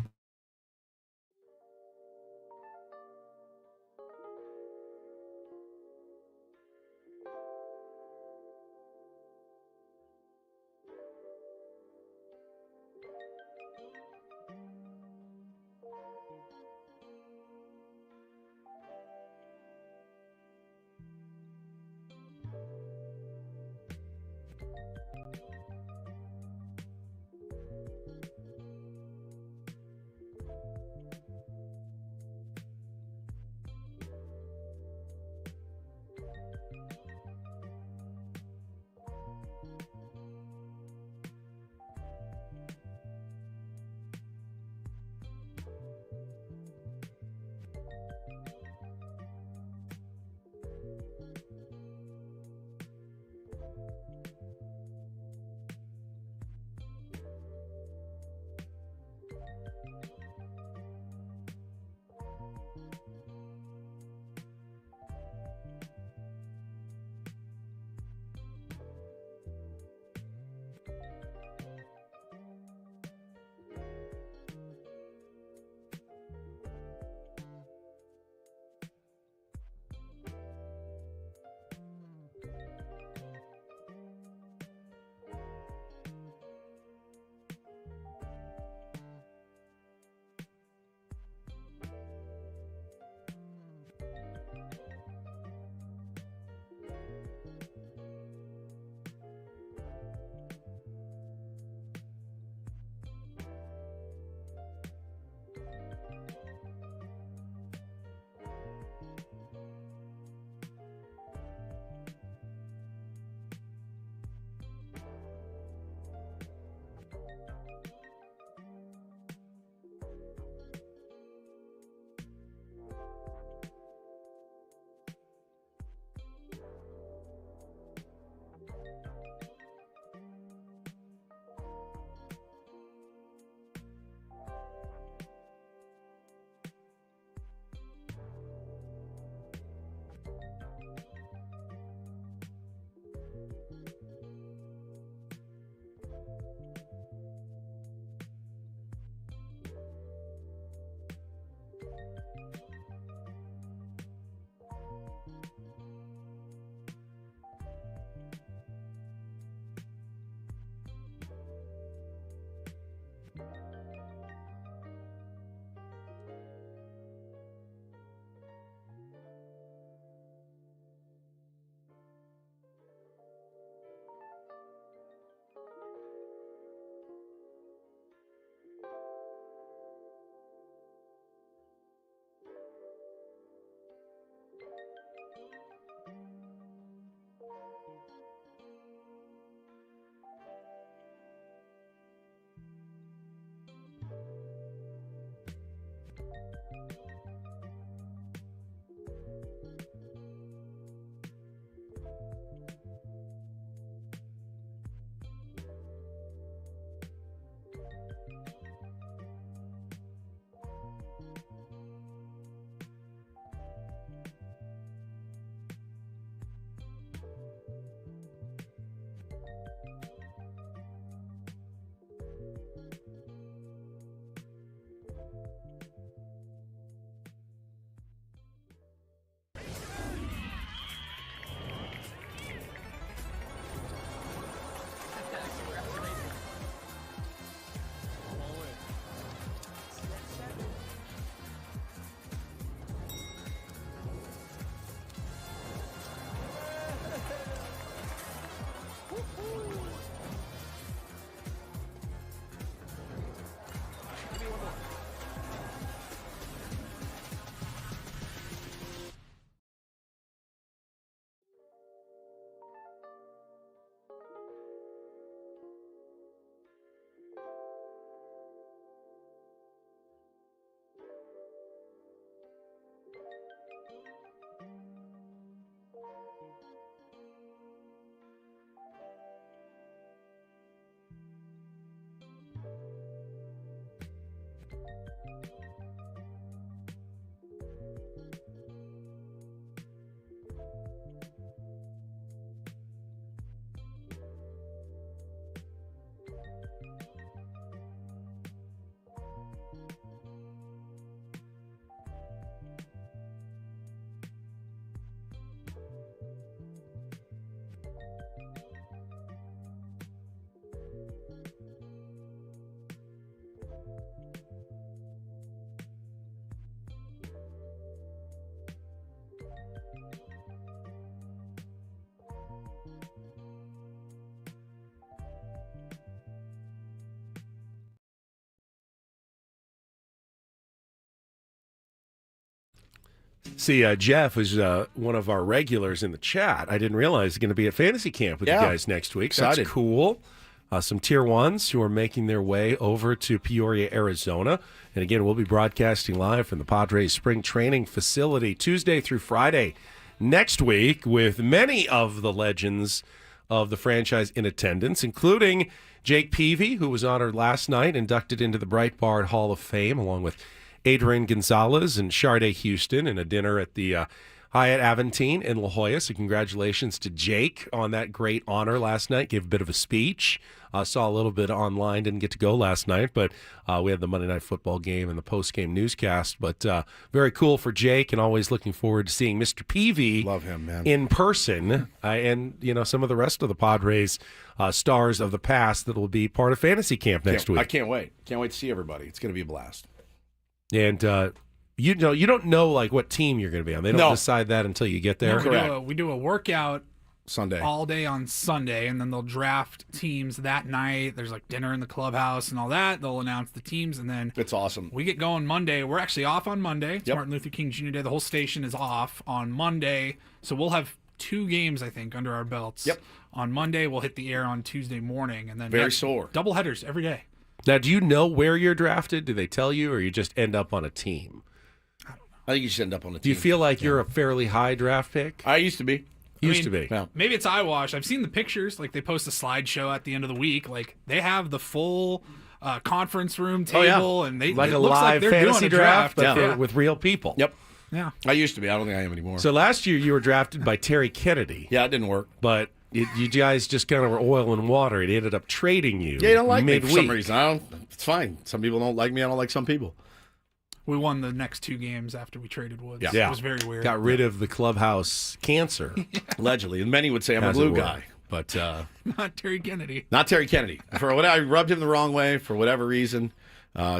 See, Jeff is one of our regulars in the chat. I didn't realize he's going to be at fantasy camp with you guys next week. Excited. That's cool. Some tier ones who are making their way over to Peoria, Arizona. And again, we'll be broadcasting live from the Padres spring training facility Tuesday through Friday next week with many of the legends of the franchise in attendance, including Jake Peavy, who was honored last night, inducted into the Breitbart Hall of Fame, along with Adrian Gonzalez and Sharday Houston, in a dinner at the Hyatt Aventine in La Jolla. So congratulations to Jake on that great honor last night. Gave a bit of a speech. Saw a little bit online. Didn't get to go last night, but we had the Monday Night Football game and the post-game newscast. But very cool for Jake, and always looking forward to seeing Mr. Peavy Love him, man. in person. And, some of the rest of the Padres stars of the past that will be part of fantasy camp next week. I can't wait. Can't wait to see everybody. It's going to be a blast. And you don't know like what team you're going to be on. They don't decide that until you get there. No, we do a workout Sunday all day on Sunday, and then they'll draft teams that night. There's like dinner in the clubhouse and all that. They'll announce the teams, and then it's awesome. We get going Monday. We're actually off on Monday. It's Martin Luther King Jr. Day. The whole station is off on Monday, so we'll have 2 games I think under our belts. On Monday, we'll hit the air on Tuesday morning, and then very sore double headers every day. Now, do you know where you're drafted? Do they tell you, or you just end up on a team? I don't know. I think you just end up on a team. Do you feel like you're a fairly high draft pick? I used to be. Yeah. Maybe it's eyewash. I've seen the pictures. Like, they post a slideshow at the end of the week. Like, they have the full conference room table, and they like it a looks live like they're fantasy doing a draft, but with real people. Yep. Yeah. I used to be. I don't think I am anymore. So last year you were drafted by Terry Kennedy. Yeah, it didn't work. But you guys just kind of were oil and water. It ended up trading you. Yeah, you don't like me midweek. for some reason. It's fine. Some people don't like me. I don't like some people. We won the next 2 games after we traded Woods. Yeah. It was very weird. Got rid of the clubhouse cancer. Allegedly. And many would say I'm a glue guy. But not Terry Kennedy. Not Terry Kennedy. For what I rubbed him the wrong way for whatever reason.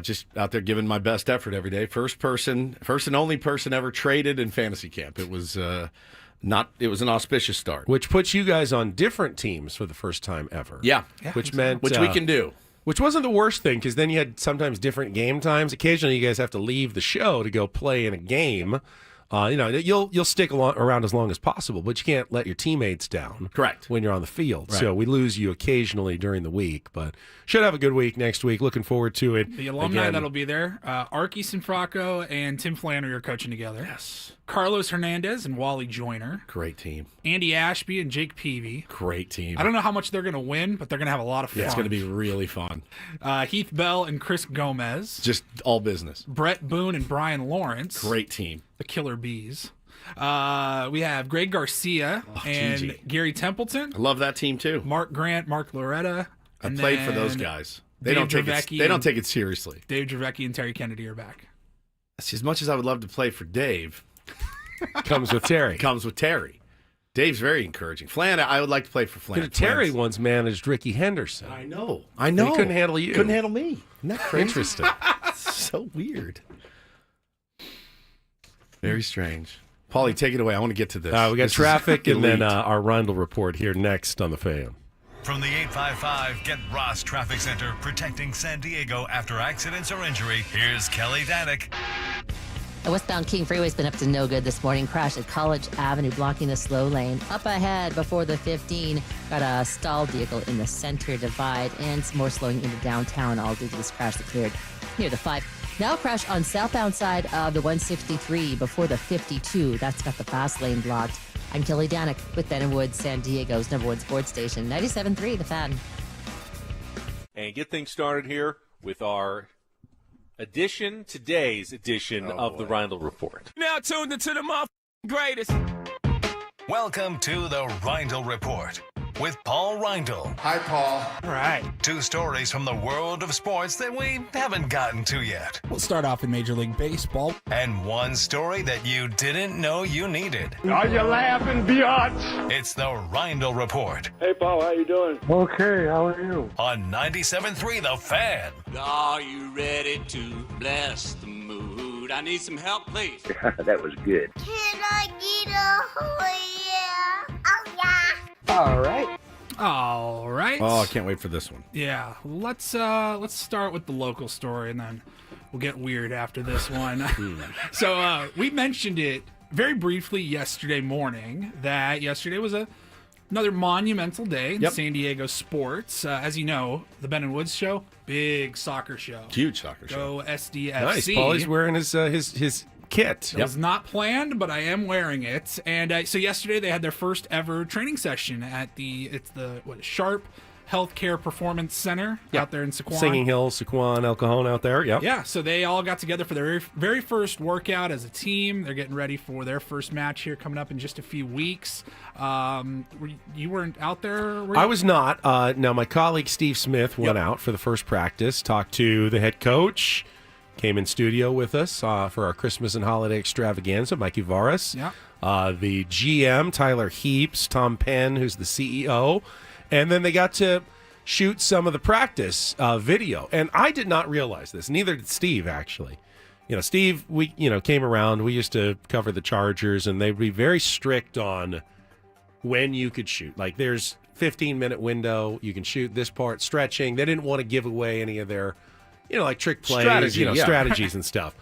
Just out there giving my best effort every day. First and only person ever traded in fantasy camp. It was it was an auspicious start. Which puts you guys on different teams for the first time ever. Yeah. Which meant we can do. Which wasn't the worst thing, because then you had sometimes different game times. Occasionally, you guys have to leave the show to go play in a game. You'll stick around as long as possible, but you can't let your teammates down. Correct. When you're on the field. Right. So we lose you occasionally during the week, but should have a good week next week. Looking forward to it. The alumni that'll be there, Arky Sinfracco and Tim Flannery are coaching together. Yes. Carlos Hernandez and Wally Joyner. Great team. Andy Ashby and Jake Peavy. Great team. I don't know how much they're going to win, but they're going to have a lot of fun. Yeah, it's going to be really fun. Heath Bell and Chris Gomez. Just all business. Brett Boone and Brian Lawrence. Great team. The Killer Bees. We have Greg Garcia and Gigi. Gary Templeton. I love that team too. Mark Grant, Mark Loretta. I played for those guys. They don't take it seriously. Dave Dravecki and Terry Kennedy are back. See, as much as I would love to play for Dave, comes with Terry. Dave's very encouraging. Flan, I would like to play for Flan. Terry once managed Ricky Henderson. I know. He couldn't handle you. Couldn't handle me. Isn't that crazy? Interesting. So weird. Very strange. Paulie, take it away. I want to get to this. We got traffic and then our Rundle report here next on the Fan. From the 855 Get Ross Traffic Center, protecting San Diego after accidents or injury, here's Kelly Danick. The westbound King Freeway's been up to no good this morning. Crash at College Avenue, blocking the slow lane. Up ahead before the 15, got a stalled vehicle in the center divide, and some more slowing into downtown, all due to this crash that cleared near the 5. Now a crash on southbound side of the 163 before the 52. That's got the fast lane blocked. I'm Kelly Danick with Ben & Woods, San Diego's #1 sports station, 97.3 The Fan. And get things started here with our today's edition of the Rindle Report. Now tuned into the greatest. Welcome to the Rindle Report with Paul Rindle. Hi, Paul. All right. 2 stories from the world of sports that we haven't gotten to yet. We'll start off in Major League Baseball. And 1 story that you didn't know you needed. Are you laughing, biatch? It's the Rindle Report. Hey, Paul, how you doing? Okay, how are you? On 97.3 The Fan. Are you ready to bless the mood? I need some help, please. That was good. Can I get a yeah? Oh, yeah. All right. Oh, I can't wait for this one. Yeah. Let's start with the local story and then will get weird after this one. So we mentioned it very briefly yesterday morning, that yesterday was another monumental day in San Diego sports. As you know, the Ben and Woods show, big soccer show. Huge soccer show. Go SDFC. Nice. Paulie's wearing his kit. It was not planned, but I am wearing it. And so yesterday they had their first ever training session at the Sharp Healthcare Performance Center out there in Sequan. Singing Hill, Sequan, El Cajon out there. Yep. Yeah, so they all got together for their very first workout as a team. They're getting ready for their first match here coming up in just a few weeks. You weren't out there? I was not. Now, my colleague Steve Smith went out for the first practice, talked to the head coach, came in studio with us for our Christmas and holiday extravaganza, Mikey Varas. Yeah. The GM, Tyler Heaps, Tom Penn, who's the CEO. And then they got to shoot some of the practice video. And I did not realize this. Neither did Steve, actually. Steve, we came around. We used to cover the Chargers, and they'd be very strict on when you could shoot. Like, there's 15-minute window. You can shoot this part, stretching. They didn't want to give away any of their, like trick plays, strategies and stuff.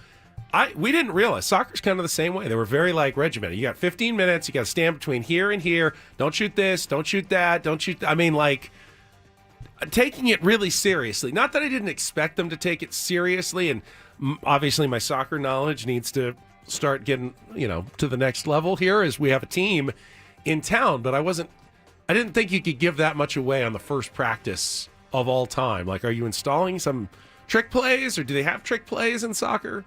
We didn't realize soccer's kind of the same way. They were very regimented. You got 15 minutes. You got to stand between here and here. Don't shoot this. Don't shoot that. Don't shoot. I mean, taking it really seriously. Not that I didn't expect them to take it seriously, and obviously my soccer knowledge needs to start getting to the next level here as we have a team in town. But I didn't think you could give that much away on the first practice of all time. Like, are you installing some trick plays, or do they have trick plays in soccer?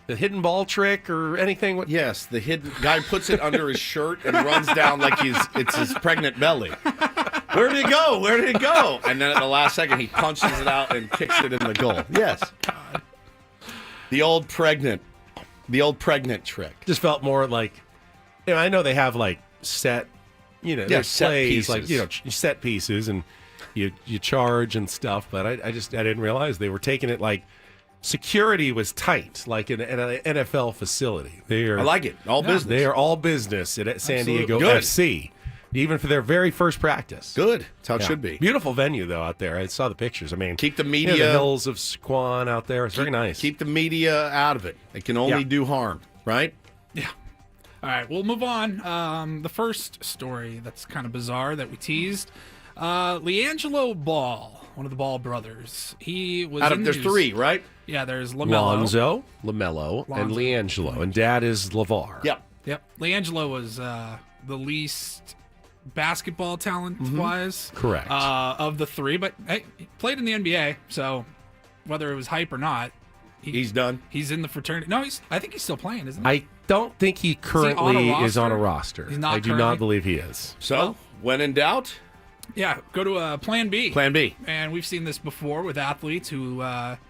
The hidden ball trick or anything? Yes, the hidden guy puts it under his shirt and runs down like it's his pregnant belly. Where did it go? Where did it go? And then at the last second, he punches it out and kicks it in the goal. Yes. The old pregnant trick. Just felt more like, I know they have set, there's set plays, pieces. Set pieces, and you charge and stuff, but I didn't realize they were taking it security was tight, like in an NFL facility. I like it. All business. They are all business at San Diego FC, even for their very first practice. Good. That's how it should be. Beautiful venue, though, out there. I saw the pictures. I mean, keep the media. The hills of Sequan out there. It's very nice. Keep the media out of it. It can only do harm, right? Yeah. All right, we'll move on. The first story that's kind of bizarre that we teased. LiAngelo Ball, one of the Ball brothers. He was there's three, right? Yeah, there's Lonzo, LaMelo, and LiAngelo. And dad is LeVar. Yep. LiAngelo was the least basketball talent-wise. Correct. Of the three, but hey, he played in the NBA, so whether it was hype or not, he's done. He's in the fraternity. No, I think he's still playing, isn't he? I don't think he currently is on a roster. He's not. I do not believe he is. So, when in doubt, go to Plan B. Plan B. And we've seen this before with athletes who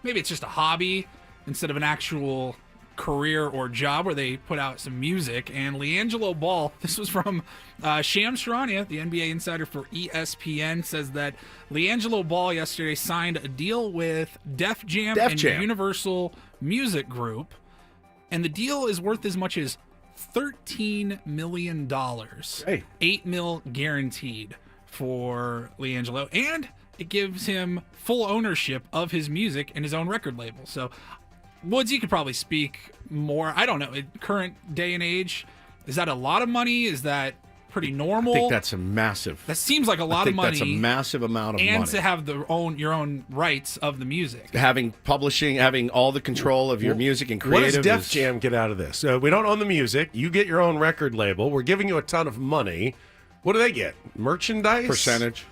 maybe it's just a hobby instead of an actual career or job where they put out some music. And LiAngelo Ball, this was from Shams Charania, the NBA insider for ESPN, says that LiAngelo Ball yesterday signed a deal with Def Jam and Universal Music Group. And the deal is worth as much as $13 million. Hey. $8 million guaranteed for LiAngelo, and it gives him full ownership of his music and his own record label. So, Woods, you could probably speak more. I don't know. In current day and age, is that a lot of money? Is that pretty normal? I think that's a massive. That seems like a lot of money. That's a massive amount of money. And to have your own rights of the music. Having publishing, having all the control of your music and creative. What does Def Jam get out of this? We don't own the music. You get your own record label. We're giving you a ton of money. What do they get? Merchandise? Percentage.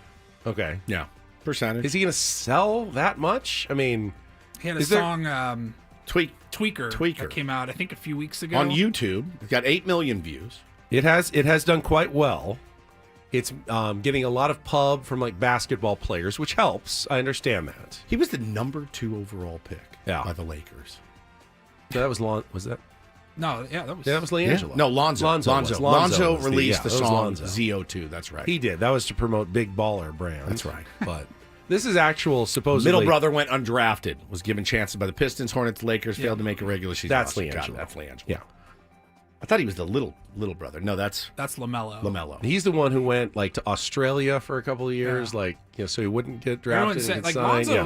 Okay. Yeah. Percentage. Is he going to sell that much? I mean, he had a song, Tweaker that came out, I think, a few weeks ago. On YouTube. It's got 8 million views. It has done quite well. It's getting a lot of pub from basketball players, which helps. I understand that. He was the number 2 overall pick by the Lakers. So that was was that? No, that was LiAngelo. Yeah. No, Lonzo. Lonzo released the song Lonzo. ZO2. That's right. He did. That was to promote Big Baller brand. That's right. But this is actual supposedly. Middle brother went undrafted. Was given chances by the Pistons, Hornets, Lakers. Failed to make a regular season. That's roster. LiAngelo. That's LiAngelo. Yeah. I thought he was the little brother. No, that's LaMelo. LaMelo. He's the one who went to Australia for a couple of years, so he wouldn't get drafted.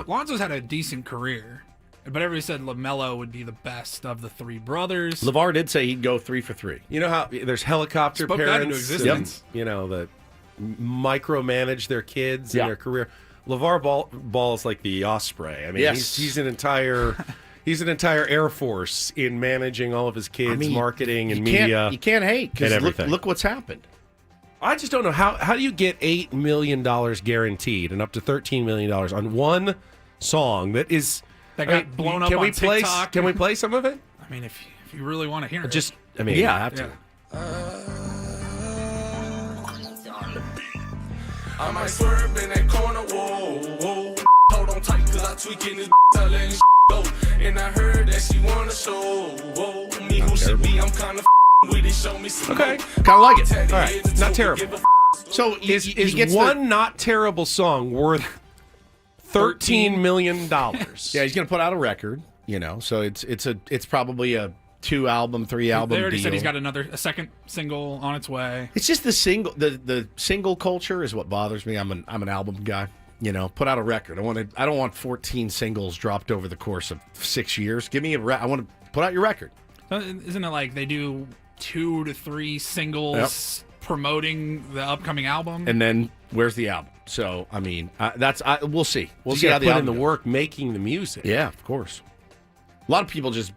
Lonzo's had a decent career. But everybody said LaMelo would be the best of the three brothers. LeVar did say he'd go 3 for 3. You know how there's helicopter Spoke that parents, into existence. that micromanage their kids and their career. LeVar Ball's like the osprey. I mean, he's an entire Air Force in managing all of his kids' marketing and media. You can't hate because look what's happened. I just don't know how do you get $8 million guaranteed and up to $13 million on one song that got blown up on TikTok. Can we play some of it? I mean, if you really want to hear it. I have to. I might swerve in that corner, whoa. Hold on tight, cause I tweaking this letting go. And I heard that she wanna show, me who should be, I'm kinda with it, show me some. Okay, kinda like it. All right, not terrible. So is one not terrible song worth $13 million? Yeah, he's gonna put out a record, so it's probably a 2-album, 3-album They already deal. said he's got a second single on its way. It's just the single culture is what bothers me. I'm an album guy. Put out a record. I don't want 14 singles dropped over the course of 6 years. Give me I want to put out your record. Isn't it like they do 2 to 3 singles promoting the upcoming album? And then where's the album? So I mean, we'll see. We'll You see how gotta the put in album the goes. work making the music. Yeah, of course. A lot of people just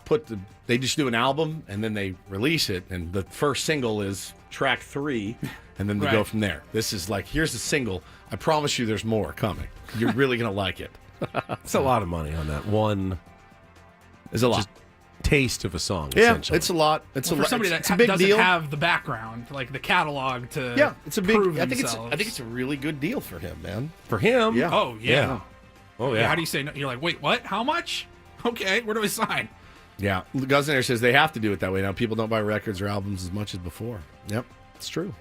they just do an album and then they release it, and the first single is track 3, and then they go from there. This is like, here's the single. I promise you, there's more coming. You're really gonna like it. It's a lot of money on that one. There's a lot. Just taste of a song. Yeah, essentially. it's a lot. It's for somebody it's that a big doesn't deal. have the background, like the catalog to It's a big. prove I think themselves. it's a really good deal for him, man. For him. Yeah. Oh yeah. Oh yeah. How do you say no? You're like, wait, what? How much? Okay, where do I sign? Yeah, Guznair says they have to do it that way now. People don't buy records or albums as much as before. Yep, it's true.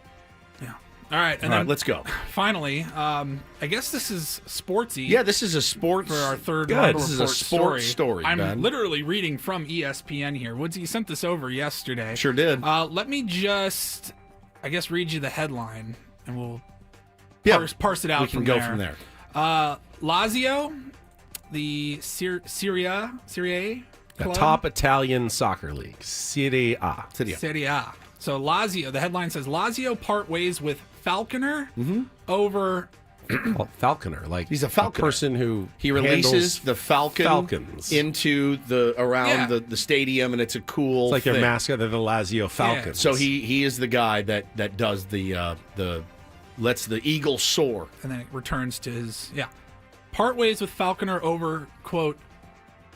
Yeah. All right, All right, let's go. Finally, I guess this is sportsy. Yeah, this is a sports. For our third Good. Marble This is a Report sports story, I'm Ben. literally reading from ESPN here. Woodsy sent this over yesterday. Sure did. Let me just, I guess, read you the headline, and we'll parse it out. We can go from there. Lazio, the Serie A The club? top Italian soccer league, Serie A. Serie A. So Lazio, the headline says Lazio part ways with Falconer over. Well, Falconer, like he's a falconer. Person who he releases handles the falcons into around the stadium, and it's a cool. It's like thing. their mascot. They're the Lazio Falcons. So he is the guy that does the lets the eagle soar, And then it returns to his part ways with Falconer over quote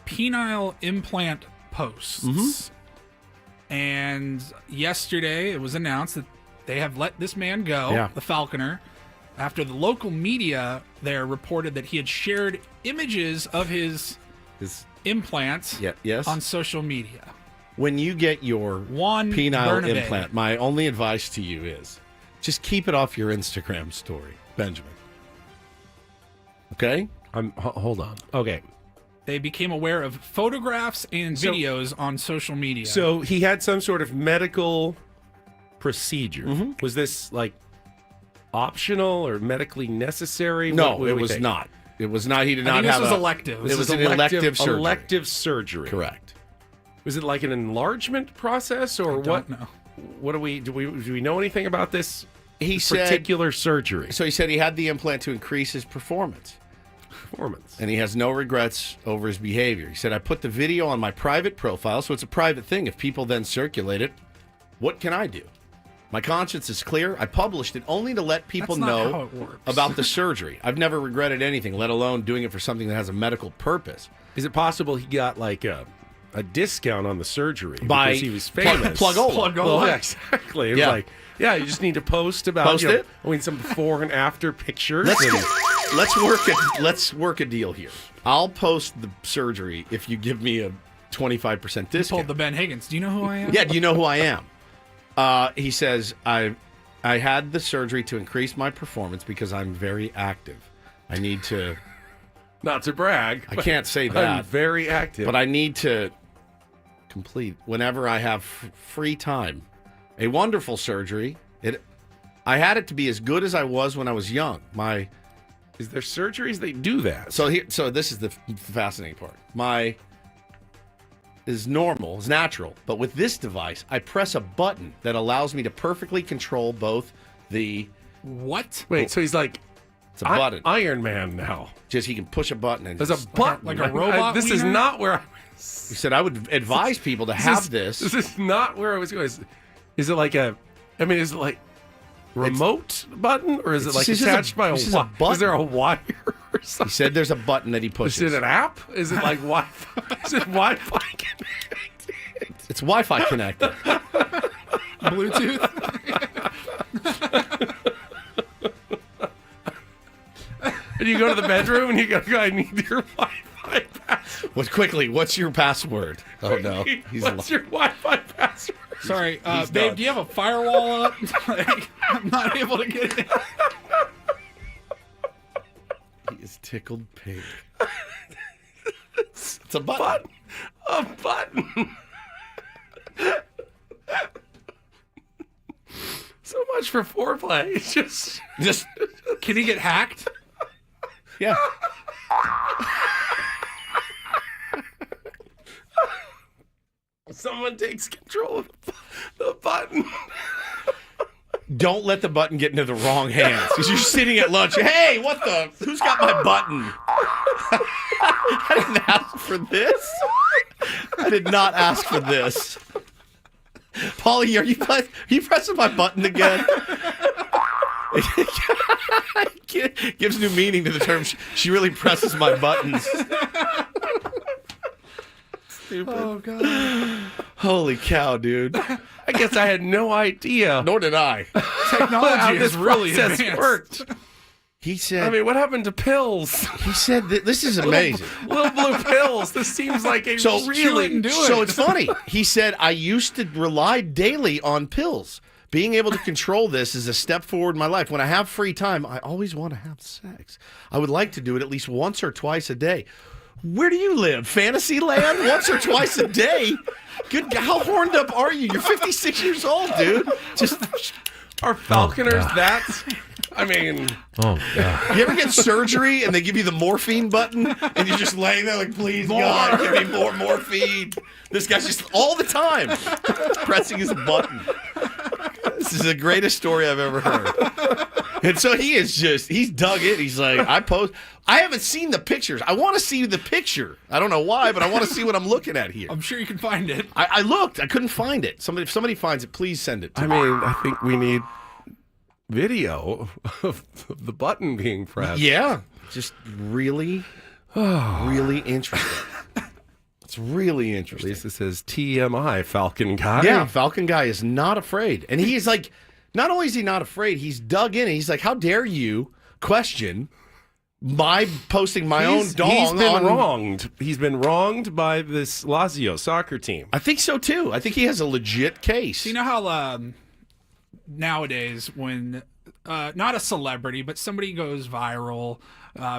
penile implant posts. And yesterday it was announced that they have let this man go, the Falconer, after the local media there reported that he had shared images of his implants on social media. When you get your penile implant, my only advice to you is just keep it off your Instagram story, Benjamin. Okay? Hold on. Okay. They became aware of photographs and videos on social media. So he had some sort of medical procedure. Was this like optional or medically necessary? No, it was not. It was not. He did not have. This was elective. It was an elective surgery. Elective surgery. Correct. Was it like an enlargement process or what? Don't know. What do we know anything about this? He said particular surgery. So he said he had the implant to increase his performance. And he has no regrets over his behavior. He said, I put the video on my private profile, so it's a private thing. If people then circulate it, what can I do? My conscience is clear. I published it only to let people know about the surgery. I've never regretted anything, let alone doing it for something that has a medical purpose. Is it possible he got like a discount on the surgery by because he was famous? Plugola. Well, yeah, exactly. It was like, you just need to post about some before and after pictures. Let's work a deal here. I'll post the surgery if you give me a 25% discount. He pulled the Ben Higgins. Do you know who I am? Yeah, do you know who I am? He says, I had the surgery to increase my performance because I'm very active. I need to... Not to brag. I can't say that. I'm very active. But I need to complete whenever I have free time. A wonderful surgery. I had it to be as good as I was when I was young. Is there surgeries that do that? Oh, So this is the fascinating part. My is normal, is natural. But with this device, I press a button that allows me to perfectly control both the... What? Wait, so he's like... It's a button. Iron Man now. Just he can push a button. And There's a button. Like a robot This is wiener? not where I was... He said I would advise people to have this. This is not where I was going. Is it like a... I mean, is it like... remote button, or is it like attached by a wire? Is there a wire or something? He said there's a button that he pushes. Is it an app? Is it like Wi-Fi? Is it Wi-Fi connected? It's Wi-Fi connected. Bluetooth? And you go to the bedroom and you go, I need your Wi-Fi password. What's your password? Oh, no. What's your Wi-Fi password? Sorry, babe, do you have a firewall up? Like, I'm not able to get it. He is tickled pink. It's a button. A button. So much for foreplay. It's just Can he get hacked? Yeah. Someone takes control of the button. Don't let the button get into the wrong hands. Because you're sitting at lunch. Hey, who's got my button? I didn't ask for this. I did not ask for this. Paulie, are you pressing my button again? Gives new meaning to the term. She really presses my buttons. Stupid. Oh, God. Holy cow, dude. I guess I had no idea. Nor did I. Technology this is really process advanced. worked. He said... I mean, what happened to pills? He said that this is amazing. Little blue pills. This seems like a really... So it's funny. He said, I used to rely daily on pills. Being able to control this is a step forward in my life. When I have free time, I always want to have sex. I would like to do it at least once or twice a day. Where do you live? Fantasyland? Once or twice a day? Good. How horned up are you? You're 56 years old, dude. Just are falconers that? I mean, God. You ever get surgery and they give you the morphine button and you're just laying there like, please, God, give me more morphine. This guy's just all the time pressing his button. This is the greatest story I've ever heard. And so he's dug it. He's like, I haven't seen the pictures. I want to see the picture. I don't know why, but I want to see what I'm looking at here. I'm sure you can find it. I looked. I couldn't find it. If somebody finds it, please send it to me. I mean, I think we need video of the button being pressed. Yeah. Just really, really interesting. It's really interesting. Lisa says TMI, Falcon Guy. Yeah, Falcon Guy is not afraid. And he is like, not only is he not afraid, he's dug in. He's like, how dare you question my posting my own dong? He's been wronged. He's been wronged by this Lazio soccer team. I think so, too. I think he has a legit case. So you know how nowadays when not a celebrity, but somebody goes viral,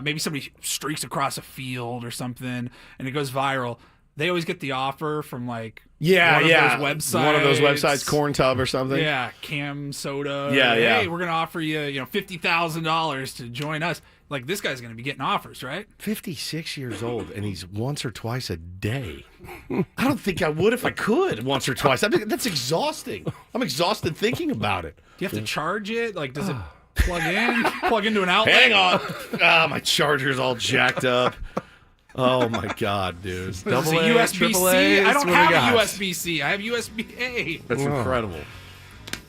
maybe somebody streaks across a field or something, and it goes viral, they always get the offer from like one of those websites. One of those websites, Corn Tub or something. Yeah, Cam Soda. Yeah, Hey, we're gonna offer you, $50,000 to join us. Like, this guy's gonna be getting offers, right? 56 years old, and he's once or twice a day. I don't think I would if I could once or twice. I mean, that's exhausting. I'm exhausted thinking about it. Do you have to charge it? Like, does it plug into an outlet? Hang on. My charger's all jacked up. Oh my God, dude! Is it USB-C? I don't have a USB-C. I have USB-A. That's incredible.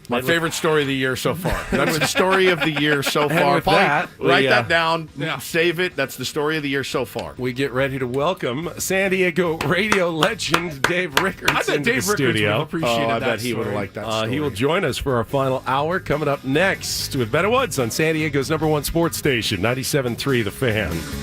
My favorite story of the year so far. That's the story of the year so far. With that, write that down. Yeah. Save it. That's the story of the year so far. We get ready to welcome San Diego radio legend Dave Rickards I bet into Dave the Rickards studio. would have appreciated I that bet he story. would have liked that story. He will join us for our final hour coming up next with Ben Woods on San Diego's #1 sports station, 97.3 The Fan.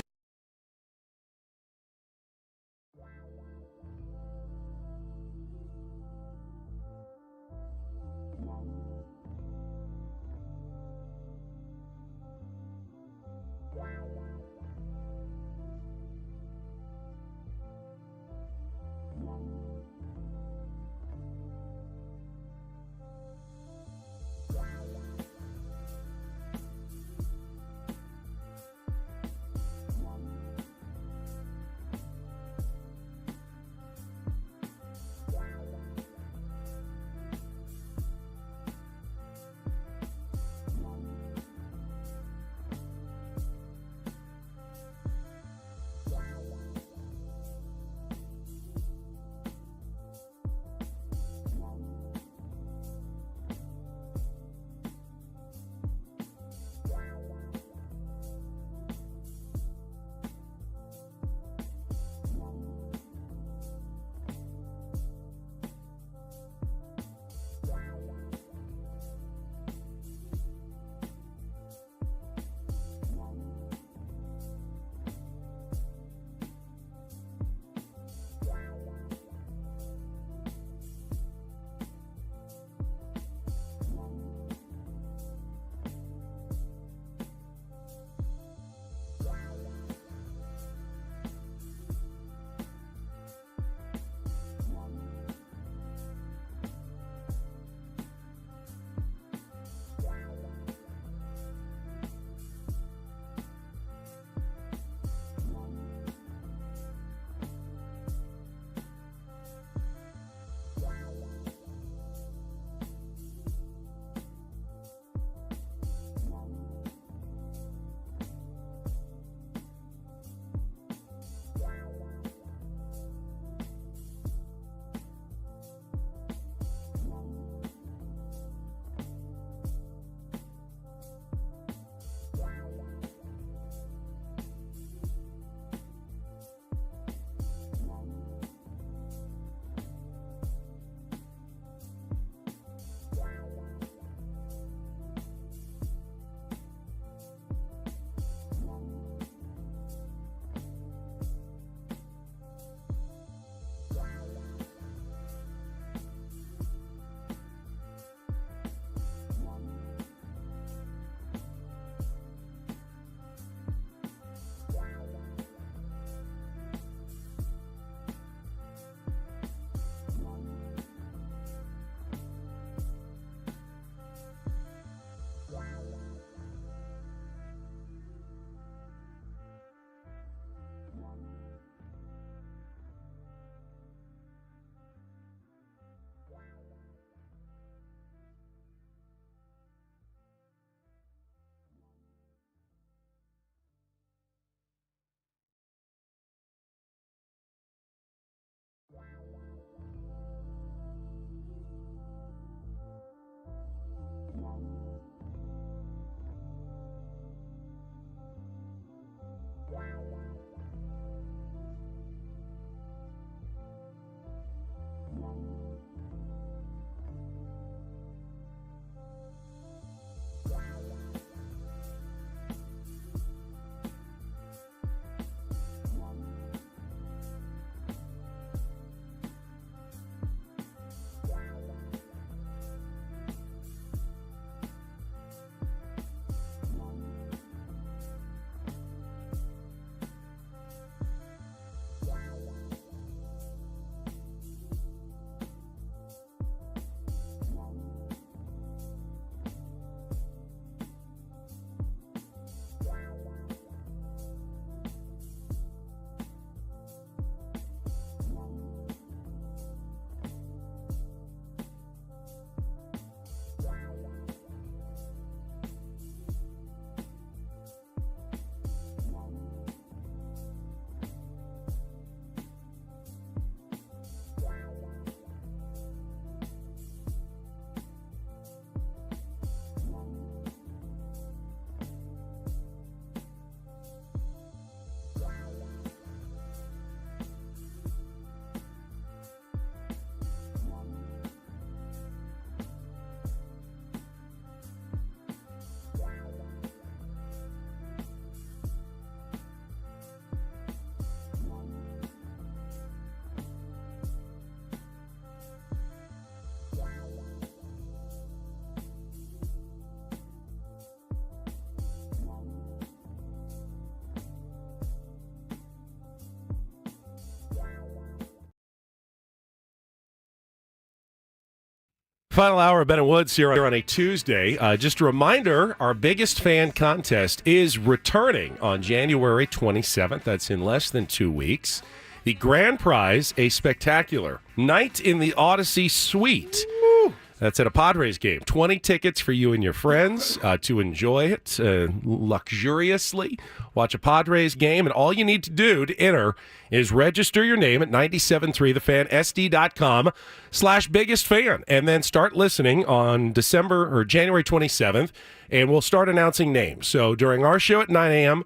Final hour of Ben and Woods here on a Tuesday. Just a reminder, our biggest fan contest is returning on January 27th. That's in less than 2 weeks. The grand prize, a spectacular night in the Odyssey Suite. Woo. That's at a Padres game. 20 tickets for you and your friends to enjoy it luxuriously. Watch a Padres game, and all you need to do to enter is register your name at 973thefansd.com/biggest-fan, and then start listening on January 27th, and we'll start announcing names. So during our show at 9 a.m.,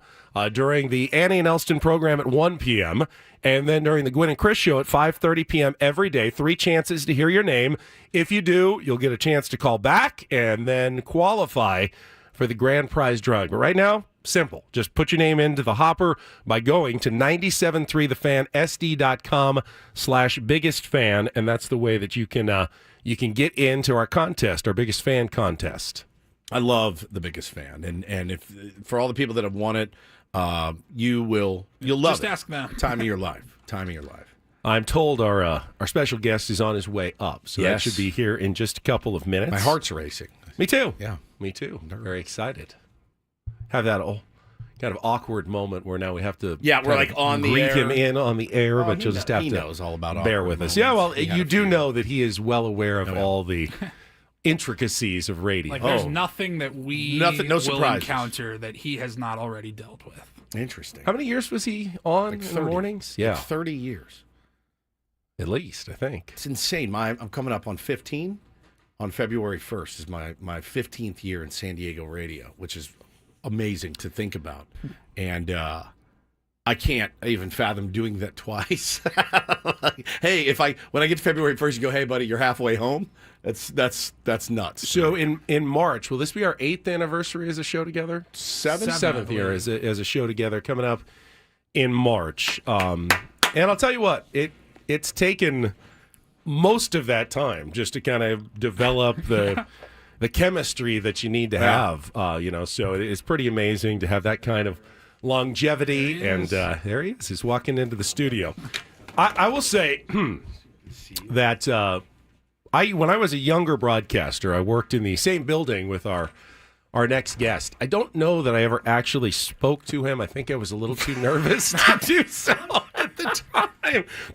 during the Annie and Elston program at 1 p.m., and then during the Gwen and Chris show at 5:30 p.m. every day, 3 chances to hear your name. If you do, you'll get a chance to call back and then qualify for the grand prize drawing. But right now, simple. Just put your name into the hopper by going to 973thefansd.com/biggest-fan, and that's the way that you can get into our contest, our biggest fan contest. I love the biggest fan, and if for all the people that have won it, you'll love Just it. ask them. Time of your life. I'm told our special guest is on his way up, so that Yes. should be here in just a couple of minutes. My heart's racing. Me too. Yeah. Me too. Very excited. Have that kind of awkward moment where now we have to we're like on the greet air. him in on the air, but you'll just have he to knows all about bear awkward with us. moments. Yeah, well, He got you a do few. know that he is well aware of all the intricacies of radio. Like, there's nothing that we no will surprises. encounter that he has not already dealt with. Interesting. How many years was he on Like in 30. the mornings? Yeah, Like 30 years. at least, I think. It's insane. I'm coming up on 15. On February 1st is my 15th year in San Diego radio, which is amazing to think about. And I can't even fathom doing that twice. Hey, when I get to February 1st, you go, hey, buddy, you're halfway home. That's nuts. So in March, will this be our 8th anniversary as a show together? Seventh year as a show together coming up in March. And I'll tell you what, it's taken most of that time just to kind of develop the chemistry that you need to have. So it's pretty amazing to have that kind of longevity. And there he is. He's walking into the studio. I will say that when I was a younger broadcaster, I worked in the same building with our next guest. I don't know that I ever actually spoke to him. I think I was a little too nervous to do so at the time.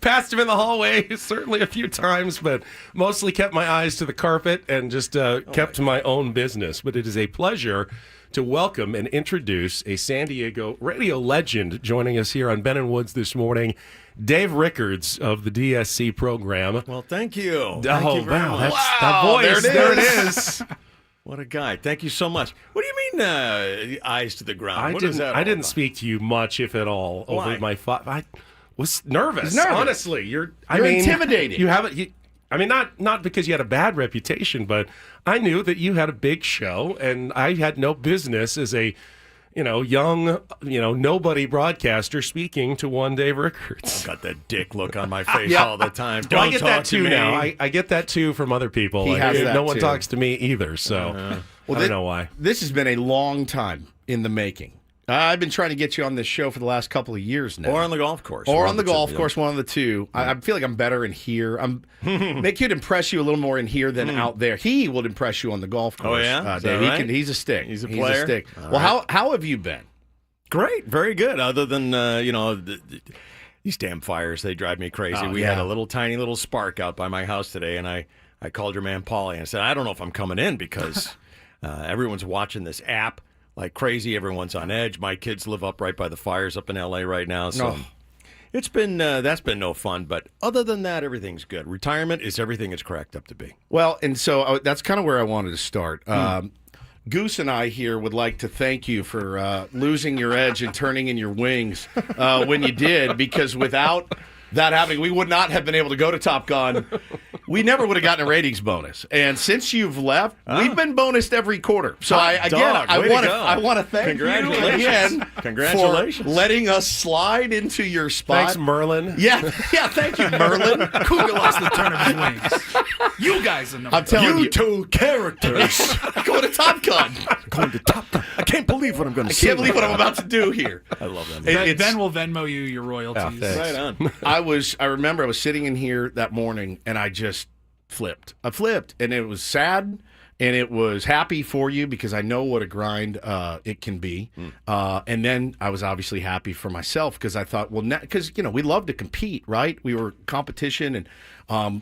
Passed him in the hallway certainly a few times, but mostly kept my eyes to the carpet and just kept to my own business. But it is a pleasure to welcome and introduce a San Diego radio legend joining us here on Ben and Woods this morning, Dave Rickards of the DSC program. Well, thank you. Thank you very much. That voice. There it is. What a guy. Thank you so much. What do you mean, eyes to the ground? What is that I all didn't about? speak to you much, if at all, Why? over my I was nervous. He's nervous. Honestly, you're intimidating. You haven't. Not because you had a bad reputation, but I knew that you had a big show, and I had no business as a, young, nobody broadcaster speaking to one Dave Rickards. I've got that dick look on my face all the time. Don't Well, I get talk that to too me. now. I get that too from other people. He has that no one too. talks to me either, so I don't know why. This has been a long time in the making. I've been trying to get you on this show for the last couple of years now. Or on the golf course. Or on the golf course, one of the two. I feel like I'm better in here. Nick could impress you a little more in here than out there. He will impress you on the golf course. Oh, yeah? Is that Dave. right? He's a stick. He's a player? stick. All Well, right. how have you been? Great. Very good. Other than, these damn fires, they drive me crazy. Oh, We yeah. had a little tiny little spark out by my house today, and I called your man Paulie and said, I don't know if I'm coming in because everyone's watching this app like crazy. Everyone's on edge. My kids live up right by the fires up in L.A. right now, so it's been that's been no fun. But other than that, everything's good. Retirement is everything it's cracked up to be. Well, and so that's kind of where I wanted to start. Goose and I here would like to thank you for losing your edge and turning in your wings when you did, because without that happening, we would not have been able to go to Top Gun. We never would have gotten a ratings bonus. And since you've left, we've been bonused every quarter. So I want to thank you again Congratulations. for letting us slide into your spot. Thanks, Merlin. Yeah, thank you, Merlin. Cougar lost the turn of his wings. You guys are number I'm telling you. two characters. Go to Top Gun. Going to Top Gun. I can't believe what I'm going to say. I can't believe what I'm about to do here. I love that. Ben will Venmo you your royalties. thanks. Right on. I remember I was sitting in here that morning, and flipped. I flipped, and it was sad, and it was happy for you because I know what a grind it can be. And then I was obviously happy for myself because I thought, well, because we love to compete, right? We were competition and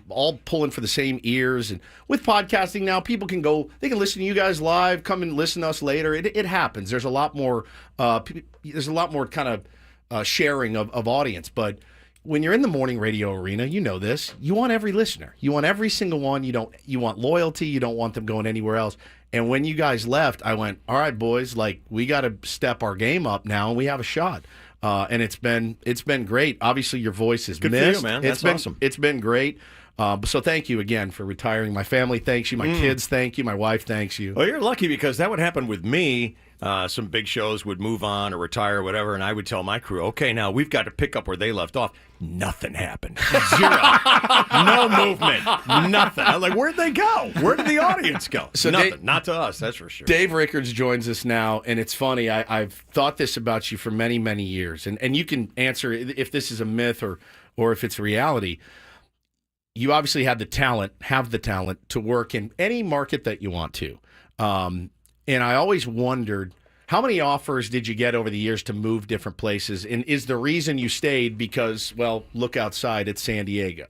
all pulling for the same ears. And with podcasting now, people can go, they can listen to you guys live, come and listen to us later. It happens. There's a lot more. Kind of sharing of audience, but when you're in the morning radio arena, you know this. You want every listener. You want every single one. You want loyalty. You don't want them going anywhere else. And when you guys left, I went, all right, boys, like we got to step our game up now, and we have a shot. And it's been great. Obviously, your voice is good missed. For you, man. That's awesome. It's been great. So thank you again for retiring. My family thanks you. My kids thank you. My wife thanks you. Well, you're lucky because that would happen with me. Some big shows would move on or retire or whatever, and I would tell my crew, okay, now we've got to pick up where they left off. Nothing happened. Zero. No movement. Nothing. I'm like, where'd they go? Where did the audience go? So nothing. Not to us, that's for sure. Dave Rickards joins us now, and it's funny. I've thought this about you for many, many years, and you can answer if this is a myth or if it's reality. You obviously have the talent to work in any market that you want to. And I always wondered, how many offers did you get over the years to move different places? And is the reason you stayed because, well, look outside, it's San Diego?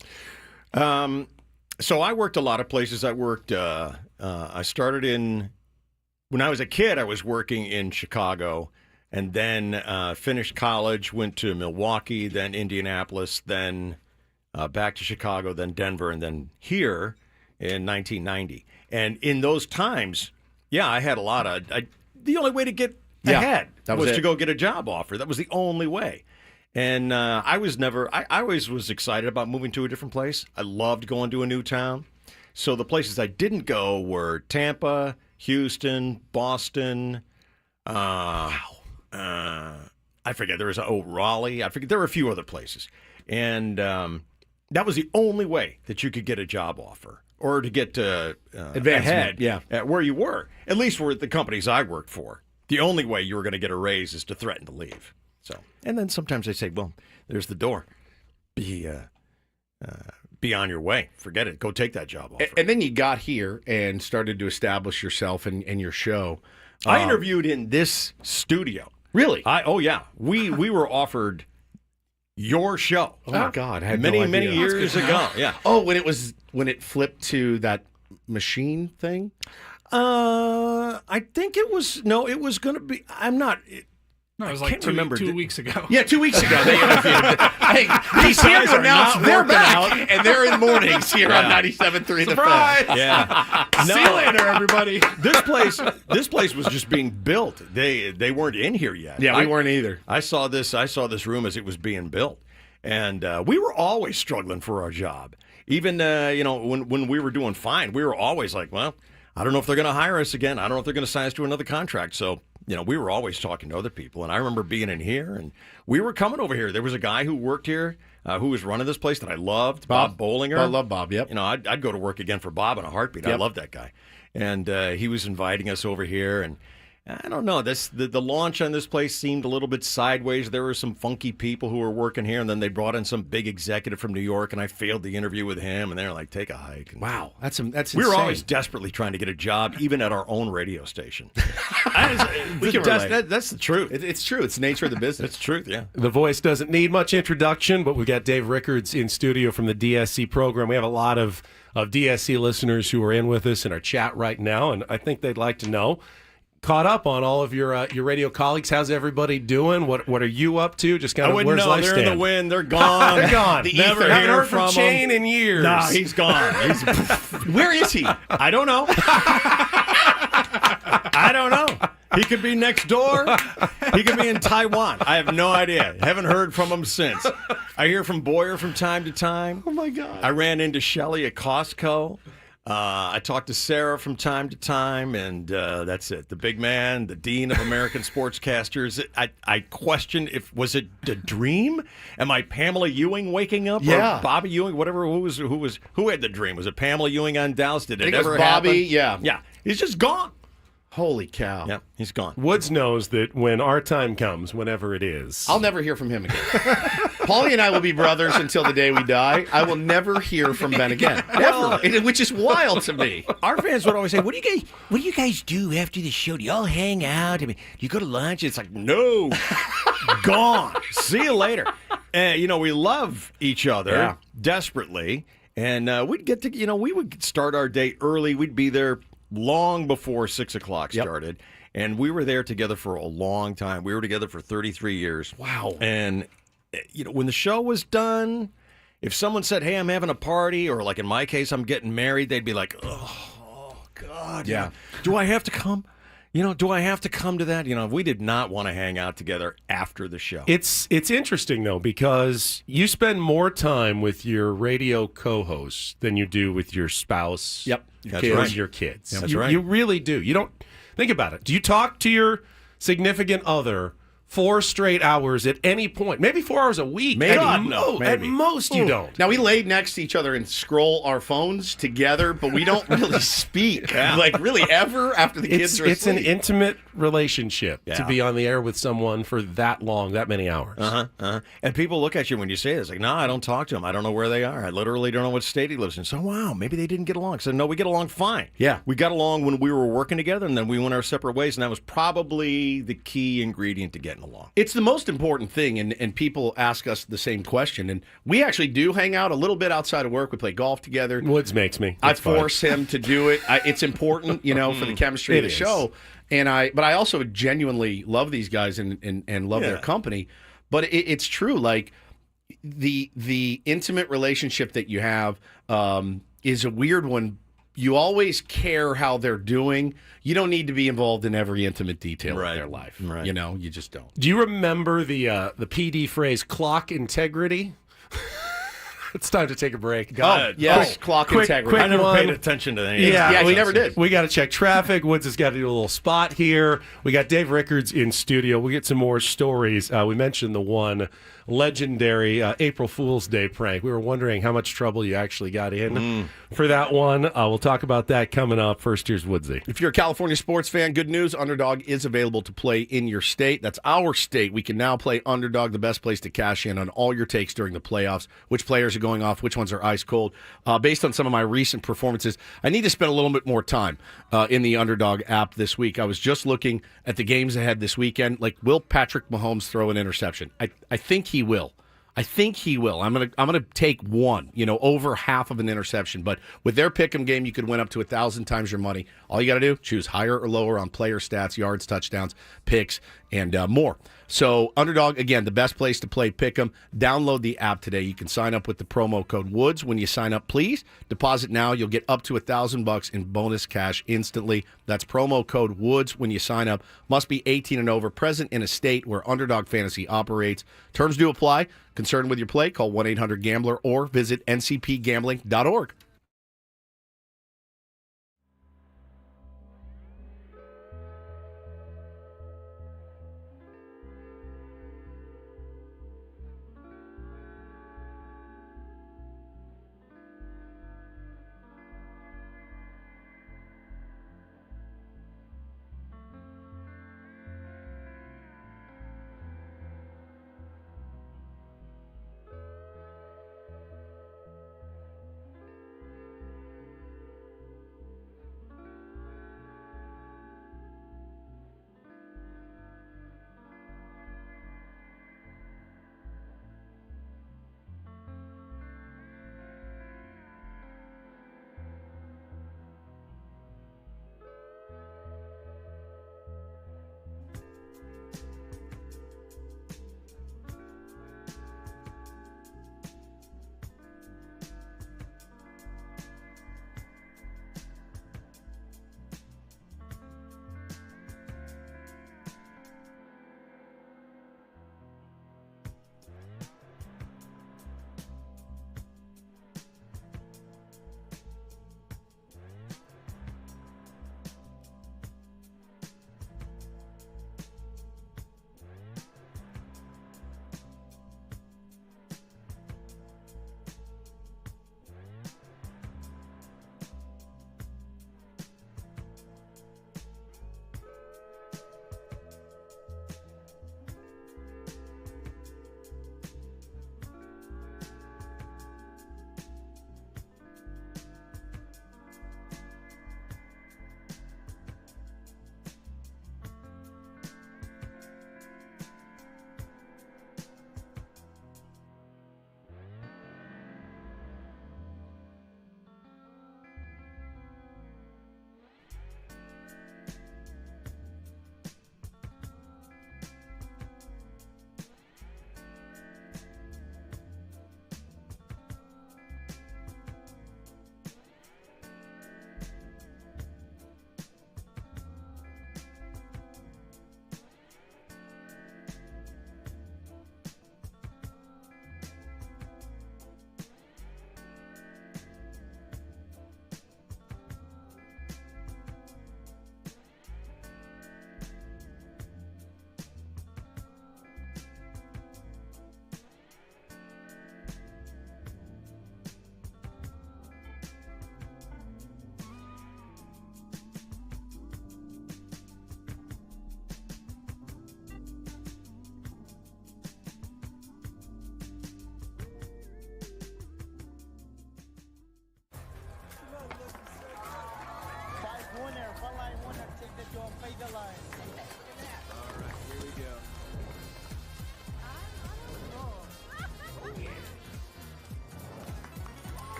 So I worked a lot of places. I started when I was a kid, I was working in Chicago, and then finished college, went to Milwaukee, then Indianapolis, then back to Chicago, then Denver, and then here in 1990. And in those times, yeah, I had a lot of. The only way to get ahead was to go get a job offer. That was the only way. And I always was excited about moving to a different place. I loved going to a new town. So the places I didn't go were Tampa, Houston, Boston. I forget. There was Raleigh. I forget. There were a few other places. And that was the only way that you could get a job offer. Or to get ahead at where you were. At least were the companies I worked for. The only way you were going to get a raise is to threaten to leave. So, and then sometimes they say, well, there's the door. Be on your way. Forget it. Go take that job offer. And then you got here and started to establish yourself and your show. I interviewed in this studio. Really? Oh, yeah. We were offered your show. Oh, my God. I had many years ago. Yeah. Oh, when it flipped to that machine thing? I think it was going to be. I'm not. No, it was like two weeks ago. Yeah, 2 weeks ago they interviewed. Hey, he's here to announce they're back, and they're in mornings here on 97.3 The Fan. Yeah. See you later, everybody. This place was just being built. They weren't in here yet. Yeah, we weren't either. I saw this room as it was being built, and we were always struggling for our job. Even when we were doing fine, we were always like, well, I don't know if they're going to hire us again. I don't know if they're going to sign us to another contract. So, we were always talking to other people. And I remember being in here, and we were coming over here. There was a guy who worked here who was running this place that I loved, Bob Bollinger. I love Bob, yep. I'd go to work again for Bob in a heartbeat. Yep. I love that guy. And he was inviting us over here, and I don't know. The launch on this place seemed a little bit sideways. There were some funky people who were working here, and then they brought in some big executive from New York, and I failed the interview with him, and they were like, take a hike. And wow, that's insane. We were always desperately trying to get a job, even at our own radio station. That's the truth. It's true. It's the nature of the business. It's truth, yeah. The voice doesn't need much introduction, but we've got Dave Rickards in studio from the DSC program. We have a lot of DSC listeners who are in with us in our chat right now, and I think they'd like to know, caught up on all of your radio colleagues. How's everybody doing? What are you up to? Just kind of where's life they're stand? in the wind. They're gone. They're gone. Never haven't heard from Shane him in years. No, he's gone. Where is he? I don't know. I don't know. He could be next door. He could be in Taiwan. I have no idea. Haven't heard from him since. I hear from Boyer from time to time. Oh, my God. I ran into Shelley at Costco. I talked to Sarah from time to time, and that's it. The big man, the dean of American sportscasters. I question was it a dream? Am I Pamela Ewing waking up? Yeah. Or Bobby Ewing, whatever. Who had the dream? Was it Pamela Ewing on Dallas? Did it ever Bobby, happen? Yeah. He's just gone. Holy cow. Yeah, he's gone. Woods knows that when our time comes, whenever it is, I'll never hear from him again. Paulie and I will be brothers until the day we die. I will never hear from Ben again, ever, which is wild to me. Our fans would always say, "What do you guys do after the show? Do y'all hang out? I mean, do you go to lunch?" It's like, no, gone. See you later. We love each other desperately, and we'd get to, we would start our day early. We'd be there long before 6 o'clock started. And we were there together for a long time. We were together for 33 years. Wow. And, when the show was done, if someone said, hey, I'm having a party, or like in my case, I'm getting married, they'd be like, oh God. Yeah. Do I have to come? Do I have to come to that? We did not want to hang out together after the show. It's interesting, though, because you spend more time with your radio co-hosts than you do with your spouse. Yep. Your kids. That's right. You really do. You don't think about it. Do you talk to your significant other 4 straight hours at any point? Maybe 4 hours a week. Maybe. At most, you don't. Now, we lay next to each other and scroll our phones together, but we don't really speak. Like, really, ever after the kids are asleep. It's an intimate relationship to be on the air with someone for that long, that many hours. And people look at you when you say this, like, no, I don't talk to them. I don't know where they are. I literally don't know what state he lives in. So, wow, maybe they didn't get along. So, no, we get along fine. Yeah. We got along when we were working together, and then we went our separate ways, and that was probably the key ingredient to getting along. It's the most important thing, and people ask us the same question. And we actually do hang out a little bit outside of work. We play golf together. Woods makes me. I force him to do it. It's important, for the chemistry of the show. But I also genuinely love these guys and love their company. But it's true. Like the intimate relationship that you have is a weird one. You always care how they're doing. You don't need to be involved in every intimate detail of their life. Right. You just don't. Do you remember the PD phrase clock integrity? It's time to take a break. Yes, clock integrity. I never paid attention to that. Yeah, we never did. We got to check traffic. Woods has got to do a little spot here. We got Dave Rickards in studio. We'll get some more stories. We mentioned the one legendary April Fool's Day prank. We were wondering how much trouble you actually got in for that one. We'll talk about that coming up. First, here's Woodsy. If you're a California sports fan, good news. Underdog is available to play in your state. That's our state. We can now play Underdog, the best place to cash in on all your takes during the playoffs. Which players are going off, which ones are ice cold. Based on some of my recent performances, I need to spend a little bit more time in the Underdog app this week. I was just looking at the games ahead this weekend. Like, will Patrick Mahomes throw an interception? I think he will. I'm gonna take one, over half of an interception. But with their pick'em game, you could win up to 1,000 times your money. All you got to do, choose higher or lower on player stats, yards, touchdowns, picks, and more. So Underdog, again, the best place to play pick'em. Download the app today. You can sign up with the promo code Woods when you sign up. Please deposit now. You'll get up to $1,000 in bonus cash instantly. That's promo code Woods when you sign up. Must be 18 and over. Present in a state where Underdog Fantasy operates. Terms do apply. Concerned with your play? Call 1-800-GAMBLER or visit ncpgambling.org.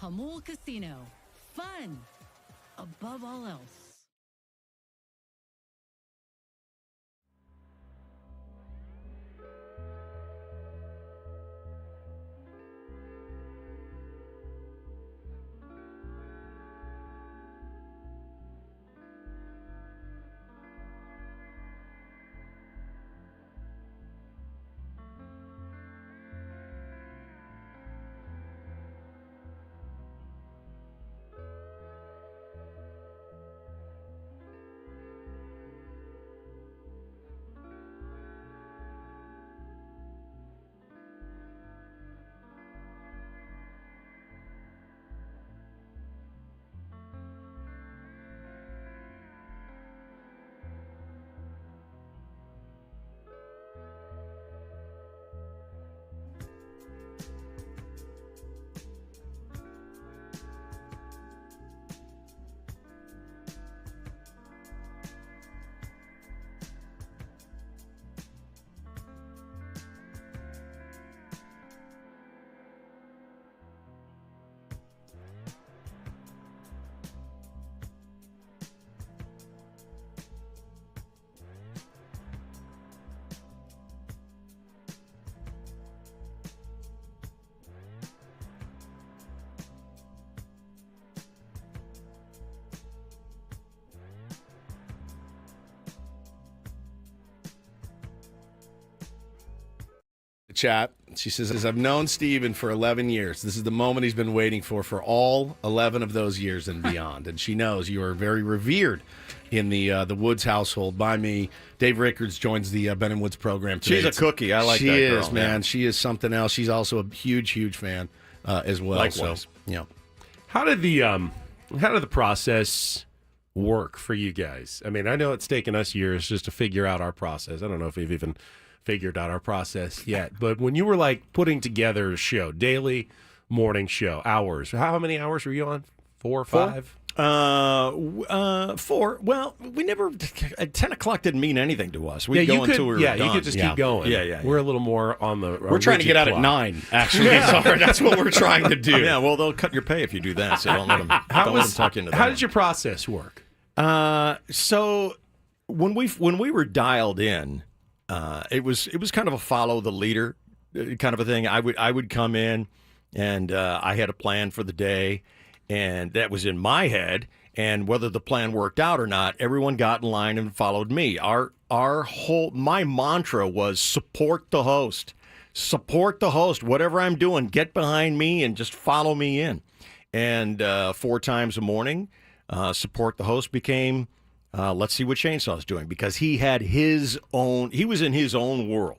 Hamul Casino. Fun above all else. Chat. She says, I've known Steven for 11 years. This is the moment he's been waiting for all 11 of those years and beyond. And she knows you are very revered in the Woods household by me. Dave Rickards joins the Ben and Woods program today. She's a cookie. I like that girl. She is, man. Yeah. She is something else. She's also a huge, huge fan as well. Likewise. So, yeah. How did the process work for you guys? I mean, I know it's taken us years just to figure out our process. I don't know if we've even figured out our process yet. But when you were like putting together a show, daily morning show, hours, how many hours were you on? 4 or 5? 4. Well, we never. 10 o'clock didn't mean anything to us. We you go until we were done. you could just keep going. Yeah. We're a little more on the. We're trying to get out at 9. Actually, sorry, that's what we're trying to do. Yeah, well, they'll cut your pay if you do that. So don't let them. Don't let them talk into that. How did your process work? So when we were dialed in, it was kind of a follow the leader kind of a thing. I would come in, and I had a plan for the day, and that was in my head. And whether the plan worked out or not, everyone got in line and followed me. My mantra was support the host. Support the host. Whatever I'm doing, get behind me and just follow me in. And 4 times a morning, support the host became let's see what Chainsaw's doing, because he had his own. He was in his own world.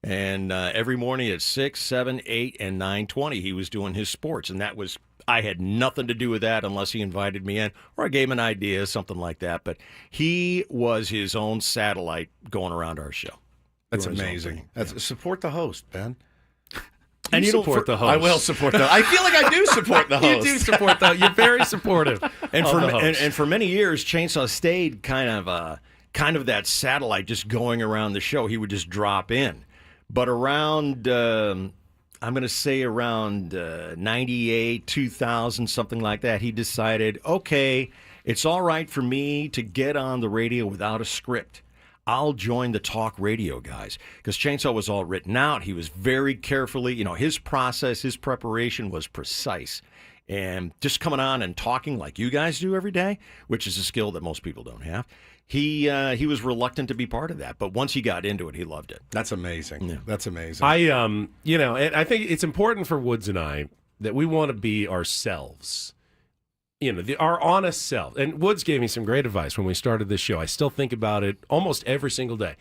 And every morning at 6, 7, 8, and 9:20, he was doing his sports, and that was. I had nothing to do with that unless he invited me in or I gave him an idea, something like that. But he was his own satellite going around our show. That's amazing. Support the host, Ben. And you support the host. I will support the host. I feel like I do support the host. You do support the host. You're very supportive. And for many years, Chainsaw stayed kind of that satellite just going around the show. He would just drop in. But around... I'm going to say around 98, 2000, something like that, he decided, okay, it's all right for me to get on the radio without a script. I'll join the talk radio guys, because Chainsaw was all written out. He was very carefully, his process, his preparation was precise. And just coming on and talking like you guys do every day, which is a skill that most people don't have, he was reluctant to be part of that. But once he got into it, he loved it. That's amazing. Yeah. That's amazing. And I think it's important for Woods and I that we want to be ourselves. Our honest self. And Woods gave me some great advice when we started this show. I still think about it almost every single day.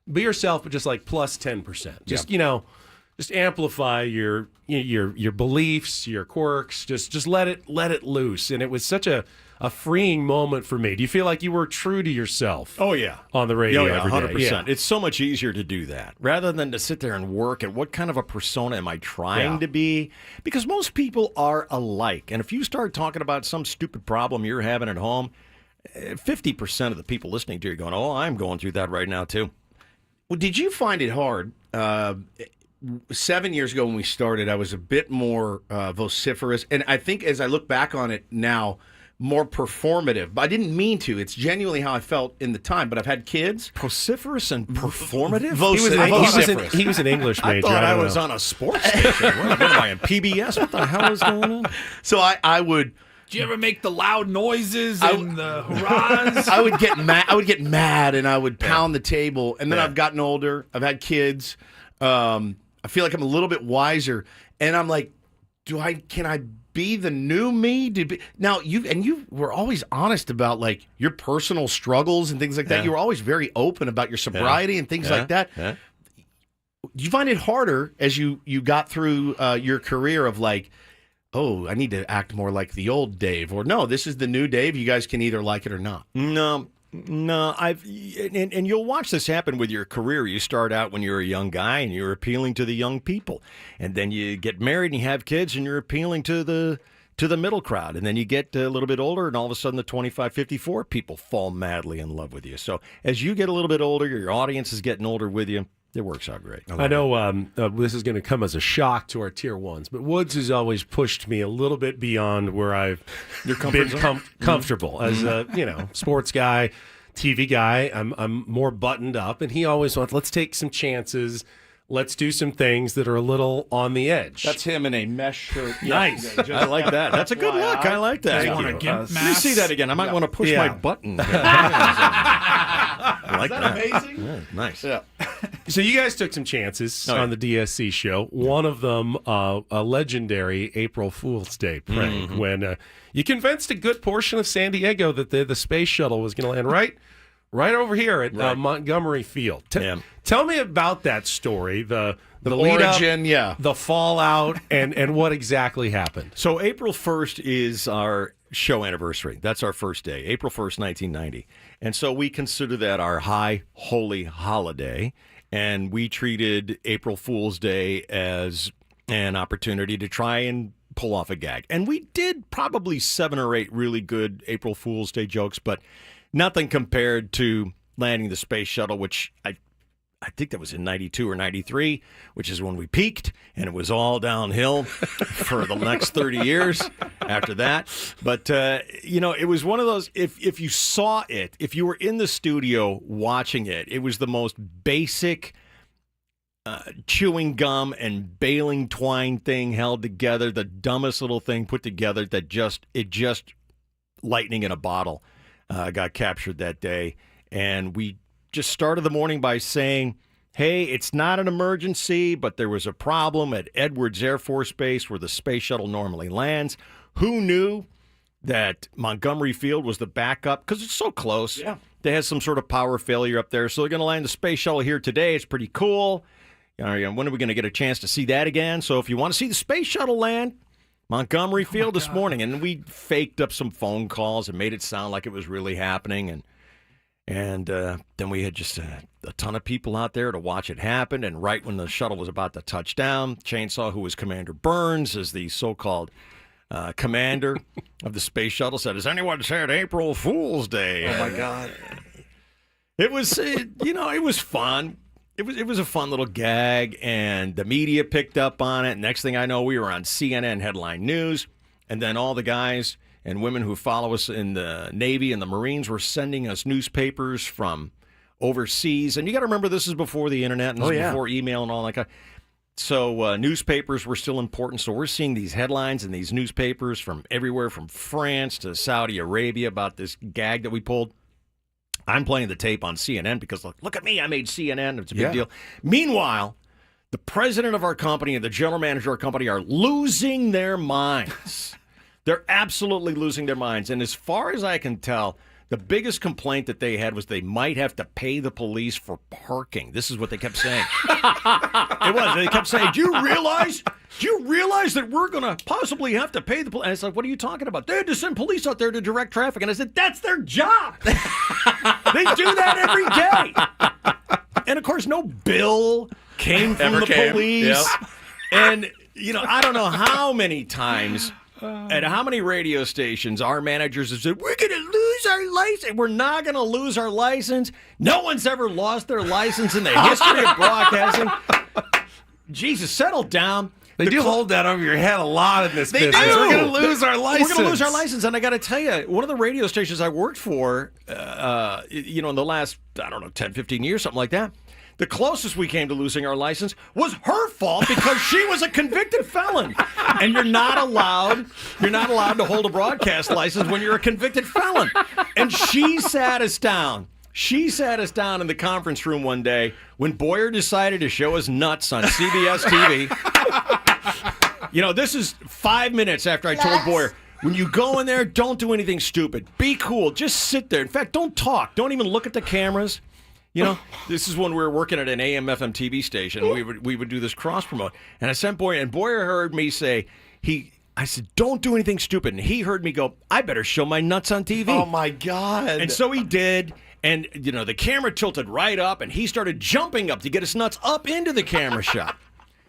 Be yourself, but just like plus 10%. Just, just amplify your beliefs, your quirks. Just let it loose. And it was such a freeing moment for me. Do you feel like you were true to yourself? Oh, yeah. On the radio every 100%. day? Yeah. It's so much easier to do that rather than to sit there and work at what kind of a persona am I trying to be? Because most people are alike. And if you start talking about some stupid problem you're having at home, 50% of the people listening to you are going, oh, I'm going through that right now, too. Well, did you find it hard 7 years ago when we started, I was a bit more vociferous. And I think as I look back on it now, more performative. But I didn't mean to. It's genuinely how I vociferous in the time. But I've had kids. Vociferous and performative? He was an English major. I thought I was on a sports station. What am I, in PBS? What the hell is going on? So I would... Do you ever make the loud noises and the hurrahs? I would get mad. I would get mad, and I would pound the table. And then I've gotten older. I've had kids. I feel like I'm a little bit wiser, and I'm like, can I be the new me? Now you were always honest about like your personal struggles and things like that. Yeah. You were always very open about your sobriety and things like that. Yeah. Do you find it harder as you got through your career of like, oh, I need to act more like the old Dave, or no, this is the new Dave. You guys can either like it or not. No, and you'll watch this happen with your career. You start out when you're a young guy and you're appealing to the young people, and then you get married and you have kids and you're appealing to the middle crowd, and then you get a little bit older and all of a sudden the 25, 54 people fall madly in love with you. So as you get a little bit older, your audience is getting older with you. It works out great. I know this is going to come as a shock to our tier ones, but Woods has always pushed me a little bit beyond where I've been comfortable as a sports guy, TV guy. I'm more buttoned up, and he always wants, let's take some chances. Let's do some things that are a little on the edge. That's him in a mesh shirt. Nice. I like that. That's a good look. I like that. Let me see that again. I might want to push my button. I like that. Amazing? Yeah, nice. Yeah. So you guys took some chances on the DSC show. One of them, a legendary April Fool's Day prank, when you convinced a good portion of San Diego that the space shuttle was going to land right over here at Montgomery Field. Tell me about that story, the origin, lead up, the fallout, and what exactly happened. So April 1st is our show anniversary. That's our first day, April 1st, 1990. And so we consider that our high holy holiday, and we treated April Fool's Day as an opportunity to try and pull off a gag. And we did probably 7 or 8 really good April Fool's Day jokes, but nothing compared to landing the space shuttle, which I think that was in 92 or 93, which is when we peaked, and it was all downhill for the next 30 years after that. But, it was one of those, if you saw it, if you were in the studio watching it, it was the most basic chewing gum and baling twine thing held together, the dumbest little thing put together that just lightning in a bottle got captured that day. And we just started the morning by saying, hey, it's not an emergency, but there was a problem at Edwards Air Force Base where the space shuttle normally lands. Who knew that Montgomery Field was the backup? Because it's so close. Yeah. They had some sort of power failure up there, so they're going to land the space shuttle here today. It's pretty cool. When are we going to get a chance to see that again? So if you want to see the space shuttle land, Montgomery Field this morning. And we faked up some phone calls and made it sound like it was really happening. And then we had just a ton of people out there to watch it happen. And right when the shuttle was about to touch down, Chainsaw, who was Commander Burns, as the so-called commander of the space shuttle, said, has anyone said April Fool's Day? Oh, my God. It was, it was fun. It was a fun little gag, and the media picked up on it. Next thing I know, we were on CNN headline news, and then all the guys and women who follow us in the Navy and the Marines were sending us newspapers from overseas. And you got to remember, this is before the internet and before email and all that kind of. So newspapers were still important. So we're seeing these headlines in these newspapers from everywhere, from France to Saudi Arabia, about this gag that we pulled. I'm playing the tape on CNN because, look at me, I made CNN. It's a big deal. Meanwhile, the president of our company and the general manager of our company are losing their minds. They're absolutely losing their minds. And as far as I can tell, the biggest complaint that they had was they might have to pay the police for parking. This is what they kept saying. It was. They kept saying, do you realize that we're going to possibly have to pay the police? And I said, what are you talking about? They had to send police out there to direct traffic. And I said, that's their job. They do that every day. And, of course, no bill came from the police. Yep. And, I don't know how many times at how many radio stations our managers have said, we're going to lose our license. We're not going to lose our license. No one's ever lost their license in the history of broadcasting. Jesus, settle down. They do hold that over your head a lot in this business. Do. We're going to lose our license. We're going to lose our license. And I got to tell you, one of the radio stations I worked for, in the last, 10, 15 years, something like that, the closest we came to losing our license was her fault because she was a convicted felon. And you're not allowed to hold a broadcast license when you're a convicted felon. And she sat us down. She sat us down in the conference room one day when Boyer decided to show us nuts on CBS TV. This is 5 minutes after I told Boyer, when you go in there, don't do anything stupid. Be cool. Just sit there. In fact, don't talk. Don't even look at the cameras. This is when we were working at an AM/FM TV station. We would do this cross promote, and I sent Boyer, and Boyer heard me say I said, don't do anything stupid, and he heard me go, I better show my nuts on TV. Oh my God! And so he did, and the camera tilted right up, and he started jumping up to get his nuts up into the camera shot.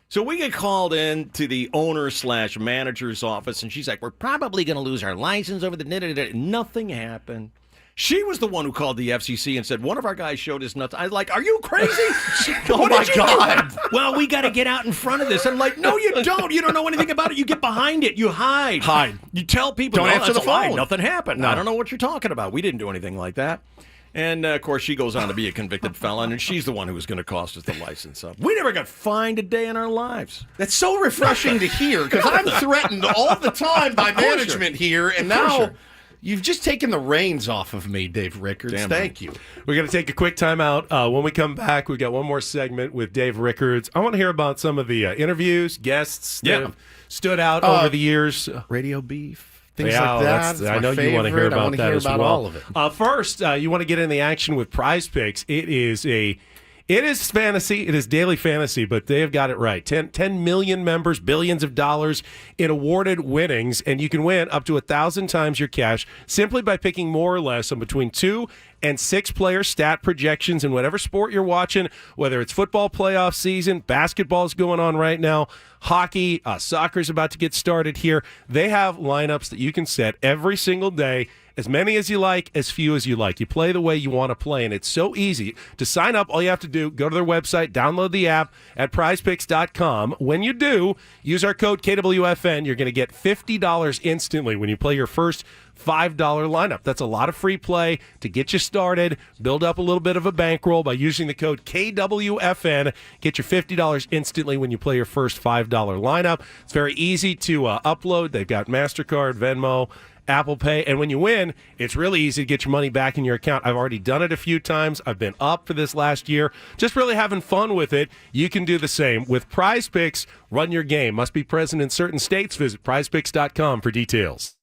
So we get called in to the owner/manager's office, and she's like, we're probably going to lose our license over the... Nothing happened. She was the one who called the FCC and said, one of our guys showed his nuts. I was like, are you crazy? Oh, my God. Well, we got to get out in front of this. I'm like, no, you don't. You don't know anything about it. You get behind it. You hide. You tell people, don't answer the phone. Nothing happened. No. I don't know what you're talking about. We didn't do anything like that. And, of course, she goes on to be a convicted felon, and she's the one who was going to cost us the license. So we never got fined a day in our lives. That's so refreshing to hear, because I'm threatened all the time by management here, and now you've just taken the reins off of me, Dave Rickards. Thank you. We're going to take a quick time out. When we come back, we've got one more segment with Dave Rickards. I want to hear about some of the interviews, guests that have stood out over the years. Radio beef. Things like that. I know you want to hear about that as well. All of it. First, you want to get in the action with Prize Picks. It is fantasy. It is daily fantasy, but they have got it right. 10 million members, billions of dollars in awarded winnings, and you can win up to 1,000 times your cash simply by picking more or less on between 2 and 6 player stat projections in whatever sport you're watching, whether it's football playoff season, basketball is going on right now, hockey, soccer is about to get started here. They have lineups that you can set every single day. As many as you like, as few as you like. You play the way you want to play, and it's so easy. To sign up, all you have to do, go to their website, download the app at prizepicks.com. When you do, use our code KWFN. You're going to get $50 instantly when you play your first $5 lineup. That's a lot of free play to get you started. Build up a little bit of a bankroll by using the code KWFN. Get your $50 instantly when you play your first $5 lineup. It's very easy to upload. They've got MasterCard, Venmo, Apple Pay, and when you win, it's really easy to get your money back in your account. I've already done it a few times. I've been up for this last year, just really having fun with it. You can do the same. With Prize Picks, run your game. Must be present in certain states. Visit prizepicks.com for details.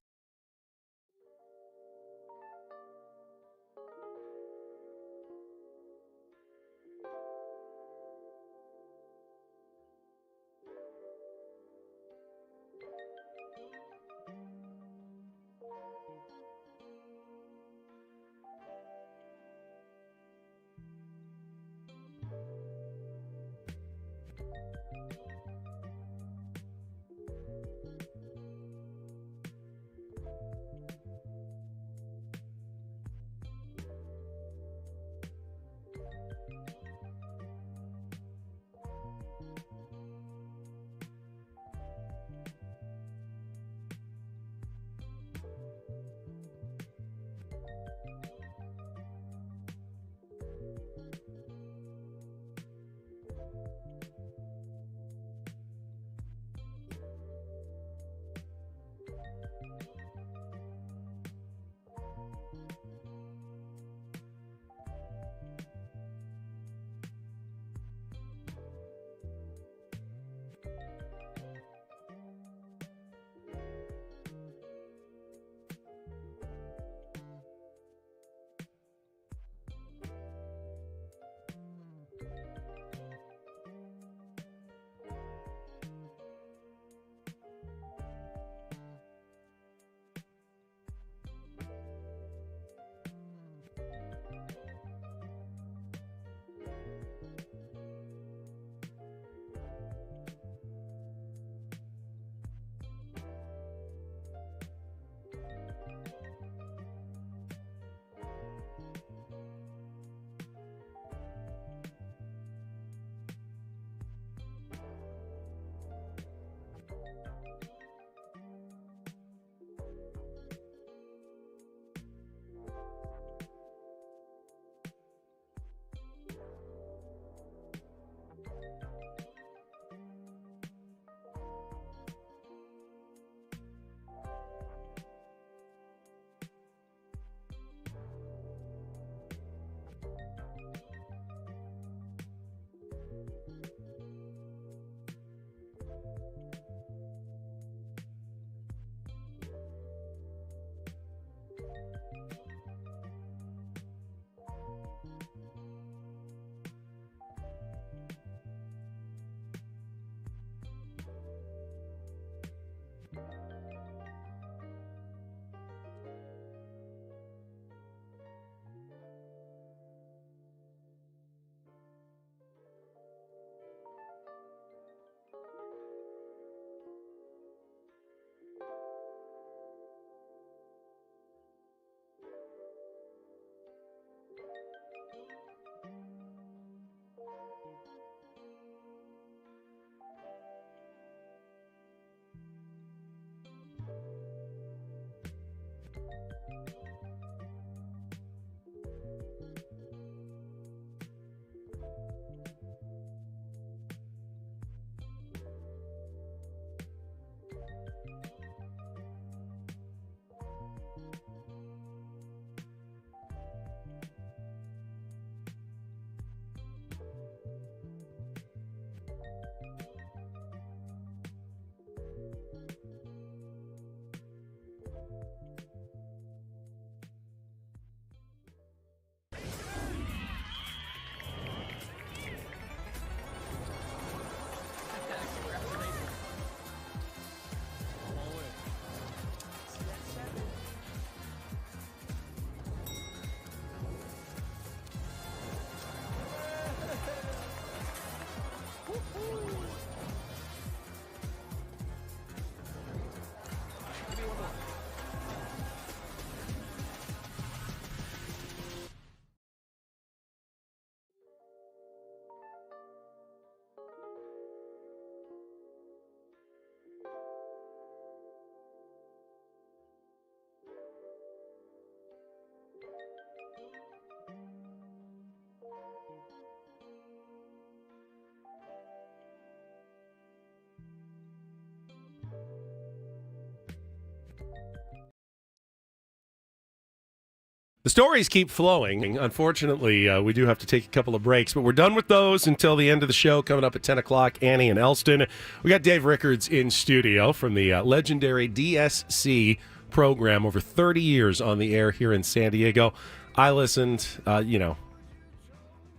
The stories keep flowing. Unfortunately, we do have to take a couple of breaks, but we're done with those until the end of the show. Coming up at 10 o'clock, Annie and Elston. We got Dave Rickards in studio from the legendary DSC program, over 30 years on the air here in San Diego. I listened,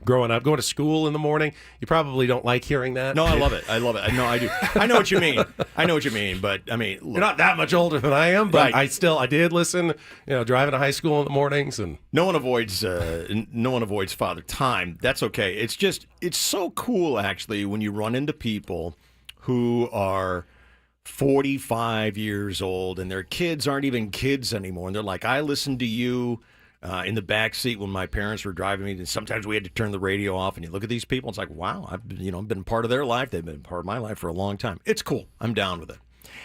growing up, going to school in the morning. You probably don't like hearing that. No, I love it. I love it. No, I do. I know what you mean. But I mean, look, you're not that much older than I am, but right. I did listen. Driving to high school in the mornings, and no one avoids Father Time. That's okay. It's so cool actually when you run into people who are 45 years old and their kids aren't even kids anymore, and they're like, I listened to you in the back seat when my parents were driving me, and sometimes we had to turn the radio off, and you look at these people, it's like, wow, I've been part of their life. They've been part of my life for a long time. It's cool. I'm down with it.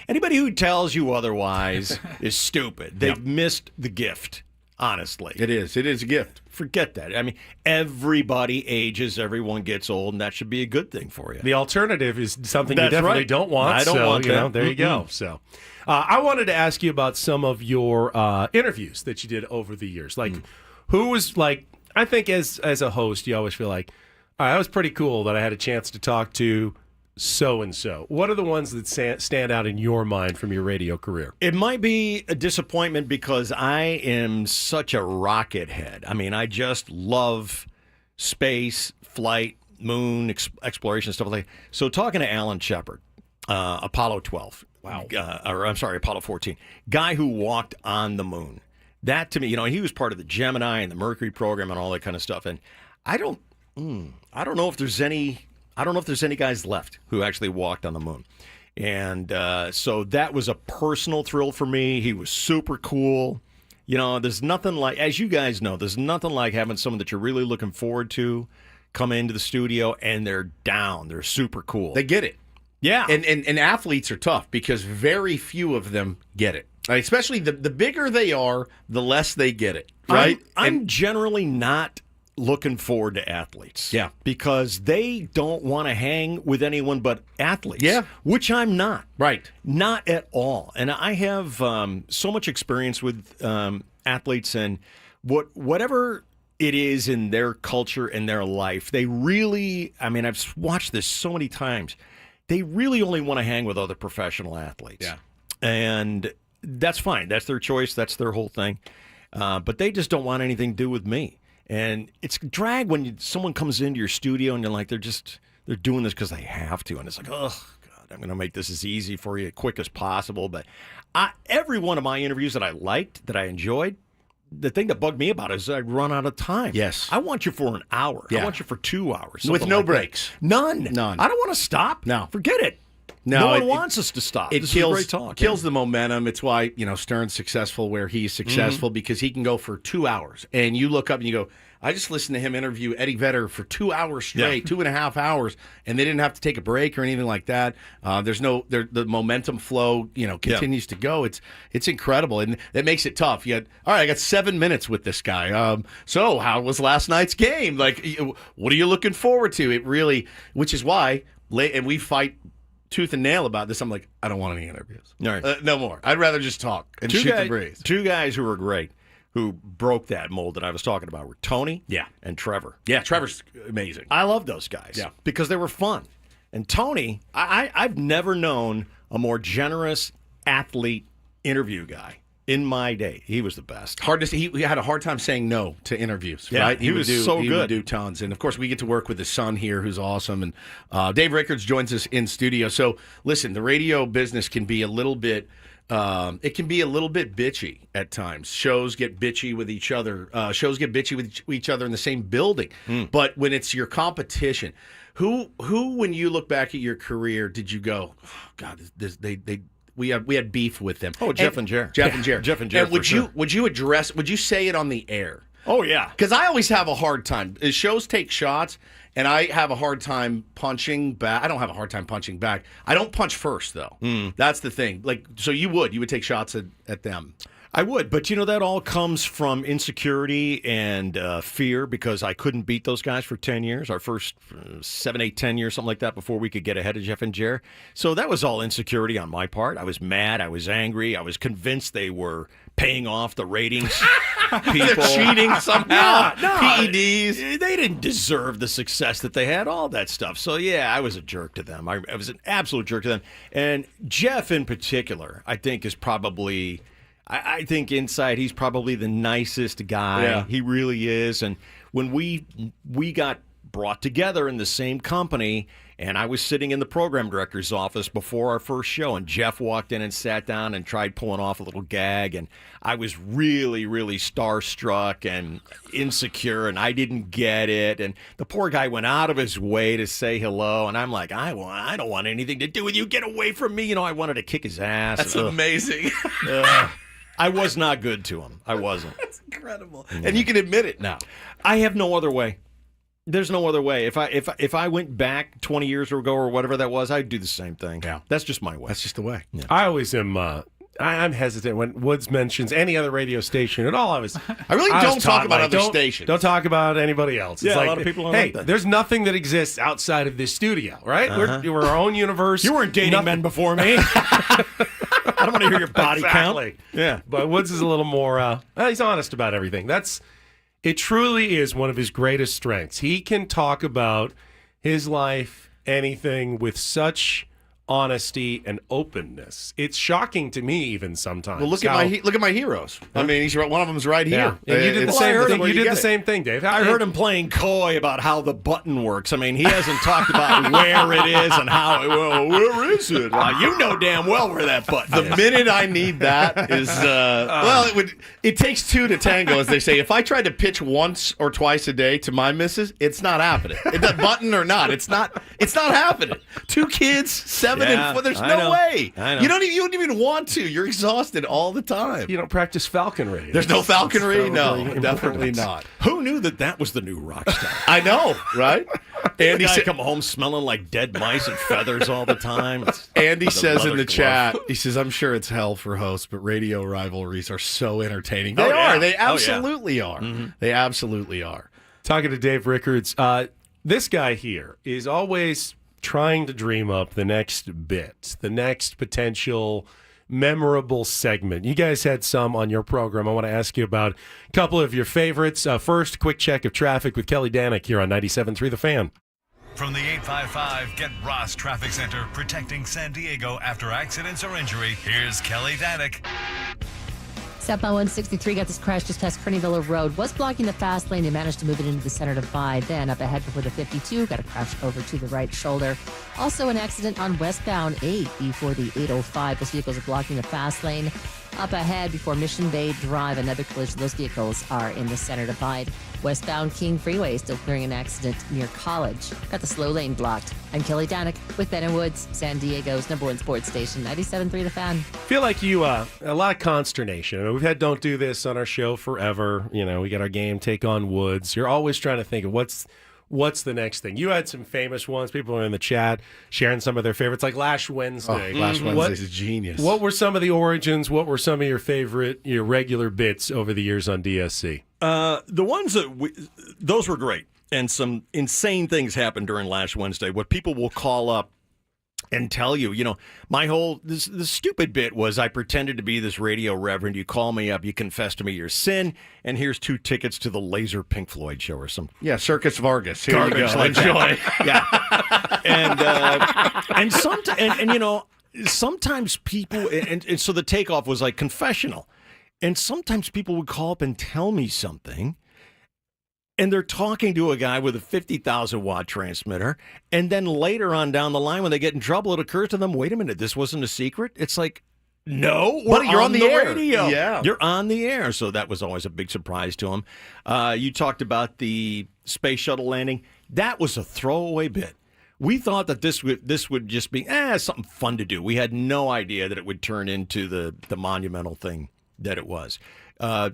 Anybody who tells you otherwise is stupid. They've missed the gift, honestly. It is a gift. Forget that. I mean, everybody ages, everyone gets old, and that should be a good thing for you. The alternative is something That's you definitely right. don't want. I don't want that. There you go. So I wanted to ask you about some of your interviews that you did over the years. Like, who was like, I think as a host, you always feel like, all right, that was pretty cool that I had a chance to talk to so-and-so. What are the ones that stand out in your mind from your radio career? It might be a disappointment because I am such a rocket head. I mean, I just love space, flight, moon, exploration, stuff like that. So talking to Alan Shepard, Apollo 12. Wow. Apollo 14. Guy who walked on the moon. That to me, he was part of the Gemini and the Mercury program and all that kind of stuff. And I don't know if there's any guys left who actually walked on the moon. And so that was a personal thrill for me. He was super cool. There's nothing like, as you guys know, there's nothing like having someone that you're really looking forward to come into the studio and they're down. They're super cool. They get it. Yeah. And athletes are tough because very few of them get it. Especially the bigger they are, the less they get it. Right? I'm generally not looking forward to athletes. Yeah. Because they don't want to hang with anyone but athletes. Yeah. Which I'm not. Right. Not at all. And I have so much experience with athletes, and whatever it is in their culture and their life, they really, I've watched this so many times, they really only want to hang with other professional athletes. Yeah. And that's fine. That's their choice. That's their whole thing. But they just don't want anything to do with me. And it's a drag when someone comes into your studio and you're like, they're doing this because they have to. And it's like, oh, God, I'm going to make this as easy for you, quick as possible. But every one of my interviews that I liked, that I enjoyed, the thing that bugged me about it is I'd run out of time. Yes. I want you for an hour. Yeah. I want you for 2 hours. With no breaks. None. I don't want to stop. No. Forget it. No one wants us to stop. It this kills, is great talk. kills the momentum. It's why, Stern's successful where he's successful because he can go for 2 hours. And you look up and you go, I just listened to him interview Eddie Vedder for 2 hours straight, 2.5 hours, and they didn't have to take a break or anything like that. The momentum flow, continues to go. It's incredible, and that makes it tough. All right, I got 7 minutes with this guy. So how was last night's game? Like, what are you looking forward to? It really, which is why, and we fight tooth and nail about this. I'm like, I don't want any interviews. All right. No more. I'd rather just talk and shoot the breeze. Two guys who were great, who broke that mold that I was talking about, were Tony and Trevor. Yeah, Trevor's amazing. I love those guys because they were fun. And Tony, I've never known a more generous athlete interview guy in my day. He was the best. Hard to say. He had a hard time saying no to interviews. Yeah, right? he was so He good. would do tons, and of course we get to work with his son here, who's awesome. And Dave Rickards joins us in studio. So listen, the radio business can be a little bit. It can be a little bit bitchy at times. Shows get bitchy with each other. Shows get bitchy with each other in the same building. But when it's your competition, who when you look back at your career, did you go, oh, God, we had beef with them? Oh, Jeff and Jer. Jeff and Jer. And would you say it on the air? Oh, yeah. Because I always have a hard time. Shows take shots, and I have a hard time punching back. I don't have a hard time punching back. I don't punch first, though. That's the thing. So you would take shots at them. I would, but that all comes from insecurity and fear because I couldn't beat those guys for 10 years, our first 7, 8, 10 years, something like that, before we could get ahead of Jeff and Jer. So that was all insecurity on my part. I was mad. I was angry. I was convinced they were paying off the ratings people. They're cheating somehow. No, PEDs. They didn't deserve the success that they had, all that stuff. So, yeah, I was a jerk to them. I was an absolute jerk to them. And Jeff in particular, I think, is probably... I think inside he's probably the nicest guy. Yeah. He really is. And when we got brought together in the same company, and I was sitting in the program director's office before our first show, and Jeff walked in and sat down and tried pulling off a little gag, and I was really, really starstruck and insecure, and I didn't get it. And the poor guy went out of his way to say hello, and I'm like, I don't want anything to do with you. Get away from me. I wanted to kick his ass. That's amazing. I was not good to him. I wasn't. That's incredible. Yeah. And you can admit it now. I have no other way. There's no other way. If I went back 20 years ago or whatever that was, I'd do the same thing. Yeah. That's just my way. That's just the way. Yeah. I always am... I'm hesitant when Woods mentions any other radio station at all. I really don't talk about other stations. Don't talk about anybody else. Yeah, it's like, a lot of people don't hey, like that. there's nothing that exists outside of this studio, right? Uh-huh. We're our own universe. You weren't dating men before me. I don't want to hear your body count. Yeah, but Woods is a little more. He's honest about everything. It truly is one of his greatest strengths. He can talk about his life, anything, with such honesty and openness. It's shocking to me even sometimes. Well, look at my heroes. I mean, one of them's right here. Yeah. And you did the same thing. You did the same thing, Dave. I heard him playing coy about how the button works. I mean, he hasn't talked about where it is and how. Well, where is it? You know damn well where that button is. The minute I need that is it takes two to tango, as they say. If I tried to pitch once or twice a day to my missus, it's not happening. That button or not, it's not happening. 2 kids, 7 and 4. There's no way. I know. You don't even want to. You're exhausted all the time. You don't practice falconry. There's no falconry. No, definitely not. Who knew that was the new rock star? I know, right? Andy said, come home smelling like dead mice and feathers all the time. Andy says in the chat, he says, I'm sure it's hell for hosts, but radio rivalries are so entertaining. They are. They absolutely are. Mm-hmm. They absolutely are. Talking to Dave Rickards, this guy here is always trying to dream up the next bit, the next potential memorable segment. You guys had some on your program. I want to ask you about a couple of your favorites. First, quick check of traffic with Kelly Danick here on 97.3 The Fan. From the 855 Get Ross Traffic Center, protecting San Diego after accidents or injury, here's Kelly Danick. Southbound 163 got this crash just past Kearneyville Road. Was blocking the fast lane. They managed to move it into the center divide. Then up ahead before the 52, got a crash over to the right shoulder. Also an accident on westbound 8 before the 805. Those vehicles are blocking the fast lane. Up ahead before Mission Bay Drive, another collision. Those vehicles are in the center divide. Westbound King Freeway still clearing an accident near College. Got the slow lane blocked. I'm Kelly Danick with Ben and Woods, San Diego's #1 sports station, 97.3 The Fan. Feel like you, a lot of consternation. I mean, we've had Don't Do This on our show forever. We got our game, Take on Woods. You're always trying to think of what's the next thing. You had some famous ones. People are in the chat sharing some of their favorites, like Lash Wednesday. Lash Wednesday's a genius. What were some of the origins? What were some of your regular bits over the years on DSC? The ones those were great. And some insane things happened during Lash Wednesday. What people will call up and tell you, my whole the stupid bit was I pretended to be this radio reverend. You call me up, you confess to me your sin, and here's 2 tickets to the Laser Pink Floyd show or some Circus Vargas. Here garbage you go. like Enjoy. And sometimes people and so the takeoff was like confessional, and sometimes people would call up and tell me something. And they're talking to a guy with a 50,000-watt transmitter, and then later on down the line, when they get in trouble, it occurs to them, wait a minute, this wasn't a secret? It's like, no, you're on the air. Radio. Yeah. You're on the air. So that was always a big surprise to them. You talked about the space shuttle landing. That was a throwaway bit. We thought that this would just be something fun to do. We had no idea that it would turn into the monumental thing that it was.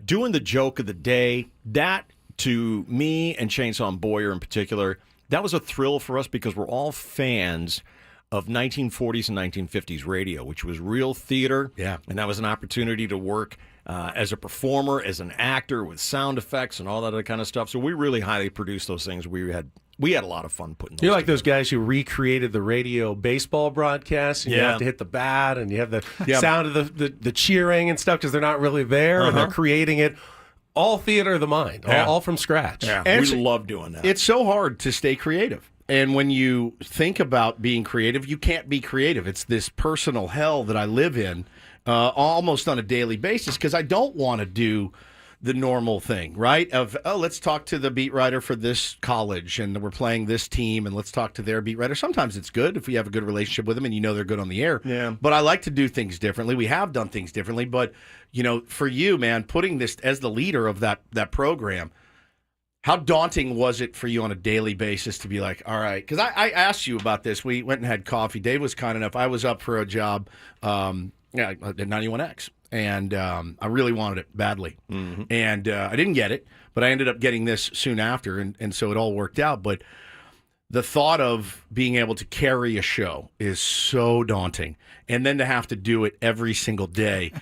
Doing the joke of the day, that to me and Chainsaw and Boyer in particular, that was a thrill for us because we're all fans of 1940s and 1950s radio, which was real theater. Yeah. And that was an opportunity to work as a performer, as an actor with sound effects and all that other kind of stuff. So we really highly produced those things. We we had a lot of fun putting those You're like those guys who recreated the radio baseball broadcast. And You have to hit the bat, and you have the sound of the cheering and stuff because they're not really there, and they're creating it. All theater of the mind, all from scratch. Yeah, we love doing that. It's so hard to stay creative. And when you think about being creative, you can't be creative. It's this personal hell that I live in almost on a daily basis because I don't want to do the normal thing, right? Of, let's talk to the beat writer for this college and we're playing this team and let's talk to their beat writer. Sometimes it's good if we have a good relationship with them and you know they're good on the air. Yeah. But I like to do things differently. We have done things differently. But, for you, man, putting this as the leader of that program, how daunting was it for you on a daily basis to be like, all right, because I asked you about this. We went and had coffee. Dave was kind enough. I was up for a job at 91X. And I really wanted it badly. Mm-hmm. And I didn't get it, but I ended up getting this soon after, and so it all worked out. But the thought of being able to carry a show is so daunting. And then to have to do it every single day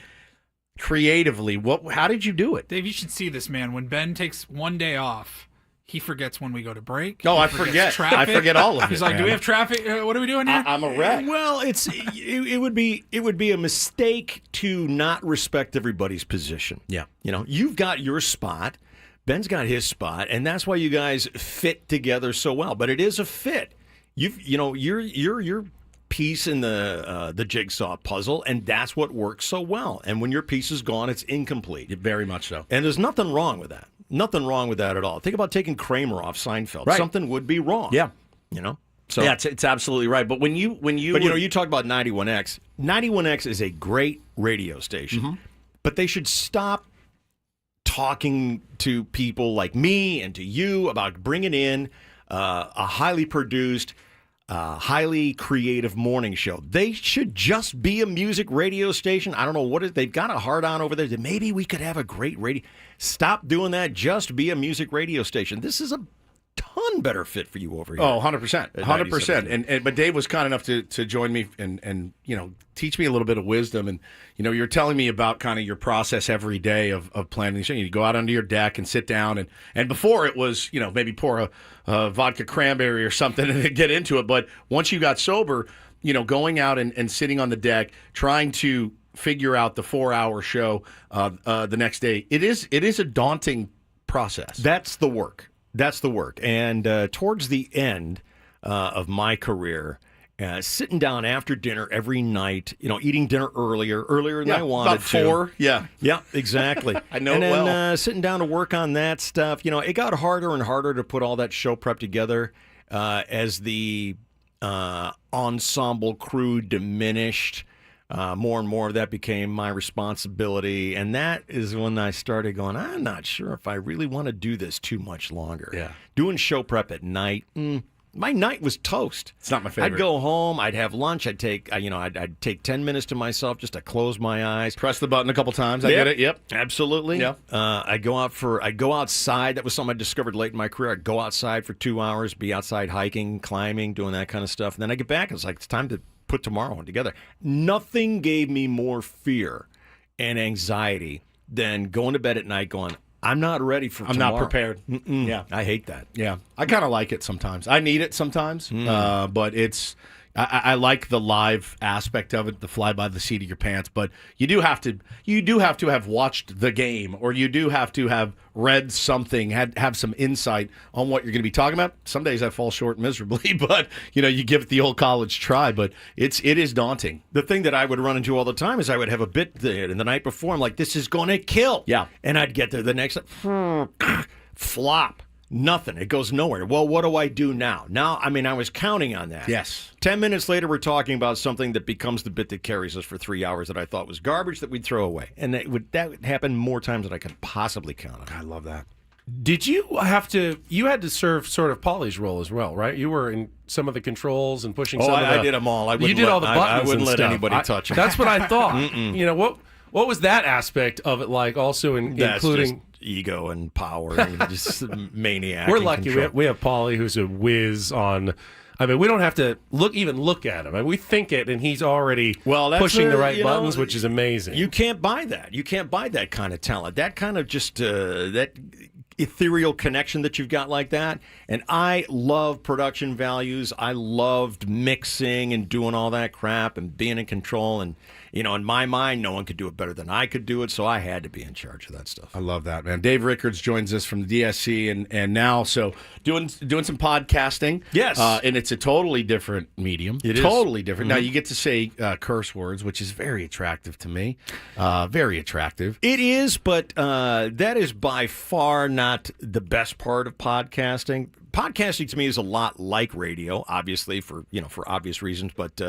creatively, how did you do it? Dave, you should see this, man. When Ben takes one day off, he forgets when we go to break. Oh, I forget. Traffic. I forget all of it. He's like, "Do we have traffic? What are we doing here?" I'm a wreck. Well, it would be a mistake to not respect everybody's position. Yeah. You've got your spot. Ben's got his spot, and that's why you guys fit together so well. But it is a fit. You're piece in the jigsaw puzzle, and that's what works so well. And when your piece is gone, it's incomplete. Very much so. And there's nothing wrong with that. Nothing wrong with that at all. Think about taking Kramer off Seinfeld. Right. Something would be wrong. Yeah. So yeah, it's absolutely right. But when you you talk about 91X. 91X is a great radio station, but they should stop talking to people like me and to you about bringing in a highly produced, highly creative morning show. They should just be a music radio station. I don't know what they've got a hard on over there. Maybe we could have a great radio. Stop doing that. Just be a music radio station. This is a ton better fit for you over here. Oh, 100%. 100%. And but Dave was kind enough to join me and teach me a little bit of wisdom. And, you're telling me about kind of your process every day of planning the show. You go out onto your deck and sit down. And before it was, maybe pour a vodka cranberry or something and get into it. But once you got sober, going out and sitting on the deck, trying to figure out the 4-hour show the next day, it is a daunting process. That's the work. And towards the end of my career, sitting down after dinner every night, eating dinner earlier than I wanted about 4. to. Yeah. Yeah, exactly. I know and it then, well. Sitting down to work on that stuff, it got harder and harder to put all that show prep together as the ensemble crew diminished. More and more of that became my responsibility, and that is when I started going, I'm not sure if I really want to do this too much longer. Yeah. Doing show prep at night, my night was toast. It's not my favorite. I'd go home, I'd have lunch, I'd take 10 minutes to myself just to close my eyes. Press the button a couple times. I get it. Yep. Absolutely. Yeah. I'd go outside. That was something I discovered late in my career. I'd go outside for 2 hours, be outside hiking, climbing, doing that kind of stuff. And then I get back, and it's like, it's time to put tomorrow one together. Nothing gave me more fear and anxiety than going to bed at night going, I'm not ready for tomorrow. I'm not prepared. Yeah. I hate that. Yeah. I kind of like it sometimes. I need it sometimes, but it's I like the live aspect of it, the fly by the seat of your pants. But you do have to have watched the game, or you do have to have read something, have some insight on what you're going to be talking about. Some days I fall short miserably, but you give it the old college try. But it is daunting. The thing that I would run into all the time is I would have a bit there, and the night before I'm like, this is going to kill. Yeah, and I'd get there the next flop. Nothing. It goes nowhere. Well, what do I do now? I was counting on that. Yes. 10 minutes later, we're talking about something that becomes the bit that carries us for 3 hours that I thought was garbage that we'd throw away. And that would happen more times than I could possibly count on. I love that. Did you had to serve sort of Paulie's role as well, right? You were in some of the controls and pushing some of the... I did them all. You did all the buttons. I wouldn't let stuff. anybody touch them. That's what I thought. What was that aspect of it like also including... ego and power and just maniac. We're lucky we have Paulie, who's a whiz on. We don't have to look at him. We think it, and he's already pushing the right buttons, which is amazing. You can't buy that. You can't buy that kind of talent. That kind of just ethereal connection that you've got like that. And I love production values. I loved mixing and doing all that crap and being in control. And, in my mind, no one could do it better than I could do it, so I had to be in charge of that stuff. I love that, man. Dave Rickards joins us from the DSC and now doing some podcasting. Yes. And it's a totally different medium. It is. Totally different. Mm-hmm. Now, you get to say curse words, which is very attractive to me. Very attractive. It is, but that is by far not the best part of podcasting. Podcasting to me is a lot like radio, obviously, for obvious reasons, but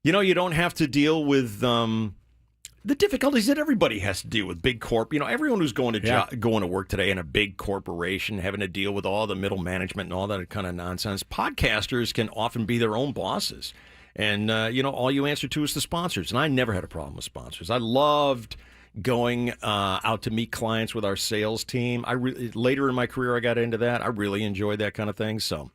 you don't have to deal with the difficulties that everybody has to deal with. Big corp, everyone who's going to work today in a big corporation, having to deal with all the middle management and all that kind of nonsense. Podcasters can often be their own bosses, and all you answer to is the sponsors. And I never had a problem with sponsors. I loved going out to meet clients with our sales team. Later in my career, I got into that. I really enjoyed that kind of thing. So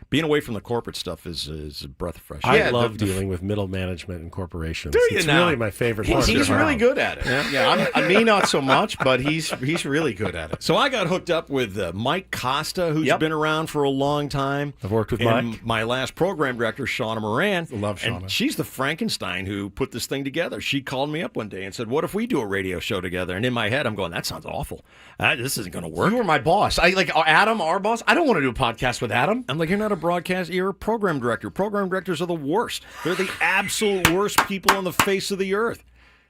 being away from the corporate stuff is a breath of fresh air. I love dealing with middle management and corporations. Do you it's now? really my favorite part. He's really good at it. Yeah, me not so much, but he's really good at it. So I got hooked up with Mike Costa, who's been around for a long time. I've worked with Mike. My last program director, Shauna Moran. Love Shauna. And she's the Frankenstein who put this thing together. She called me up one day and said, "What if we do a radio show together?" And in my head, I'm going, "That sounds awful. This isn't going to work." You were my boss. Adam, our boss. I don't want to do a podcast with Adam. I'm like, "You're not a broadcast. You're a program director. Program directors are the worst. They're the absolute worst people on the face of the earth.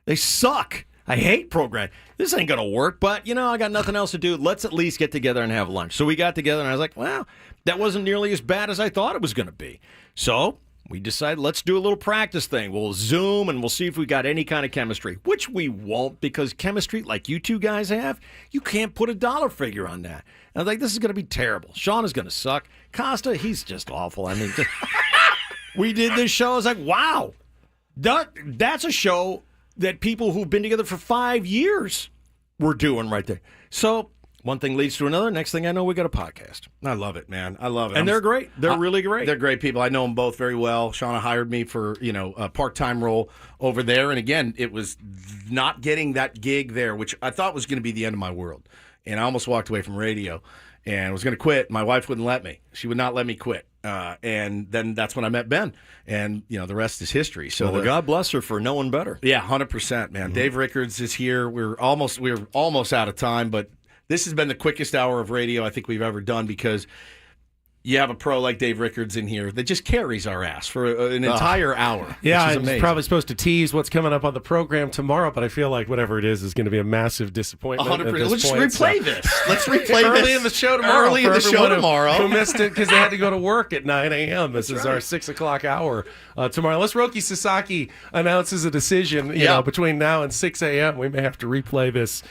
They suck. I hate program. This ain't going to work, but, I got nothing else to do. Let's at least get together and have lunch." So we got together, and I was like, well, that wasn't nearly as bad as I thought it was going to be. So we decided, let's do a little practice thing. We'll Zoom, and we'll see if we got any kind of chemistry, which we won't, because chemistry, like you two guys have, you can't put a dollar figure on that. And I was like, this is going to be terrible. Sean is going to suck. Costa, he's just awful. I mean, we did this show. I was like, wow, that's a show that people who've been together for 5 years were doing right there. So one thing leads to another. Next thing I know, we got a podcast. I love it, man. I love it. And they're great. They're really great. They're great people. I know them both very well. Shauna hired me for, a part-time role over there. And again, it was not getting that gig there, which I thought was going to be the end of my world. And I almost walked away from radio and was going to quit. My wife wouldn't let me. She would not let me quit. And then that's when I met Ben. And, the rest is history. So well, God bless her for knowing better. Yeah, 100%, man. Mm-hmm. Dave Rickards is here. We're almost out of time, but this has been the quickest hour of radio I think we've ever done, because you have a pro like Dave Rickards in here that just carries our ass for an entire hour. Yeah, which is I'm amazing. probably supposed to tease what's coming up on the program tomorrow, but I feel like whatever it is going to be a massive disappointment. 100%. Let's replay this. Let's replay early this in the show tomorrow. Early in the show tomorrow. Who missed it because they had to go to work at 9 a.m. This is our 6 o'clock hour tomorrow. Unless Roki Sasaki announces a decision, between now and 6 a.m., we may have to replay this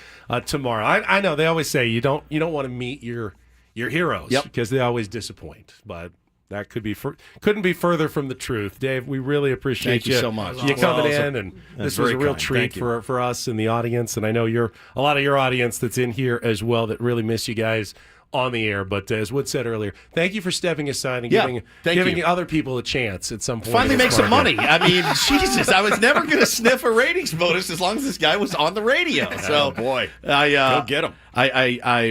tomorrow. I know they always say you don't want to meet your heroes because they always disappoint, but that couldn't be further from the truth. Dave, we really appreciate Thank you so much. You coming in, and this was a real treat for us and the audience. And I know a lot of your audience that's in here as well that really miss you guys on the air. But as Wood said earlier, thank you for stepping aside and giving other people a chance at some point. Finally make some money. I mean, Jesus, I was never going to sniff a ratings bonus as long as this guy was on the radio. So, boy, go get him.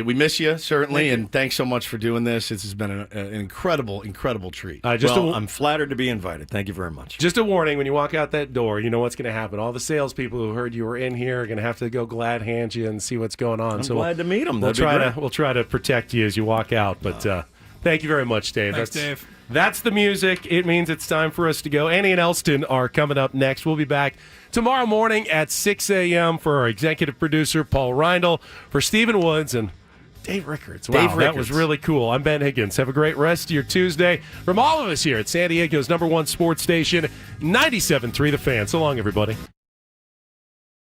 We miss you, certainly, and thanks so much for doing this. This has been an incredible, incredible treat. I'm flattered to be invited. Thank you very much. Just a warning, when you walk out that door, you know what's going to happen. All the salespeople who heard you were in here are going to have to go glad hand you and see what's going on. I'm glad to meet them. We'll try to protect you as you walk out, but thank you very much, Dave. Thanks, Dave. That's the music. It means it's time for us to go. Annie and Elston are coming up next. We'll be back tomorrow morning at 6 a.m. for our executive producer, Paul Reindl, for Stephen Woods and Dave Rickards. Wow, that was really cool. I'm Ben Higgins. Have a great rest of your Tuesday. From all of us here at San Diego's #1 sports station, 97.3 The Fan. So long, everybody.